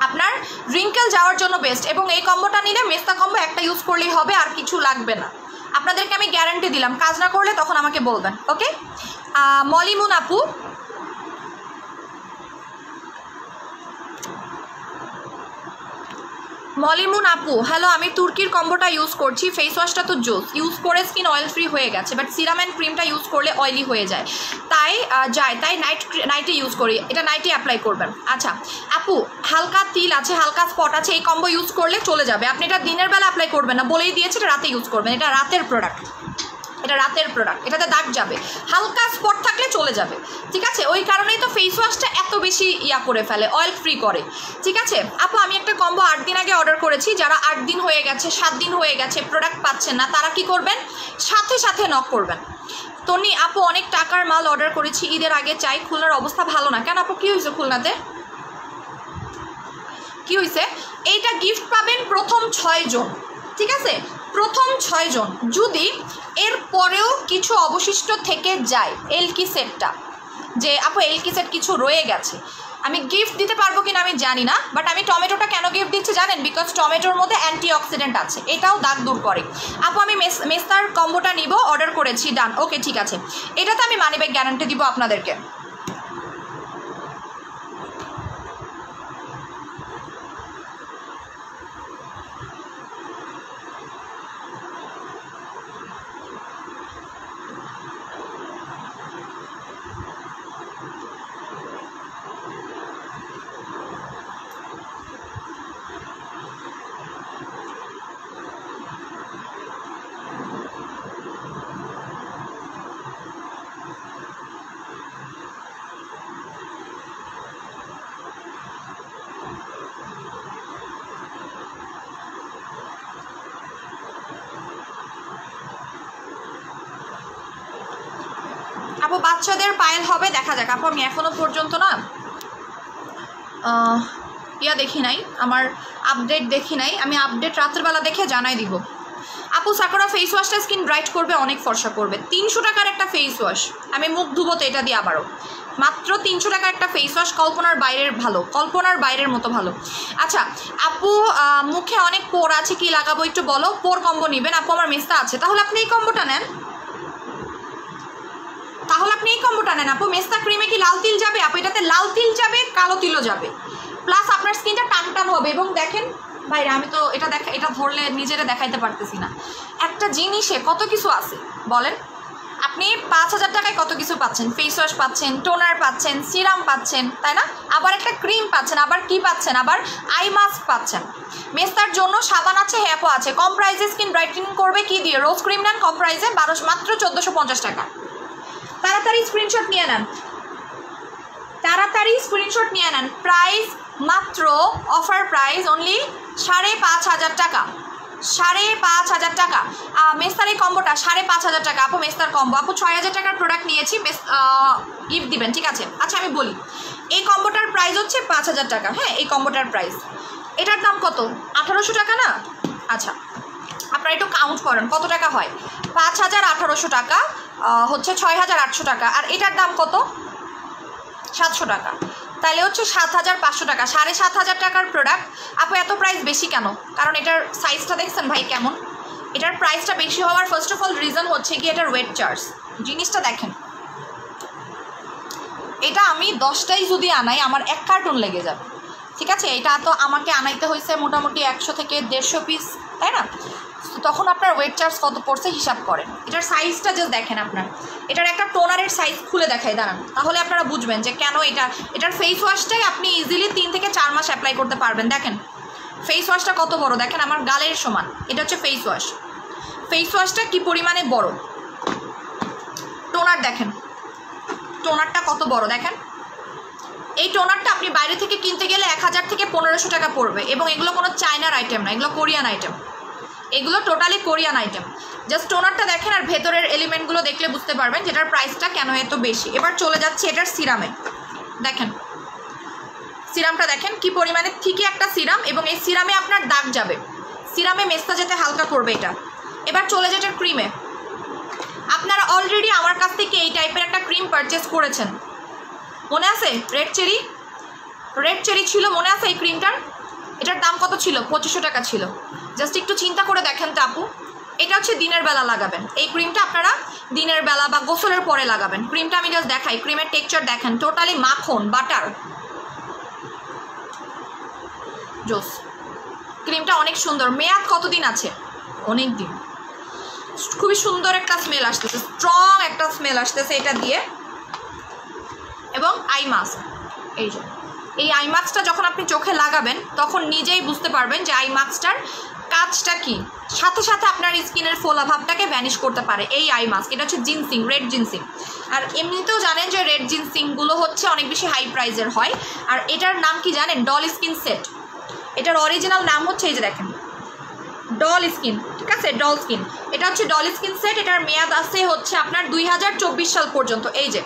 Speaker 1: আপনার রিঙ্কেল যাওয়ার জন্য বেস্ট। এবং এই কম্বোটা নিলে মেস্তা কম্বো একটা ইউজ করলেই হবে, আর কিছু লাগবে না। আপনাদেরকে আমি গ্যারান্টি দিলাম, কাজ না করলে তখন আমাকে বলবেন, ওকে। মলিমুন আপু, মলিমুন আপু হ্যালো, আমি তুর্কির কম্বোটা ইউজ করছি। ফেস ওয়াশটা তো জোস, ইউজ করে স্কিন অয়েল ফ্রি হয়ে গেছে, বাট সিরাম অ্যান্ড ক্রিমটা ইউজ করলে অয়েলি হয়ে যায়, তাই নাইটে ইউজ করি। এটা নাইটে অ্যাপ্লাই করবেন। আচ্ছা আপু, হালকা তিল আছে, হালকা স্পট আছে, এই কম্বো ইউজ করলে চলে যাবে। আপনি এটা দিনের বেলা অ্যাপ্লাই করবেন না, বলেই দিয়েছে এটা রাতে ইউজ করবেন। এটা রাতের প্রোডাক্ট, এটাতে দাগ যাবে, হালকা স্পট থাকলে চলে যাবে, ঠিক আছে। ওই কারণেই তো ফেস ওয়াশটা এত বেশি করে ফেলে, অয়েল ফ্রি করে, ঠিক আছে। আপু আমি একটা কম্বো 8 দিন আগে অর্ডার করেছি, যারা 8 দিন হয়ে গেছে, 7 দিন হয়ে গেছে, প্রোডাক্ট পাচ্ছেন না, তারা কি করবেন, সাথে নক করবেন। তনি আপু অনেক টাকার মাল অর্ডার করেছি, ঈদের আগে চাই। খুলনার অবস্থা ভালো না কেন আপু, কী হয়েছে খুলনাতে, কী হয়েছে? এইটা গিফট পাবেন প্রথম 6 জন, ঠিক আছে, প্রথম 6 জন। যদি এর পরেও কিছু অবশিষ্ট থেকে যায়, এলকি সেটটা, যে আপু এলকি সেট কিছু রয়ে গেছে, আমি গিফট দিতে পারবো কিনা আমি জানি না, বাট আমি টমেটোটা কেন গিফট দিচ্ছি জানেন? বিকজ টমেটোর মধ্যে অ্যান্টিঅক্সিডেন্ট আছে, এটাও দাগ দূর করে। আপু আমি মেস্তার কম্বোটা নিব, অর্ডার করেছি, ডান, ওকে ঠিক আছে। এটাতে আমি মানি ব্যাক গ্যারান্টি দিব আপনাদেরকে। আপু বাচ্চাদের পায়েল হবে, দেখা যাক। আপু আমি এখনো পর্যন্ত না দেখি নাই, আমার আপডেট দেখি নাই, আমি আপডেট রাত্রেবেলা দেখে জানাই দিব। আপু সাকুরা ফেস ওয়াশটা স্কিন ব্রাইট করবে, অনেক ফর্সা করবে। 300 টাকার একটা ফেস ওয়াশ, আমি মুখ ধুবো তো এটা দিয়ে আবারও, মাত্র 300 টাকার একটা ফেস ওয়াশ, কল্পনার বাইরের ভালো, কল্পনার বাইরের মতো ভালো। আচ্ছা আপু মুখে অনেক পোর আছে, কি লাগাবো একটু বলো। পোর কম্বো নেবেন আপু, আমার মেস্তা আছে, তাহলে আপনি এই কম্বোটা নেন, তাহলে আপনি এই কম্বোটা নেন আপু। মেস্তা ক্রিমে কি লাল তিল যাবে আপু? এটাতে লাল তিল যাবে, কালো তিলও যাবে, প্লাস আপনার স্কিনটা টান টান হবে। এবং দেখেন ভাইরা, আমি তো এটা ধরলে নিজেরা দেখাইতে পারতেছি না, একটা জিনিসে কত কিছু আছে বলেন। আপনি 5000 টাকায় কত কিছু পাচ্ছেন, ফেস ওয়াশ পাচ্ছেন, টোনার পাচ্ছেন, সিরাম পাচ্ছেন, তাই না? আবার একটা ক্রিম পাচ্ছেন, আবার কি পাচ্ছেন, আবার আই মাস্ক পাচ্ছেন। মেস্তার জন্য সাবান আছে, হ্যাপও আছে। কম প্রাইসে স্কিন ব্রাইটেনিং করবে কি দিয়ে? রোজ ক্রিম নেন কম প্রাইসে, মাত্র 1450 টাকা। তাড়াতাড়ি স্ক্রিনশট নিয়ে নেন, তাড়াতাড়ি স্ক্রিনশট নিয়ে নেন। প্রাইস মাত্র অফার প্রাইস অনলি 5500 টাকা, 5500 টাকা। মেস্তার এই কম্বোটা 5500 টাকা আপু। মেস্তার কম্বো আপু 6000 টাকার প্রোডাক্ট নিয়েছি, গিফট দিবেন, ঠিক আছে? আচ্ছা আমি বলি, এই কম্বোটার প্রাইস হচ্ছে 5000 টাকা। হ্যাঁ, এই কম্বোটার প্রাইস, এটার দাম কত? 1800 টাকা না? আচ্ছা আপনারা একটু কাউন্ট করেন কত টাকা হয়। 5800 টাকা হচ্ছে 6800 টাকা, আর এটার দাম কত? 700 টাকা, তাহলে হচ্ছে 7500 টাকা, 7500 টাকার প্রোডাক্ট। আপু এত প্রাইস বেশি কেন? কারণ এটার সাইজটা দেখছেন ভাই কেমন? এটার প্রাইসটা বেশি হওয়ার ফার্স্ট অফ অল রিজন হচ্ছে কি এটার ওয়েট চার্জ। জিনিসটা দেখেন, এটা আমি 10টাই যদি আনাই আমার 1 কার্টুন লেগে যাবে, ঠিক আছে? এটা তো আমাকে আনাইতে হয়েছে মোটামুটি 100 থেকে 150 পিস, তাই না? তখন আপনার ওয়েট চার্জ কত পড়ছে হিসাব করেন। এটার সাইজটা জাস্ট দেখেন, আপনার এটার একটা টোনারের সাইজ খুলে দেখাই দাঁড়ান, তাহলে আপনারা বুঝবেন যে কেন এটার ফেস ওয়াশটাই আপনি ইজিলি 3 থেকে 4 মাস অ্যাপ্লাই করতে পারবেন। দেখেন ফেস ওয়াশটা কত বড়, দেখেন আমার গালের সমান, এটা হচ্ছে ফেস ওয়াশ। ফেস ওয়াশটা কি পরিমাণে বড়, টোনার দেখেন, টোনারটা কত বড় দেখেন। এই টোনারটা আপনি বাইরে থেকে কিনতে গেলে 1000 থেকে 1500 টাকা পড়বে, এবং এগুলো কোনো চায়নার আইটেম না, এগুলো কোরিয়ান আইটেম, এগুলো টোটালি কোরিয়ান আইটেম। জাস্ট টোনারটা দেখেন আর ভেতরের এলিমেন্টগুলো দেখলে বুঝতে পারবেন যেটার প্রাইসটা কেন এত বেশি। এবার চলে যাচ্ছে এটার সিরামে, দেখেন সিরামটা দেখেন কি পরিমাণে ঠিকই একটা সিরাম, এবং এই সিরামে আপনার দাগ যাবে, সিরামে মেস্তা যেতে হালকা করবে এটা। এবার চলে যায় এটার ক্রিমে। আপনারা অলরেডি আমার কাছ থেকে এই টাইপের একটা ক্রিম পারচেস করেছেন, মনে আছে? রেড চেরি ছিল, মনে আছে এই ক্রিমটার? এটার দাম কত ছিল? 2500 টাকা ছিল। জাস্ট একটু চিন্তা করে দেখেন তো আপু, এটা হচ্ছে দিনের বেলা লাগাবেন, এই ক্রিমটা আপনারা দিনের বেলা বা গোসলের পরে লাগাবেন। ক্রিমটা আমি জাস্ট দেখাই, ক্রিমের টেক্সচার দেখেন, টোটালি মাখন বাটার, জোস। ক্রিমটা অনেক সুন্দর, মেয়াদ কতদিন আছে? অনেক দিন। খুবই সুন্দর একটা স্মেল আসতেছে, স্ট্রং একটা স্মেল আসতেছে এটা দিয়ে। এবং আই মাস্ক, এই যে এই আই মাস্কটা যখন আপনি চোখে লাগাবেন তখন নিজেই বুঝতে পারবেন যে আই মাস্কটার কাজটা কি, সাথে সাথে আপনার স্কিনের ফোলা ভাবটাকে ভ্যানিশ করতে পারে এই আই মাস্ক। এটা হচ্ছে জিনসিং, রেড জিনসিং। আর এমনিতেও জানেন যে রেড জিনসিংগুলো হচ্ছে অনেক বেশি হাই প্রাইজের হয়। আর এটার নাম কি জানেন? Doll skin set. এটার অরিজিনাল নাম হচ্ছে এই যে দেখেন, ডল স্কিন, ঠিক আছে? ডল স্কিন, এটা হচ্ছে ডল স্কিন সেট। এটার মেয়াদ আছে হচ্ছে আপনার 2024 সাল পর্যন্ত, এই যে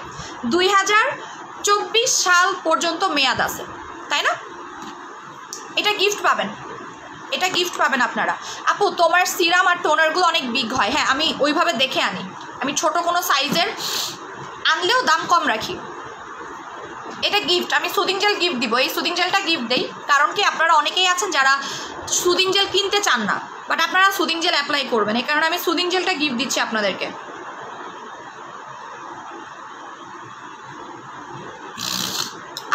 Speaker 1: 2024 সাল পর্যন্ত মেয়াদ আছে, তাই না? এটা গিফট পাবেন, এটা গিফট পাবেন আপনারা। আপু তোমার সিরাম আর টোনারগুলো অনেক বিগ হয়। হ্যাঁ, আমি ওইভাবে দেখে আনি, আমি ছোট কোনো সাইজের আনলেও দাম কম রাখি। এটা গিফট, আমি সুদিং জেল গিফট দিব। এই সুদিং জেলটা গিফট দেই কারণ কি আপনারা অনেকেই আছেন যারা সুদিং জেল কিনতে চান না, বাট আপনারা সুদিং জেল অ্যাপ্লাই করবেন, এই কারণে আমি সুদিং জেলটা গিফট দিচ্ছি আপনাদেরকে।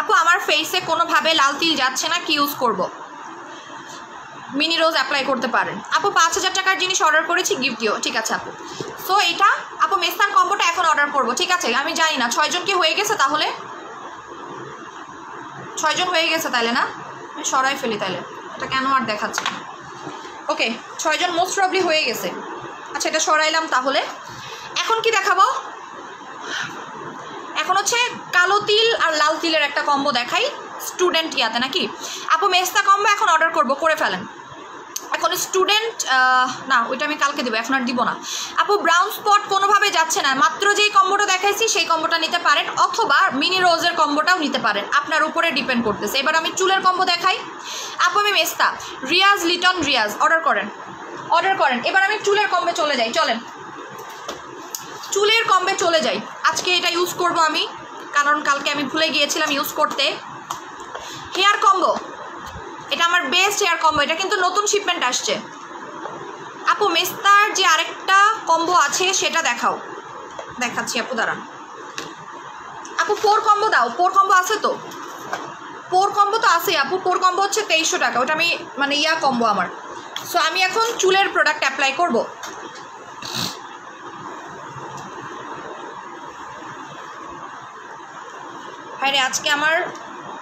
Speaker 1: আপু আমার ফেসে কোনোভাবে লাল তিল যাচ্ছে না, কি ইউজ করব? মিনি রোজ অ্যাপ্লাই করতে পারেন। আপু 5000 টাকার জিনিস অর্ডার করেছি, গিফট দিও। ঠিক আছে আপু। সো এটা আপু মেস্তার কম্বোটা এখন অর্ডার করব। ঠিক আছে, আমি জানি না 6 জন কি হয়ে গেছে, তাহলে 6 জন হয়ে গেছে তাহলে না, আমি সরাই ফেলি তাহলে, এটা কেন আর দেখাচ্ছে? ওকে 6 জন মোস্ট প্রবলি হয়ে গেছে। আচ্ছা এটা সরাইলাম। তাহলে এখন কি দেখাবো? এখন হচ্ছে কালো তিল আর লাল তিলের একটা কম্বো দেখাই স্টুডেন্ট ইয়াতে নাকি। আপু মেস্তা কম্বো এখন অর্ডার করব, করে ফেলেন। এখন স্টুডেন্ট না, ওইটা আমি কালকে দেবো, এখন আর দিব না। আপু ব্রাউন স্পট কোনোভাবে যাচ্ছে না, মাত্র যেই কম্বোটা দেখাইছি সেই কম্বোটা নিতে পারেন, অথবা মিনি রোজের কম্বোটাও নিতে পারেন, আপনার উপরে ডিপেন্ড করতেছে। এবার আমি চুলের কম্বো দেখাই। আপু আমি মেস্তা রিয়াজ লিটন রিয়াজ অর্ডার করেন, অর্ডার করেন। এবার আমি চুলের কম্বে চলে যাই, চলেন চুলের কম্বে চলে যাই। আজকে এটা ইউজ করব আমি, কারণ কালকে আমি ভুলে গিয়েছিলাম ইউজ করতে। হেয়ার কম্বো, এটা আমার বেস্ট হেয়ার কম্বো, এটা কিন্তু নতুন শিপমেন্ট আসছে। আপু মেস্তার যে আরেকটা কম্বো আছে সেটা দেখাও, দেখাচ্ছি আপু দাঁড়ান। আপু 4 কম্বো দাও, 4 কম্বো আছে তো? 4 কম্বো তো আছে আপু, 4 কম্বো হচ্ছে 2300 টাকা, ওটা আমি মানে ইয়া কম্বো আমার। সো আমি এখন চুলের প্রোডাক্ট অ্যাপ্লাই করব। হ্যাঁ রে আজকে আমার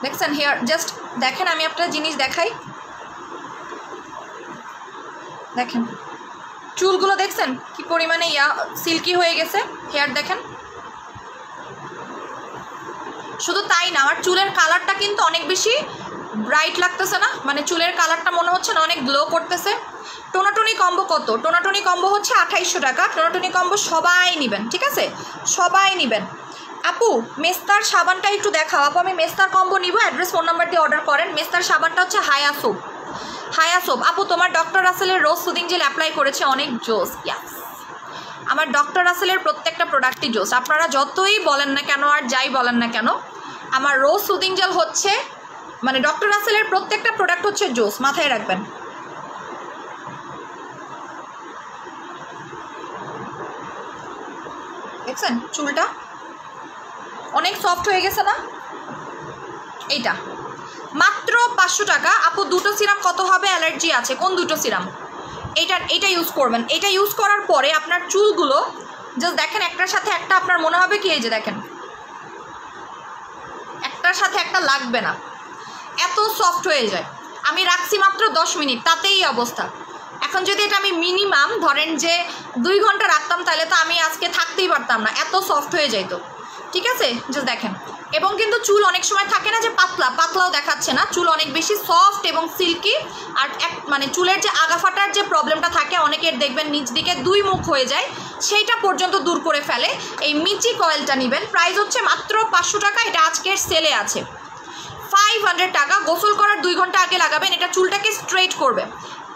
Speaker 1: দেখছেন হেয়ার, জাস্ট দেখেন আমি একটা জিনিস দেখাই, দেখেন চুলগুলো দেখছেন কি পরিমাণে সিল্কি হয়ে গেছে, হেয়ার দেখেন। শুধু তাই না, আমার চুলের কালারটা কিন্তু অনেক বেশি ব্রাইট লাগতেছে না, মানে চুলের কালারটা মনে হচ্ছে না অনেক গ্লো করতেছে। টোনাটুনি কম্বো কত? টোনাটুনি কম্বো হচ্ছে 2800 টাকা। টোনাটুনি কম্বো সবাই নেবেন, ঠিক আছে, সবাই নেবেন। আপু মেস্তার সাবানটা একটু দেখাও। আপু আমি মেস্তার কম্বো নিব, অ্যাড্রেস ফোন নাম্বার দিয়ে অর্ডার করেন। মেস্তার সাবানটা হচ্ছে হায়া সোপ, হায়া সোপ। আপু তোমার ডক্টর রাসেলের রোজ সুদিং জেল অ্যাপ্লাই করেছে, অনেক জোস। ইয়াস, আমার ডক্টর রাসেলের প্রত্যেকটা প্রোডাক্টই জোস, আপনারা যতই বলেন না কেন আর যাই বলেন না কেন, আমার রোজ সুদিং জেল হচ্ছে মানে ডক্টর রাসেলের প্রত্যেকটা প্রোডাক্ট হচ্ছে জোস, মাথায় রাখবেন। দেখছেন চুলটা অনেক সফট হয়ে গেছে না? এইটা মাত্র 500 টাকা। আপু দুটো সিরাম কত হবে? অ্যালার্জি আছে, কোন দুটো সিরাম? এইটা ইউজ করবেন। এটা ইউজ করার পরে আপনার চুলগুলো জাস্ট দেখেন একটার সাথে একটা আপনার মনে হবে কি, এই যে দেখেন একটার সাথে একটা লাগবে না, এত সফট হয়ে যায়। আমি রাখছি মাত্র 10 মিনিট, তাতেই অবস্থা। এখন যদি এটা আমি মিনিমাম ধরেন যে 2 ঘন্টা রাখতাম, তাহলে তো আমি আজকে থাকতেই পারতাম না, এত সফট হয়ে যাইতো। ঠিক আছে, জাস্ট দেখেন। এবং কিন্তু চুল অনেক সময় থাকে না যে পাতলা, পাতলাও দেখাচ্ছে না, চুল অনেক বেশি সফট এবং সিল্কি। আর মানে চুলের যে আগা ফাটার যে প্রবলেমটা থাকে অনেকের দেখবেন নিচ দিকে 2 মুখ হয়ে যায়, সেইটা পর্যন্ত দূর করে ফেলে। এই মিচি কয়েলটা নেবেন, প্রাইস হচ্ছে মাত্র 500 টাকা। এটা আজকের সেলে আছে 500 টাকা। গোসল করার 2 ঘন্টা আগে লাগাবেন, এটা চুলটাকে স্ট্রেট করবে,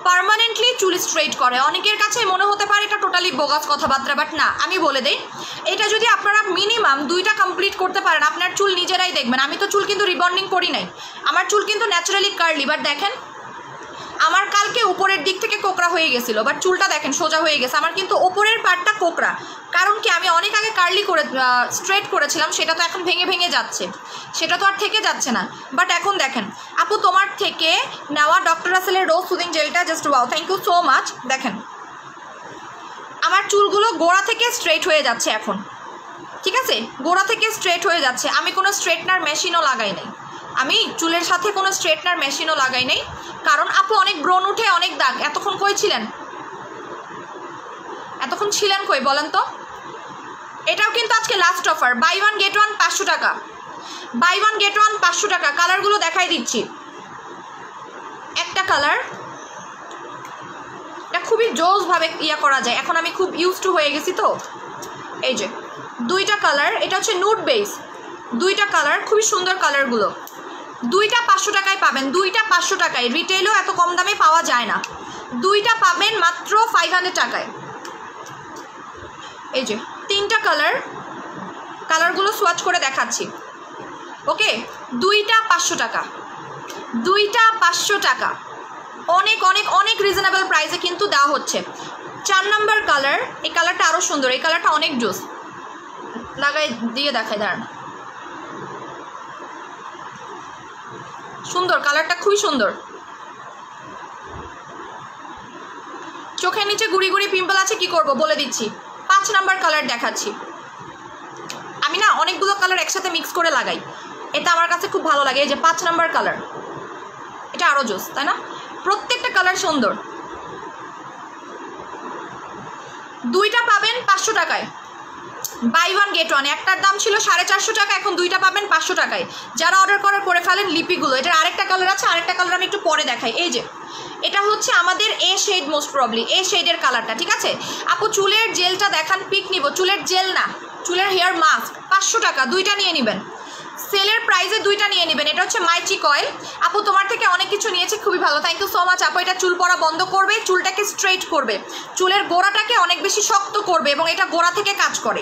Speaker 1: পার্মানেন্টলি চুল স্ট্রেট করে। অনেকের কাছে মনে হতে পারে এটা টোটালি বোগাস কথাবার্তা, বাট না, আমি বলে দেই এটা যদি আপনারা মিনিমাম 2টা কমপ্লিট করতে পারেন, আপনার চুল নিজেরাই দেখবেন। আমি তো চুল কিন্তু রিবন্ডিং করি নাই, আমার চুল কিন্তু ন্যাচারালি কার্লি, বাট দেখেন আমার কালকে উপরের দিক থেকে কোকড়া হয়ে গেছিলো, বাট চুলটা দেখেন সোজা হয়ে গেছে। আমার কিন্তু ওপরের পার্টটা কোকড়া, কারণ কি আমি অনেক আগে কার্লি করে স্ট্রেট করেছিলাম, সেটা তো এখন ভেঙে ভেঙে যাচ্ছে, সেটা তো আর থেকে যাচ্ছে না। বাট এখন দেখেন আপু তোমার থেকে নেওয়া ডক্টর রাসেলের রোজ সুদিং জেলটা just wow, thank you so much. দেখেন আমার চুলগুলো গোড়া থেকে স্ট্রেট হয়ে যাচ্ছে এখন, ঠিক আছে, গোড়া থেকে স্ট্রেট হয়ে যাচ্ছে। আমি কোনো স্ট্রেটনার মেশিনও লাগাই নাই, আমি চুলের সাথে কোনো স্ট্রেটনার মেশিনও লাগাই নাই, কারণ আপু অনেক ব্রণ উঠে, অনেক দাগ। এতক্ষণ কই ছিলেন? এতক্ষণ ছিলেন কই বলেন তো? এটাও কিন্তু আজকে লাস্ট অফার, বাই 1 গেট 1 500 টাকা, বাই 1 গেট 1 500 টাকা। কালারগুলো দেখাই দিচ্ছি। একটা কালার, এটা খুবই জোসভাবে ইয়া করা যায়, এখন আমি খুব ইউজ টু হয়ে গেছি তো। এই যে 2টা কালার, এটা হচ্ছে নুড বেস, 2টা কালার, খুবই সুন্দর কালারগুলো। 2টা 500 টাকায় পাবেন, 2টা 500 টাকায়, রিটেলও এত কম দামে পাওয়া যায় না। 2টা পাবেন মাত্র 500 টাকায়। এই যে 3টা কালার, কালারগুলো সোয়াচ করে দেখাচ্ছি। ওকে, দুইটা 500 টাকা, দুইটা 500 টাকা, অনেক অনেক অনেক রিজনেবল প্রাইসে কিন্তু দেওয়া হচ্ছে। 4 নাম্বার কালার, এই কালারটা আরও সুন্দর, এই কালারটা অনেক জোস, লাগাই দিয়ে দেখাই, দাঁড়ান, সুন্দর কালারটা, খুবই সুন্দর। চোখের নিচে গুড়ি গুড়ি পিম্পল আছে, কি করব বলে দিচ্ছি। 5 নাম্বার কালার দেখাচ্ছি। আমি না অনেকগুলো কালার একসাথে মিক্স করে লাগাই, এটা আমার কাছে খুব ভালো লাগে। এই যে 5 নাম্বার কালার, এটা আরও জোস, তাই না? প্রত্যেকটা কালার সুন্দর। দুইটা পাবেন 500 টাকায়, বাই ওয়ান গেট ওয়ান। একটার দাম ছিল 450 টাকা, এখন দুইটা পাবেন 500 টাকায়। যারা অর্ডার করে ফেলেন লিপিগুলো। এটার আরেকটা কালার আছে, আরেকটা কালার আমি একটু পরে দেখাই। এই যে এটা হচ্ছে আমাদের এ শেড, মোস্ট প্রবলি এ শেডের কালারটা, ঠিক আছে? আপু চুলের জেলটা দেখান, পিক নিব। চুলের জেল না, চুলের হেয়ার মাস্ক 500 টাকা, দুইটা নিয়ে নেবেন, সেলের প্রাইসে দুইটা নিয়ে নেবেন। এটা হচ্ছে মাইচিক অয়েল। আপু তোমার থেকে অনেক কিছু নিয়েছি, খুবই ভালো, থ্যাংক ইউ সো মাচ আপু। এটা চুল পড়া বন্ধ করবে, চুলটাকে স্ট্রেট করবে, চুলের গোড়াটাকে অনেক বেশি শক্ত করবে, এবং এটা গোড়া থেকে কাজ করে,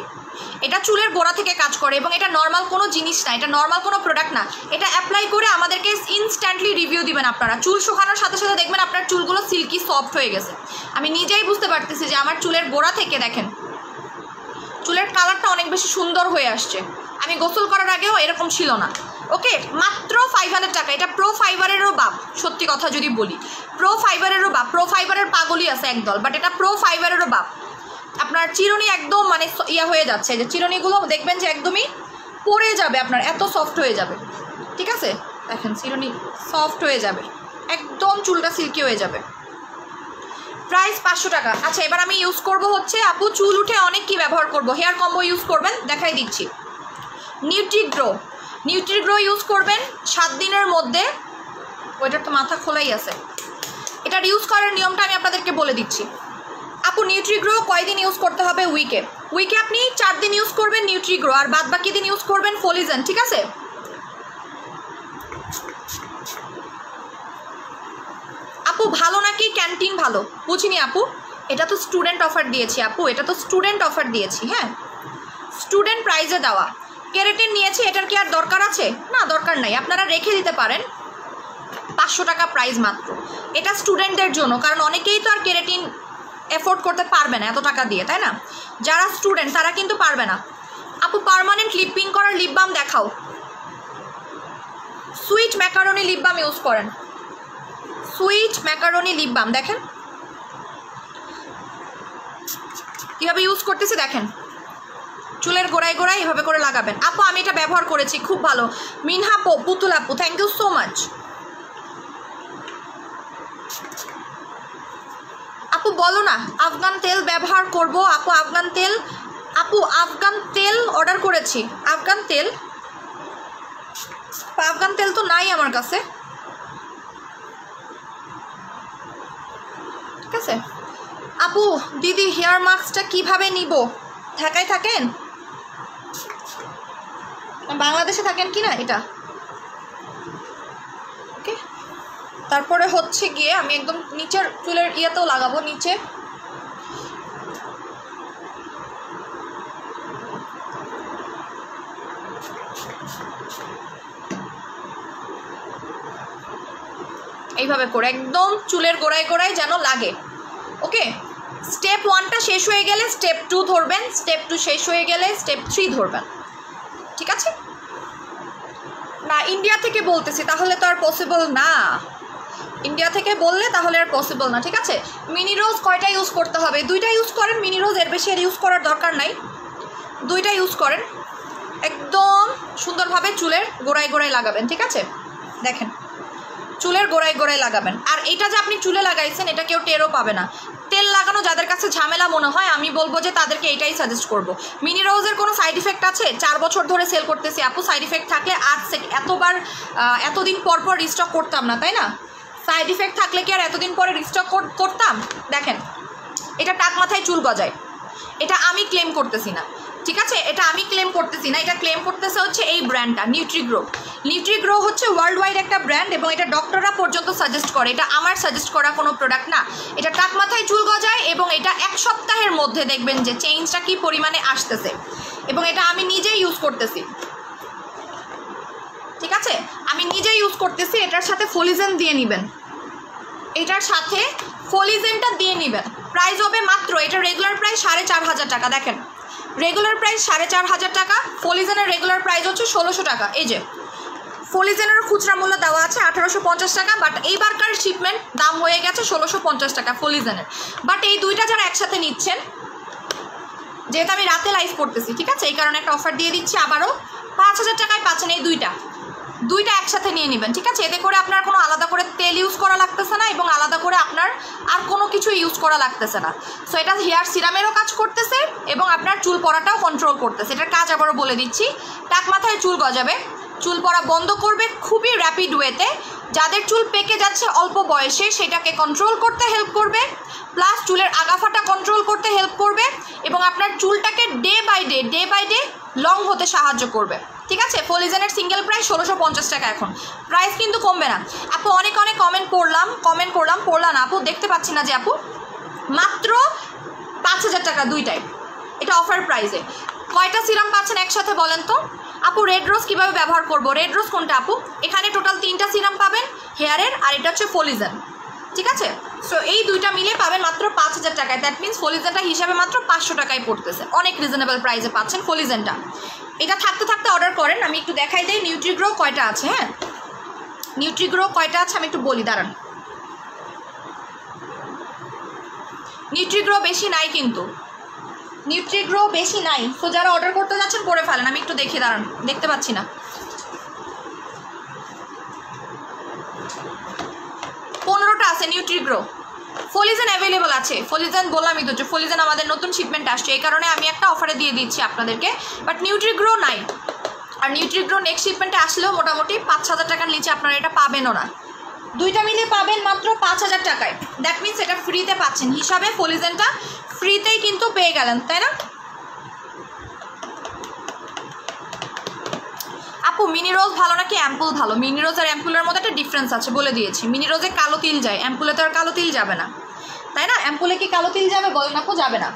Speaker 1: এটা চুলের গোড়া থেকে কাজ করে, এবং এটা নর্মাল কোনো জিনিস না, এটা নর্মাল কোনো প্রোডাক্ট না। এটা অ্যাপ্লাই করে আমাদেরকে ইনস্ট্যান্টলি রিভিউ দিবেন আপনারা। চুল শুকানোর সাথে সাথে দেখবেন আপনার চুলগুলো সিল্কি সফট হয়ে গেছে। আমি নিজেই বুঝতে পারতেছি যে আমার চুলের গোড়া থেকে দেখেন চুলের কালারটা অনেক বেশি সুন্দর হয়ে আসছে। আমি গোসল করার আগেও এরকম ছিল না। ওকে, মাত্র 500 টাকা। এটা প্রো ফাইবারেরও বাপ, সত্যি কথা যদি বলি, প্রো ফাইবারেরও বাপ। প্রো ফাইবারের পাগলই আছে একদল, বাট এটা প্রো ফাইবারেরও বাপ। আপনার চিরুনি একদম মানে ইয়া হয়ে যাচ্ছে, যে চিরুনিগুলো দেখবেন যে একদমই পড়ে যাবে, আপনার এত সফট হয়ে যাবে, ঠিক আছে? দেখেন চিরুনি সফট হয়ে যাবে, একদম চুলটা সিল্কি হয়ে যাবে। প্রাইস 500 টাকা। আচ্ছা, এবার আমি ইউজ করব হচ্ছে, আপু চুল উঠে অনেক কি ব্যবহার করব, হেয়ার কম্বো ইউজ করবেন, দেখাই দিচ্ছি। নিউট্রিগ্রো, নিউট্রিগ্রো ইউজ করবেন 7 দিনের মধ্যে। ওইটার তো মাথা খোলাই আছে। এটার ইউজ করার নিয়মটা আমি আপনাদেরকে বলে দিচ্ছি। আপু নিউট্রিগ্রো কয়দিন ইউজ করতে হবে? উইকে, উইকে আপনি 4 দিন ইউজ করবেন নিউট্রিগ্রো, আর বাদ বাকি দিন ইউজ করবেন ফলিজেন, ঠিক আছে? আপু ভালো নাকি ক্যান্টিন ভালো? বুঝিনি আপু, এটা তো স্টুডেন্ট অফার দিয়েছি আপু, এটা তো স্টুডেন্ট অফার দিয়েছি, হ্যাঁ স্টুডেন্ট প্রাইজে দেওয়া। কেরাটিন নিয়েছি, এটার কি আর দরকার আছে? না, দরকার নাই, আপনারা রেখে দিতে পারেন। 500 টাকা প্রাইস মাত্র। এটা স্টুডেন্টদের জন্য, কারণ অনেকেই তো আর কেরাটিন এফোর্ড করতে পারবে না এত টাকা দিয়ে, তাই না? যারা স্টুডেন্ট তারা কিন্তু পারবে না। আপু পার্মানেন্ট লিপিং করার লিপ বাম দেখাও। Sweet macaroni lip balm use করেন, সুইট ম্যাকারনি লিপ বাম দেখেন কীভাবে ইউজ করতেছি, দেখেন চুলের গোড়ায় গোড়ায় এভাবে করে লাগাবেন। আপু আমি এটা ব্যবহার করেছি, খুব ভালো। মিনহা পুতুল আপু, থ্যাংক ইউ সো মাচ। আপু বলো না আফগান তেল ব্যবহার করব। আপু আফগান তেল, আপু আফগান তেল অর্ডার করেছি। আফগান তেল, আফগান তেল তো নাই আমার কাছে, ঠিক আছে? আপু দিদি হেয়ার মাস্কটা কিভাবে নিব? ঢাকায় থাকেন, বাংলাদেশে থাকেন কি না এটা? ওকে, তারপরে হচ্ছে গিয়ে আমি একদম নিচের চুলের ইয়েতেও লাগাবো, নিচে এইভাবে করে একদম চুলের গোড়ায় গোড়ায় যেন লাগে। ওকে, স্টেপ 1টা শেষ হয়ে গেলে স্টেপ 2 ধরবেন, স্টেপ 2 শেষ হয়ে গেলে স্টেপ 3 ধরবেন, ঠিক আছে? না ইন্ডিয়া থেকে বলতেছি, তাহলে তো আর পসিবল না। ইন্ডিয়া থেকে বললে তাহলে আর পসিবল না, ঠিক আছে? মিনি রোজ কয়টা ইউজ করতে হবে? 2টা ইউজ করেন মিনি রোজ, এর বেশি আর ইউজ করার দরকার নাই। 2টা ইউজ করেন, একদম সুন্দরভাবে চুলের গোড়ায় গোড়ায় লাগাবেন, ঠিক আছে? দেখেন চুলের গোড়ায় গোড়ায় লাগাবেন। আর এটা যে আপনি চুলে লাগাইছেন এটা কেউ টেরও পাবে না। তেল লাগানো যাদের কাছে ঝামেলা মনে হয়, আমি বলবো যে তাদেরকে এইটাই সাজেস্ট করব। মিনি রোজের কোনো সাইড ইফেক্ট আছে? 4 বছর ধরে সেল করতেছি আপু, সাইড ইফেক্ট থাকলে এতবার এতদিন পর পর রিস্টক করতাম না, তাই না? সাইড ইফেক্ট থাকলে কি আর এতদিন পরে রিস্টক করতাম? দেখেন এটা টাক মাথায় চুল গজায়, এটা আমি ক্লেম করতেছি না, ঠিক আছে? এটা আমি ক্লেম করতেছি না, এটা ক্লেম করতেছে হচ্ছে এই ব্র্যান্ডটা নিউট্রিগ্রো। নিউট্রিগ্রো হচ্ছে ওয়ার্ল্ড ওয়াইড একটা ব্র্যান্ড, এবং এটা ডক্টররা পর্যন্ত সাজেস্ট করে, এটা আমার সাজেস্ট করা কোনো প্রোডাক্ট না। এটা টাক মাথায় চুল গজায়, এবং এটা 1 সপ্তাহের মধ্যে দেখবেন যে চেঞ্জটা কী পরিমাণে আসতেছে, এবং এটা আমি নিজেই ইউজ করতেছি। ঠিক আছে, আমি নিজে ইউজ করতেছি। এটার সাথে ফলিজেন দিয়ে নেবেন, এটার সাথে ফলিজেনটা দিয়ে নেবেন। প্রাইস হবে মাত্র, এটা রেগুলার প্রাইস 4500 টাকা। দেখেন রেগুলার প্রাইস 4500 টাকা, ফলিজেনের রেগুলার প্রাইস হচ্ছে 1600 টাকা। এই যে ফলিজেনের খুচরা মূল্য দেওয়া আছে 1850 টাকা, বাট এইবারকার শিপমেন্ট দাম হয়ে গেছে 1650 টাকা ফলিজেনের। বাট এই দুইটা যারা একসাথে নিচ্ছেন, যেহেতু আমি রাতে লাইভ করতেছি, ঠিক আছে, এই কারণে একটা অফার দিয়ে দিচ্ছি আবারও। 5000 টাকায় পাচ্ছেন এই দুইটা একসাথে নিয়ে নেবেন, ঠিক আছে। এতে করে আপনার কোনো আলাদা করে তেল ইউজ করা লাগতেছে না এবং আলাদা করে আপনার আর কোনো কিছু ইউজ করা লাগতেছে না। সো এটা হেয়ার সিরামেরও কাজ করতেছে এবং আপনার চুল পড়াটাও কন্ট্রোল করতেছে। এটার কাজ আবারও বলে দিচ্ছি, টাক মাথায় চুল গজাবে, চুল পড়া বন্ধ করবে খুবই র্যাপিড ওয়েতে। যাদের চুল পেকে যাচ্ছে অল্প বয়সে সেটাকে কন্ট্রোল করতে হেল্প করবে, প্লাস চুলের আগাফাটা কন্ট্রোল করতে হেল্প করবে এবং আপনার চুলটাকে ডে বাই ডে লং হতে সাহায্য করবে, ঠিক আছে। ফলিজেনের সিঙ্গেল প্রাইস 1650 টাকা। এখন প্রাইস কিন্তু কমবে না। আপু অনেক কমেন্ট পড়লাম না আপু, দেখতে পাচ্ছি না যে আপু, মাত্র 5000 টাকা দুইটাই, এটা অফার প্রাইসে। কয়টা সিরাম পাচ্ছেন একসাথে বলেন তো আপু? রেড রোজ কীভাবে ব্যবহার করব? রেড রোজ কোনটা আপু? এখানে টোটাল 3টা সিরাম পাবেন হেয়ারের, আর এটা হচ্ছে ফলিজেন, ঠিক আছে। সো এই দুইটা মিলে পাবেন মাত্র 5000 টাকায়। দ্যাট মিনস ফলিজেনটা হিসাবে মাত্র 500 টাকায় পড়তেছে, অনেক রিজনেবল প্রাইসে পাচ্ছেন ফলিজেনটা। এটা থাকতে অর্ডার করেন। আমি একটু দেখাই দিই নিউট্রিগ্রো কয়টা আছে। হ্যাঁ, নিউট্রিগ্রো কয়টা আছে আমি একটু বলি, দাঁড়ান। নিউট্রিগ্রো বেশি নাই, কিন্তু নিউট্রিগ্রো বেশি নাই। তো যারা অর্ডার করতে যাচ্ছেন করে ফেলেন, আমি একটু দেখি, দাঁড়ান, দেখতে পাচ্ছি না। 15টা আছে নিউট্রিগ্রো। ফলিজেন অ্যাভেলেবল আছে, ফলিজেন বললামই তো যে ফলিজেন আমাদের নতুন শিপমেন্ট আসছে, এই কারণে আমি একটা অফারে দিয়ে দিচ্ছি আপনাদেরকে। বাট নিউট্রিগ্রো নাই, আর নিউট্রিগ্রো নেক্সট শিপমেন্টে আসলেও মোটামুটি 5000 টাকার নিচে আপনারা এটা পাবেনও না। দুইটা মিলে পাবেন মাত্র 5000 টাকায়। দ্যাট মিনস এটা ফ্রিতে পাচ্ছেন হিসাবে, ফলিজেনটা ফ্রিতেই কিন্তু পেয়ে গেলেন, তাই না আপু? মিনি রোজ ভালো নাকি অ্যাম্পুল ভালো? মিনি রোজ আর অ্যাম্পুলের মধ্যে একটা ডিফারেন্স আছে, বলে দিয়েছি। মিনি রোজে কালো তিল যায়, অ্যাম্পুলে তো আর কালো তিল যাবে না, তাই না? অ্যাম্পুলে কি কালো তিল যাবে বলেন আপু? যাবে না।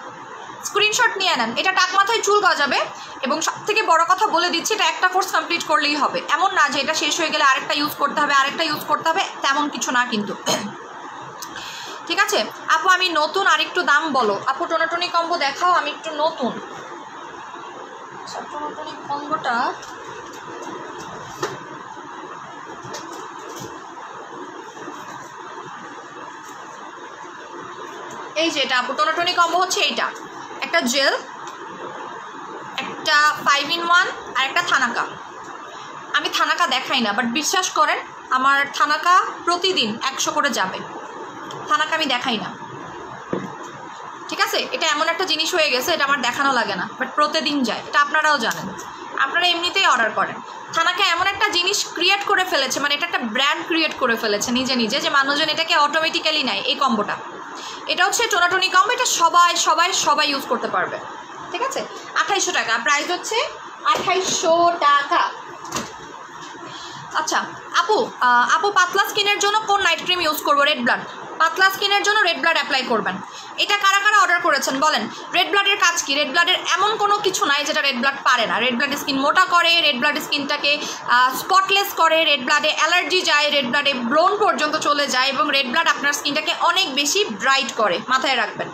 Speaker 1: স্ক্রিনশট নিয়ে নেন। এটা টাক মাথায় চুল গজাবে এবং সবথেকে বড় কথা বলে দিচ্ছি, এটা একটা কোর্স কমপ্লিট করলেই হবে। এমন না যে এটা শেষ হয়ে গেলে আরেকটা ইউজ করতে হবে, তেমন কিছু না কিন্তু, ঠিক আছে। আপু আমি নতুন, আরেকটু দাম বলো আপু। টোনাটনি কম্বো দেখাও, আমি একটু নতুন। টোনাটনি কম্বোটা এই যে, এটা আপু টোনাটনি কম্বো হচ্ছে এইটা, একটা জেল, একটা 5 in 1 আর একটা থানাকা। আমি থানাকা দেখাই না, বাট বিশ্বাস করেন আমার থানাকা প্রতিদিন 100 করে যাবে, থানাকা আমি দেখাই না, ঠিক আছে। এটা এমন একটা জিনিস হয়ে গেছে, এটা আমার দেখানো লাগে না, বাট প্রতিদিন যায়, এটা আপনারাও জানেন, আপনারা এমনিতেই অর্ডার করেন। থানাকা এমন একটা জিনিস ক্রিয়েট করে ফেলেছে, মানে এটা একটা ব্র্যান্ড ক্রিয়েট করে ফেলেছে নিজে যে মানুষজন এটাকে অটোমেটিক্যালি নেয়। এই কম্বোটা, এটা হচ্ছে টোনাটনি কম্বো, এটা সবাই ইউজ করতে পারবে, ঠিক আছে। 2800 টাকা প্রাইস হচ্ছে, 2800 টাকা। আচ্ছা আপু পাতলা স্কিনের জন্য কোন নাইট ক্রিম ইউজ করবো? Red blood. পাতলা স্কিনের জন্য রেড ব্লাড অ্যাপ্লাই করবেন। এটা কারা অর্ডার করেছেন বলেন? রেড ব্লাডের কাজ কি? রেড ব্লাডের এমন কোনো কিছু নাই যেটা রেড ব্লাড পারে না। রেড ব্লাড স্কিন মোটা করে, রেড ব্লাড স্কিনটাকে স্পটলেস করে, রেড ব্লাডে অ্যালার্জি যায়, রেড ব্লাডে ব্রণ পর্যন্ত চলে যায় এবং রেড ব্লাড আপনার স্কিনটাকে অনেক বেশি ব্রাইট করে, মাথায় রাখবেন,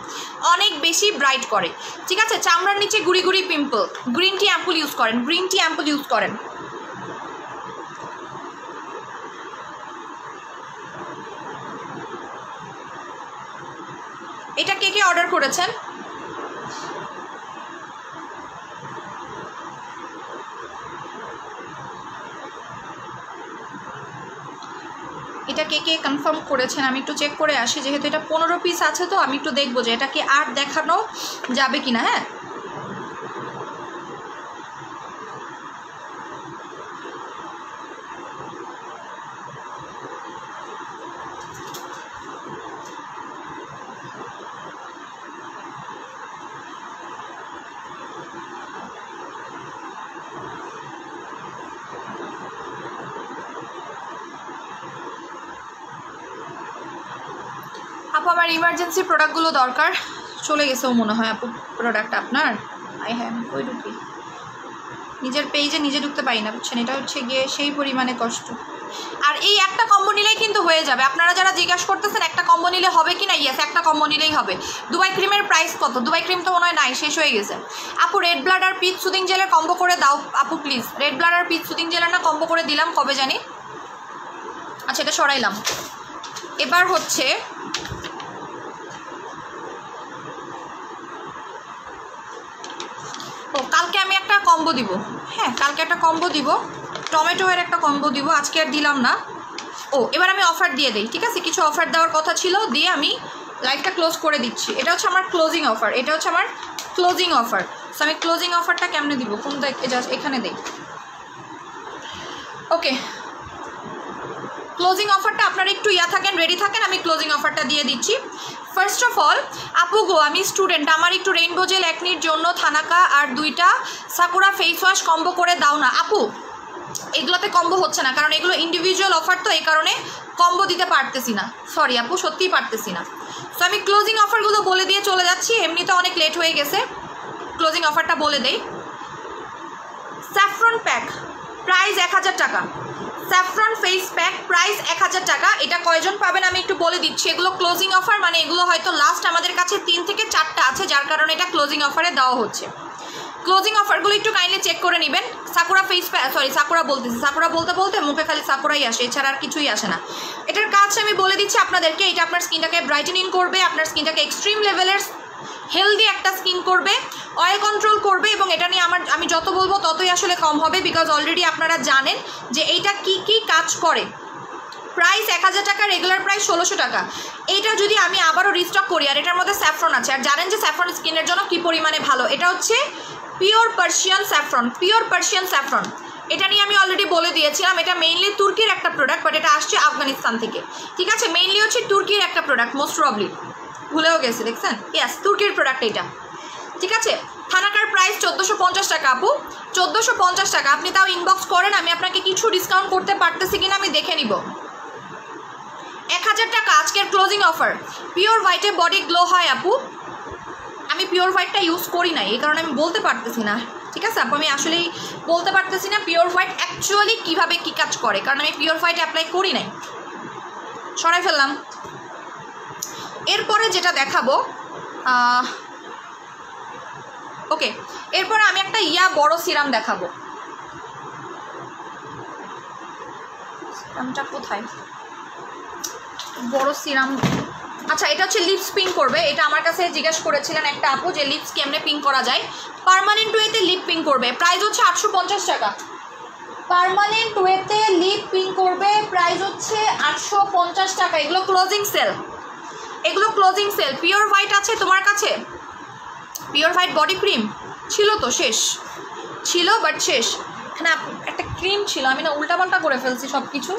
Speaker 1: অনেক বেশি ব্রাইট করে, ঠিক আছে। চামড়ার নিচে গুড়ি pimple, green tea ampoule use করেন। এটা কে অর্ডার করেছেন? এটা কে কনফার্ম করেছেন? আমি একটু চেক করে আসি, যেহেতু এটা 15 পিস আছে, তো আমি একটু দেখবো যে এটা কি আর দেখানো যাবে কিনা। হ্যাঁ, আপু আমার ইমার্জেন্সি প্রোডাক্টগুলো দরকার, চলে গেছেও মনে হয় আপু প্রোডাক্ট আপনার। হ্যাঁ, কই ঢুকি নিজের পেজে নিজে ঢুকতে পারি না, বুঝছেন? এটা হচ্ছে গিয়ে সেই পরিমাণে কষ্ট। আর এই একটা কম্বো নিলেই কিন্তু হয়ে যাবে। আপনারা যারা জিজ্ঞাসা করতেছেন একটা কম্বো নিলে হবে কি না, ইয়েস, একটা কম্বো নিলেই হবে। দুবাই ক্রিমের প্রাইস কত? দুবাই ক্রিম তো মনে হয় নাই, শেষ হয়ে গেছে। আপু রেড ব্লাড আর পিচ সুদিং জেলের কম্বো করে দাও আপু প্লিজ। রেড ব্লাড আর পিচ সুদিং জেলের না কম্বো করে দিলাম কবে জানি। আচ্ছা এটা সরাইলাম। এবার হচ্ছে ও কালকে আমি একটা কম্বো দিব, হ্যাঁ কালকে একটা কম্বো দিব, টমেটো এর একটা কম্বো দিব, আজকে আর দিলাম না। ও এবার আমি অফার দিয়ে দিই, ঠিক আছে? কিছু অফার দেওয়ার কথা ছিল, দিয়ে আমি লাইভটা ক্লোজ করে দিচ্ছি। এটা হচ্ছে আমার ক্লোজিং অফার, এটা হচ্ছে আমার ক্লোজিং অফার। সো আমি ক্লোজিং অফারটা কেমনে দিব, কোন জাস্ট এখানে দিই। ওকে, ক্লোজিং অফারটা আপনারা একটু থাকেন, রেডি থাকেন, আমি ক্লোজিং অফারটা দিয়ে দিচ্ছি। ফার্স্ট অফ অল আপু গো, আমি স্টুডেন্ট, আমার একটু রেইনবো জেল একনির জন্য থানাকা আর 2টা সাকুরা ফেস ওয়াশ কম্বো করে দাও না। আপু এগুলোতে কম্বো হচ্ছে না, কারণ এগুলো ইন্ডিভিজুয়াল অফার, তো এই কারণে কম্বো দিতে পারতেছি না। সরি আপু, সত্যিই পারতেছি না। সো আমি ক্লোজিং অফারগুলো বলে দিয়ে চলে যাচ্ছি, এমনিতে অনেক লেট হয়ে গেছে। ক্লোজিং অফারটা বলে দেই। স্যাফরন প্যাক প্রাইস 1000 টাকা। স্যাফরন ফেস প্যাক প্রাইস 1000 টাকা। এটা কয়জন পাবেন আমি একটু বলে দিচ্ছি। এগুলো ক্লোজিং অফার, মানে এগুলো হয়তো লাস্ট আমাদের কাছে 3 থেকে 4টা আছে, যার কারণে এটা ক্লোজিং অফারে দেওয়া হচ্ছে। ক্লোজিং অফারগুলো একটু কাইন্ডলি চেক করে নেবেন। Sakura face pack, sorry sakura বলতেছি, সাকুরা বলতে বলতে মুখে খালি সাকুরাই আসে, এছাড়া আর কিছুই আসে না। এটার কাজ আমি বলে দিচ্ছি আপনাদেরকে। এটা আপনার স্কিনটাকে ব্রাইটেনিং করবে, আপনার স্কিনটাকে এক্সট্রিম লেভেলের হেলদি একটা স্কিন করবে, অয়েল কন্ট্রোল করবে, এবং এটা নিয়ে আমি যত বলবো ততই আসলে কম হবে, বিকজ অলরেডি আপনারা জানেন যে এইটা কি কি কাজ করে। প্রাইস 1000 টাকা, রেগুলার প্রাইস 1600 টাকা। এইটা যদি আমি আবারও রিস্টক করি, আর এটার মধ্যে স্যাফরন আছে, আর জানেন যে স্যাফরন স্কিনের জন্য কি পরিমাণে ভালো। এটা হচ্ছে pure Persian saffron, pure Persian saffron. এটা নিয়ে আমি অলরেডি বলে দিয়েছিলাম। এটা মেইনলি তুর্কির একটা প্রোডাক্ট, বাট এটা আসছে আফগানিস্তান থেকে, ঠিক আছে? মেইনলি হচ্ছে তুর্কির একটা প্রোডাক্ট, মোস্ট প্রবলি ভুলেও গেছে, দেখছেন? ইয়াস, তুর্কির প্রোডাক্ট এটা, ঠিক আছে? থানাকার প্রাইস 1450 টাকা আপু, 1450 টাকা। আপনি তাও ইনবক্স করেন, আমি আপনাকে কিছু ডিসকাউন্ট করতে পারতেছি কিনা আমি দেখে নিব। 1000 টাকা আজকের ক্লোজিং অফার। পিওর হোয়াইটে বডি গ্লো হয় আপু। আমি পিওর হোয়াইটটা ইউজ করি না, এই কারণে আমি বলতে পারতেছি না, ঠিক আছে আপু? আমি আসলেই বলতে পারতেছি না পিওর হোয়াইট অ্যাকচুয়ালি কীভাবে কী কাজ করে, কারণ আমি পিওর হোয়াইট অ্যাপ্লাই করি নাই। সরাই ফেললাম। এরপরে যেটা দেখাবো, ওকে, এরপরে আমি একটা বড় সিরাম দেখাবো। সিরামটা কোথায়? বড় সিরাম, আচ্ছা এটা হচ্ছে লিপস পিঙ্ক করবে। এটা আমার কাছে জিজ্ঞেস করেছিলেন একটা আপু যে লিপস কেমনে পিঙ্ক করা যায়। পার্মানেন্ট ওয়েতে লিপ পিঙ্ক করবে, প্রাইস হচ্ছে 850 টাকা। পার্মানেন্ট ওয়েতে লিপ পিঙ্ক করবে, প্রাইস হচ্ছে 850 টাকা। এগুলো ক্লোজিং সেল, এগুলো ক্লোজিং সেল। পিওর হোয়াইট আছে তোমার কাছে? পিওর হোয়াইট বডি ক্রিম ছিল তো, শেষ ছিল, বাট শেষ। এখানে একটা ক্রিম ছিল, আমি না উল্টাপাল্টা করে ফেলছি সব কিছু,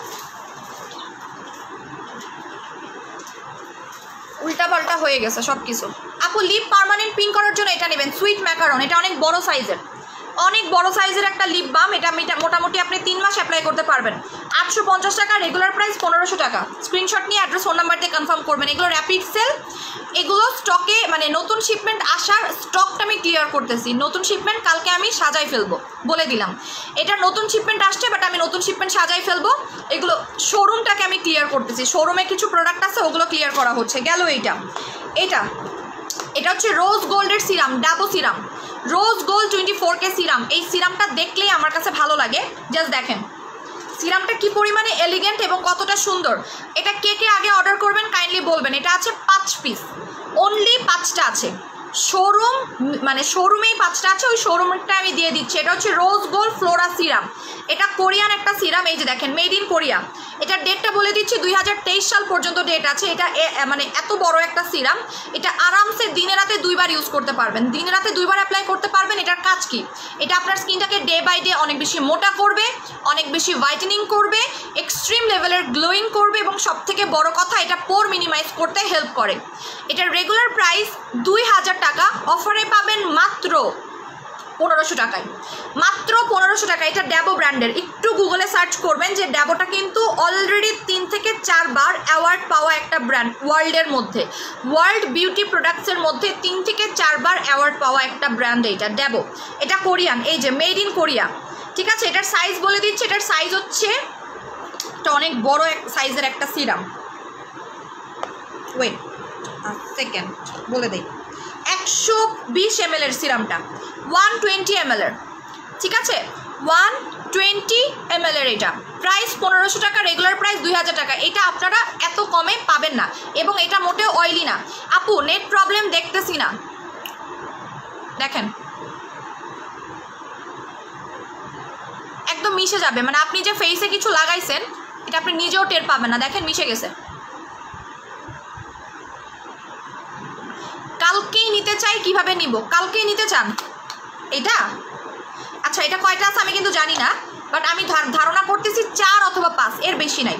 Speaker 1: উল্টাপাল্টা হয়ে গেছে সব কিছু। আপু লিপ পার্মানেন্ট পিঙ্ক করার জন্য এটা নেবেন, সুইট ম্যাকারন। এটা অনেক বড় সাইজের, অনেক বড় সাইজের একটা লিপ বাম। এটা মোটামুটি আপনি 3 মাস অ্যাপ্লাই করতে পারবেন। 850 টাকা, রেগুলার প্রাইস 1500 টাকা। স্ক্রিনশট নিয়ে অ্যাড্রেস ফোন নাম্বার দিয়ে কনফার্ম করবেন। এগুলো র্যাপিড সেল, এগুলো স্টকে, মানে নতুন শিপমেন্ট আসার স্টকটা আমি ক্লিয়ার করতেছি। নতুন শিপমেন্ট কালকে আমি সাজাই ফেলবো, বলে দিলাম। এটা নতুন শিপমেন্ট আসছে, বাট আমি নতুন শিপমেন্ট সাজাই ফেলবো। এগুলো শোরুমটাকে আমি ক্লিয়ার করতেছি, শোরুমে কিছু প্রোডাক্ট আছে ওগুলো ক্লিয়ার করা হচ্ছে। গেল এটা হচ্ছে রোজ গোল্ডের সিরাম, ডাবো serum, rose gold 24K serum. এই সিরামটা দেখলেই আমার কাছে ভালো লাগে। জাস্ট দেখেন সিরামটা কি পরিমাণে এলিগেন্ট এবং কতটা সুন্দর। এটা কে কে আগে অর্ডার করবেন কাইন্ডলি বলবেন। এটা আছে 5 পিস, অনলি 5টা আছে। শোরুম, মানে শোরুমেই 5টা আছে, ওই শোরুমটা আমি দিয়ে দিচ্ছি। এটা হচ্ছে রোজ গোল্ড ফ্লোরা সিরাম। এটা কোরিয়ান একটা সিরাম, এই যে দেখেন মেড ইন কোরিয়া। এটার ডেটটা বলে দিচ্ছি, 2023 সাল পর্যন্ত ডেট আছে। এটা মানে এত বড় একটা সিরাম, এটা আরামসে দিনে রাতে 2 বার ইউজ করতে পারবেন, দিনে রাতে 2 বার অ্যাপ্লাই করতে পারবেন। এটার কাজ কি? এটা আপনার স্কিনটাকে ডে বাই ডে অনেক বেশি মোটা করবে, অনেক বেশি হোয়াইটেনিং করবে, এক্সট্রিম লেভেলের গ্লোয়িং করবে, এবং সবথেকে বড় কথা এটা পোর মিনিমাইজ করতে হেল্প করে। এটার রেগুলার প্রাইস 2000 টাকা, অফারে পাবেন মাত্র 1500 টাকায়, মাত্র 1500 টাকা। এটা ড্যাবো ব্র্যান্ডের। একটু গুগলে সার্চ করবেন যে ড্যাবোটা কিন্তু অলরেডি 3 থেকে 4 বার অ্যাওয়ার্ড পাওয়া একটা ব্র্যান্ড ওয়ার্ল্ডের মধ্যে, ওয়ার্ল্ড বিউটি প্রোডাক্টসের মধ্যে 3 থেকে 4 বার অ্যাওয়ার্ড পাওয়া একটা ব্র্যান্ড এইটা ড্যাবো। এটা কোরিয়ান, এই যে মেড ইন কোরিয়া, ঠিক আছে। এটার সাইজ বলে দিচ্ছি, এটার সাইজ হচ্ছে, এটা অনেক বড় এক সাইজের একটা সিরাম। ওয়েট সেকেন্ড বলে দেই, 120 ml এর সিরামটা, 120 ml এর, ঠিক আছে, 120 ml এর। এটা প্রাইস 1500 টাকা, রেগুলার প্রাইস 2000 টাকা। এটা আপনারা এত কমে পাবেন না, এবং এটা মোটেও অয়েলি না। আপু নেট প্রবলেম দেখতেছি না, দেখেন একদম মিশে যাবে, মানে আপনি যে ফেসে কিছু লাগাইছেন এটা আপনি নিজেও টের পাবেন না, দেখেন মিশে গেছে। কালকেই নিতে চাই, কিভাবে নিব? কালকেই নিতে চান এটা? আচ্ছা এটা কয়টা আছে আমি কিন্তু জানি না, বাট আমি ধারণা করতেছি 4 অথবা 5, এর বেশি নাই,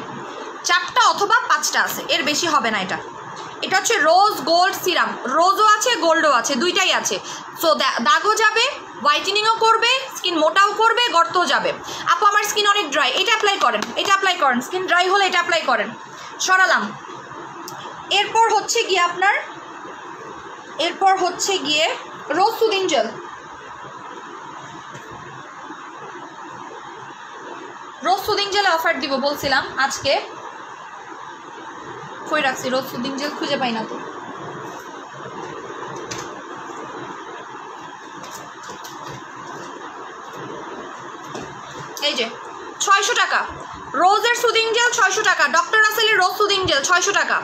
Speaker 1: 4টা অথবা 5টা আছে, এর বেশি হবে না। এটা এটা হচ্ছে রোজ গোল্ড সিরাম, রোজও আছে গোল্ডও আছে, দুইটাই আছে। সো দাগও যাবে, হোয়াইটেনিংও করবে, স্কিন মোটাও করবে, গর্তও যাবে। আপু আমার স্কিন অনেক ড্রাই, এটা অ্যাপ্লাই করেন, এটা অ্যাপ্লাই করেন, স্কিন ড্রাই হলে এটা অ্যাপ্লাই করেন। সরালাম। এরপর হচ্ছে গিয়ে আপনার, এরপর হচ্ছে গিয়ে রোজ সুদিং জেল। রোজ সুদিং জেলে অফার দিব বলছিলাম আজকে, কই রাখছি রোজ সুদিং জেল, খুঁজে পাই না তো। এই যে 600 টাকা রোজের সুদিং জেল, 600 টাকা। ডক্টর রাসেলের রোজ সুদিং জেল 600 টাকা।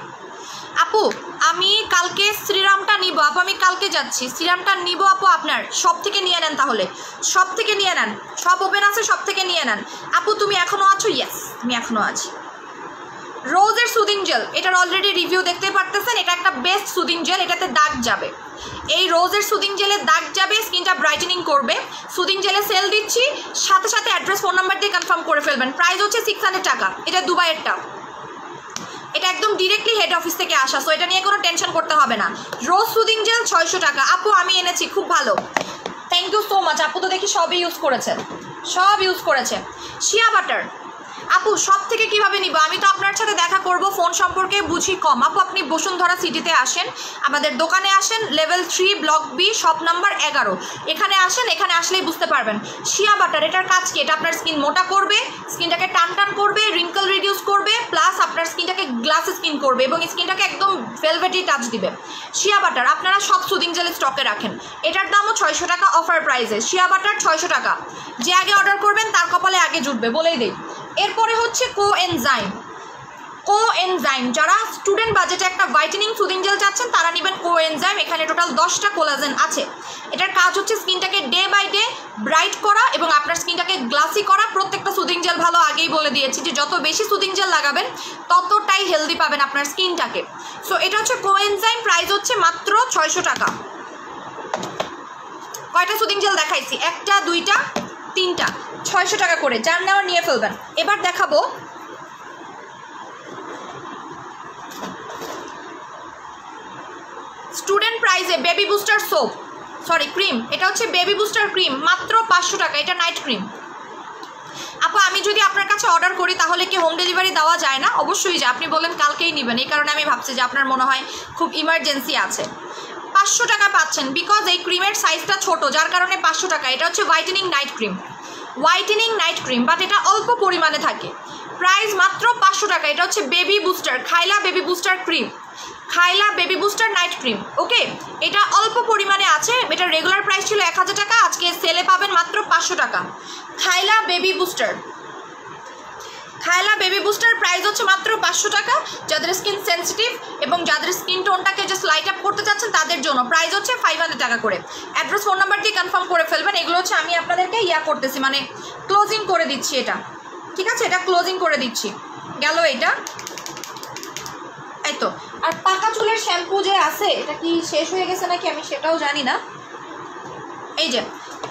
Speaker 1: আপু আমি কালকে সিরামটা নিব, আপু আমি কালকে যাচ্ছি, সিরামটা নিব আপু, আপনার সব থেকে নিয়ে নেন, তাহলে সব থেকে নিয়ে নেন, সব ওপেন আছে, সব থেকে নিয়ে নেন। আপু তুমি এখনও আছো? ইয়েস আমি এখনও আছি। রোজের সুদিং জেল, এটার অলরেডি রিভিউ দেখতে পারতেছেন, এটা একটা বেস্ট সুদিং জেল, এটাতে দাগ যাবে। এই রোজের সুদিং জেলে দাগ যাবে, স্কিনটা ব্রাইটেনিং করবে। সুদিং জেলে সেল দিচ্ছি, সাথে সাথে অ্যাড্রেস ফোন নাম্বার দিয়ে কনফার্ম করে ফেলবেন। প্রাইস হচ্ছে 600 টাকা। এটা দুবাইয়েরটা, এটা একদম ডিরেক্টলি হেড অফিস থেকে আসা, সো এটা নিয়ে কোনো টেনশন করতে হবে না। রোজ সুদিং জেল 600 টাকা। আপু আমি এনেছি, খুব ভালো, থ্যাংক ইউ সো মাচ। আপু তো দেখি সবই ইউজ করেছেন, সব ইউজ করেছে। শিয়া বাটার আপু সব থেকে কিভাবে নিব? আমি তো আপনার সাথে দেখা করব, ফোন সম্পর্কে বুঝি কম। আপু আপনি বসুন্ধরা সিটিতে আসেন, আমাদের দোকানে আসেন, level 3 block B, shop number 11, এখানে আসেন, এখানে আসলেই বুঝতে পারবেন। শিয়া বাটার, এটার কাজ কি? এটা আপনার স্কিন মোটা করবে, স্কিনটাকে টান টান করবে, রিঙ্কল রিডিউস করবে, প্লাস আপনার স্কিনটাকে গ্লাস স্কিন করবে, এবং স্কিনটাকে একদম ভেলভেটি টাচ দিবে। শিয়া বাটার আপনারা সব সুদিং জেল স্টকে রাখেন, এটার দামও 600 টাকা অফার প্রাইসে। শিয়া বাটার 600 টাকা, যে আগে অর্ডার করবেন তার কপালে আগে জুটবে, বলেই দেই। এরপরে হচ্ছে কোএনজাইম। কোএনজাইম যারা স্টুডেন্ট বাজেটে একটা ভাইটেনিং সুদিং জেল চাচ্ছেন তারা নেবেন কোএনজাইম। এখানে টোটাল 10টা কোলাজেন আছে। এটার কাজ হচ্ছে স্কিনটাকে ডে বাই ডে ব্রাইট করা এবং আপনার স্কিনটাকে গ্লাসি করা। প্রত্যেকটা সুদিং জেল ভালো, আগেই বলে দিয়েছি যে যত বেশি সুদিং জেল লাগাবেন ততটাই হেলদি পাবেন আপনার স্কিনটাকে। সো এটা হচ্ছে কোএনজাইম, প্রাইস হচ্ছে মাত্র 600 টাকা। কয়টা সুদিং জেল দেখাইছি? 1টা 2টা 3টা, 600 টাকা করে, যার নেওয়ার নিয়ে ফেলবেন। এবার দেখাবো স্টুডেন্ট প্রাইসে baby booster soap, sorry cream. এটা হচ্ছে বেবি বুস্টার ক্রিম, মাত্র 500 টাকা। এটা নাইট ক্রিম। আপু আমি যদি আপনার কাছে অর্ডার করি তাহলে কি হোম ডেলিভারি দেওয়া যায় না? অবশ্যই যায়, আপনি বলেন কালকেই নেবেন, এই কারণে আমি ভাবছি যে আপনার মনে হয় খুব ইমার্জেন্সি আছে। 500 টাকা পাচ্ছেন, বিকজ এই ক্রিমের সাইজটা ছোট, যার কারণে 500 টাকা। এটা হচ্ছে whitening night cream, whitening night cream, but এটা অল্প পরিমাণে থাকে। প্রাইস মাত্র 500 টাকা। এটা হচ্ছে বেবি বুস্টার, খাইলা বেবি বুস্টার ক্রিম, খাইলা baby booster night cream. Okay, এটা অল্প পরিমাণে আছে। এটার রেগুলার প্রাইস ছিল 1000 টাকা, আজকে সেলে পাবেন মাত্র 500 টাকা। খাইলা বেবি বুস্টার, খাইলা বেবি বুস্টার প্রাইস হচ্ছে মাত্র 500 টাকা। যাদের স্কিন সেন্সিটিভ এবং যাদের স্কিন টোনটাকে জাস্ট লাইট আপ করতে চাচ্ছেন তাদের জন্য প্রাইস হচ্ছে 500 টাকা করে। অ্যাড্রেস ফোন নাম্বার দিয়ে কনফার্ম করে ফেলবেন। এগুলো হচ্ছে আমি আপনাদেরকে করতেছি, মানে ক্লোজিং করে দিচ্ছি এটা, ঠিক আছে? এটা ক্লোজিং করে দিচ্ছি, গেল এটা। এই তো। আর পাকা চুলের শ্যাম্পু যে আছে এটা কি শেষ হয়ে গেছে নাকি আমি সেটাও জানি না। এই যে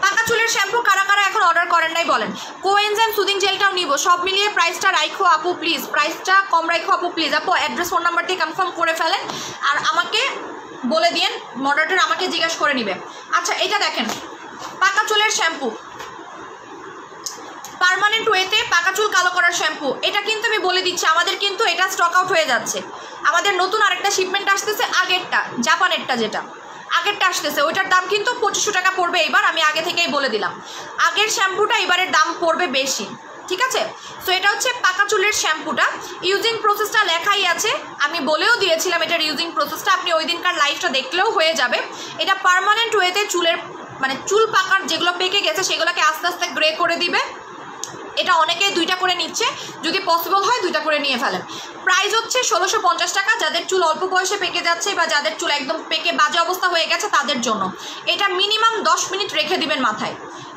Speaker 1: পাকা চুলের শ্যাম্পু কারা কারা এখন অর্ডার করেন নাই বলেন। কোএনজাইম সুদিং জেলটাও নিব, সব মিলিয়ে প্রাইসটা রাখো আপু প্লিজ, প্রাইসটা কম রাখো আপু প্লিজ। আপু অ্যাড্রেস ফোন নাম্বার দিয়ে কনফার্ম করে ফেলেন আর আমাকে বলে দিন, মডারেটর আমাকে জিজ্ঞাসা করে নিবে। আচ্ছা এটা দেখেন, পাকা চুলের শ্যাম্পু, পার্মানেন্ট ওয়েতে পাকা চুল কালো করার শ্যাম্পু। এটা কিন্তু আমি বলে দিচ্ছি আমাদের কিন্তু এটা স্টক আউট হয়ে যাচ্ছে। আমাদের নতুন আরেকটা শিপমেন্ট আসতেছে, আগেরটা জাপানেরটা যেটা আগেরটা আসতেছে ওইটার দাম কিন্তু 2500 টাকা পড়বে এবার, আমি আগে থেকেই বলে দিলাম। আগের শ্যাম্পুটা এবারের দাম পড়বে বেশি, ঠিক আছে? সো এটা হচ্ছে পাকা চুলের শ্যাম্পুটা। ইউজিং প্রসেসটা লেখাই আছে, আমি বলেও দিয়েছিলাম এটার ইউজিং প্রসেসটা, আপনি ওই দিনকার লাইভটা দেখলেও হয়ে যাবে। এটা পার্মানেন্ট ওয়েতে চুলের মানে চুল পাকার যেগুলো পেকে গেছে সেগুলোকে আস্তে আস্তে গ্রে করে দিবে। এটা অনেকেই 2টা করে নিচ্ছে, যদি পসিবল হয় 2টা করে নিয়ে ফেলেন। প্রাইস হচ্ছে 1650 টাকা। যাদের চুল অল্প বয়সে পেকে যাচ্ছে বা যাদের চুল একদম পেকে বাজে অবস্থা হয়ে গেছে তাদের জন্য। এটা মিনিমাম 10 মিনিট রেখে দিবেন মাথায়,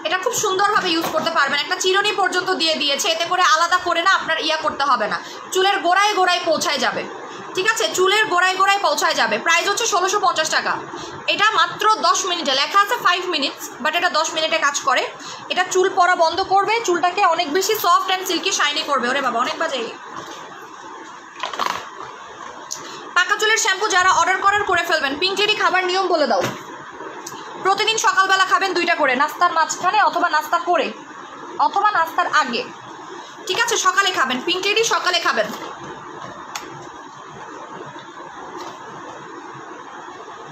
Speaker 1: এটা খুব সুন্দরভাবে ইউজ করতে পারবেন। একটা চিরুনি পর্যন্ত দিয়ে দিয়েছে, এতে করে আলাদা করে না আপনার করতে হবে না, চুলের গোড়ায় গোড়ায় পৌঁছায় যাবে, ঠিক আছে? চুলের গোড়ায় গোড়ায় পৌঁছায় যাবে। প্রাইস হচ্ছে 1650 টাকা। এটা মাত্র 10 মিনিটে, লেখা আছে 5 মিনিটস, বাট এটা 10 মিনিটে কাজ করে। এটা চুল পড়া বন্ধ করবে, চুলটাকে অনেক বেশি সফট অ্যান্ড সিল্কি শাইনি করবে। ওরে বাবা অনেক বাজে। পাকা চুলের শ্যাম্পু যারা অর্ডার করে ফেলবেন। পিঙ্ক লেডি খাবার নিয়ম বলে দাও। প্রতিদিন সকালবেলা খাবেন 2টা করে, নাস্তার মাঝখানে অথবা নাস্তা করে অথবা নাস্তার আগে, ঠিক আছে? সকালে খাবেন, পিঙ্ক লেডি সকালে খাবেন।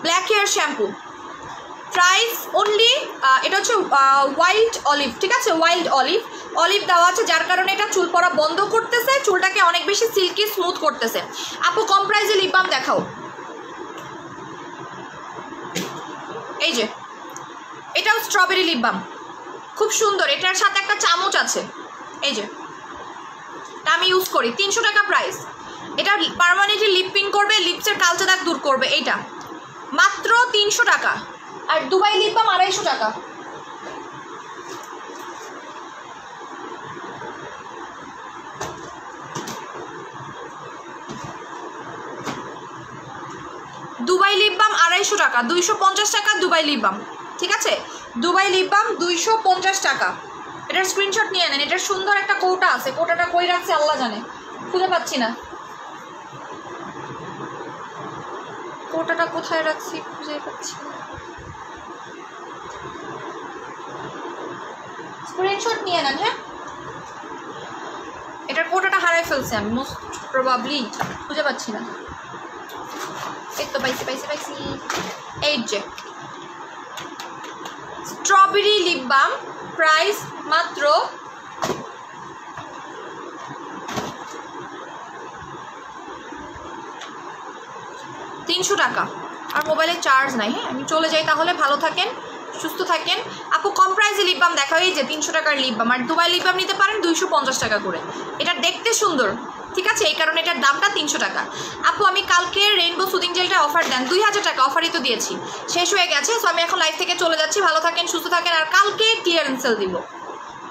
Speaker 1: Black hair shampoo, price only এটা হচ্ছে ওয়াইল্ড অলিভ, ঠিক আছে? ওয়াইল্ড অলিভ দেওয়া আছে, যার কারণে এটা চুল পড়া বন্ধ করতেছে, চুলটাকে অনেক বেশি সিল্কি স্মুথ করতেছে। আপু কম প্রাইসে লিপ বাম দেখাও। এই যে এটাও স্ট্রবেরি লিপ বাম, খুব সুন্দর। এটার সাথে একটা চামচ আছে, এই যে এটা আমি ইউজ করি। 300 টাকা প্রাইস। এটা পার্মানেন্টলি লিপ পিন করবে, লিপসের কালচে দাগ দূর করবে। এইটা মাত্র 300 টাকা। আর দুবাই লিপ বাম 250 টাকা। দুবাই লিপ বাম 250 টাকা, 250 টাকা দুবাই লিপ বাম, ঠিক আছে? দুবাই লিপ বাম 250 টাকা। এটার স্ক্রিনশট নিয়ে নেন। এটার সুন্দর একটা কৌটা আছে, কৌটাটা কই রাখছে আল্লাহ জানে, খুঁজে পাচ্ছি না। কৌটাটা কোথায় রাখছি খুঁজে পাচ্ছি না। স্ক্রিনশট নিয়ে নেন। হ্যাঁ, এটার কৌটাটা হারাই ফেলছে আমি, মোস্ট প্রবাবলি খুঁজে পাচ্ছি না। এই তো পাইছি। এই যে স্ট্রবেরি লিপ বাম, প্রাইস মাত্র 300 টাকা। আর মোবাইলে চার্জ নাই। হ্যাঁ, আমি চলে যাই তাহলে। ভালো থাকেন, সুস্থ থাকেন। আপু কম প্রাইসে লিপ বাম দেখাও। এই যে 300 টাকার লিপ বাম। আর দুবাই লিপ বাম নিতে পারেন 250 টাকা করে। এটা দেখতে সুন্দর, ঠিক আছে? এই কারণে এটার দামটা 300 টাকা। আপু আমি কালকে রেইনবো সুদিং জেলটা অফার দেন 2000 টাকা, অফারই তো দিয়েছি, শেষ হয়ে গেছে। সো আমি এখন লাইভ থেকে চলে যাচ্ছি। ভালো থাকেন, সুস্থ থাকেন। আর কালকে ক্লিয়ারেন্স সেল দিব,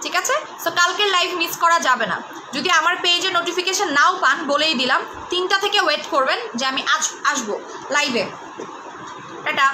Speaker 1: ঠিক আছে? সো কালকের লাইভ মিস করা যাবে না। যদি আমার পেজে নোটিফিকেশন নাও পান, বলেই দিলাম 3টা থেকে ওয়েট করবেন যে আমি আজ আসবো লাইভে। টাটা।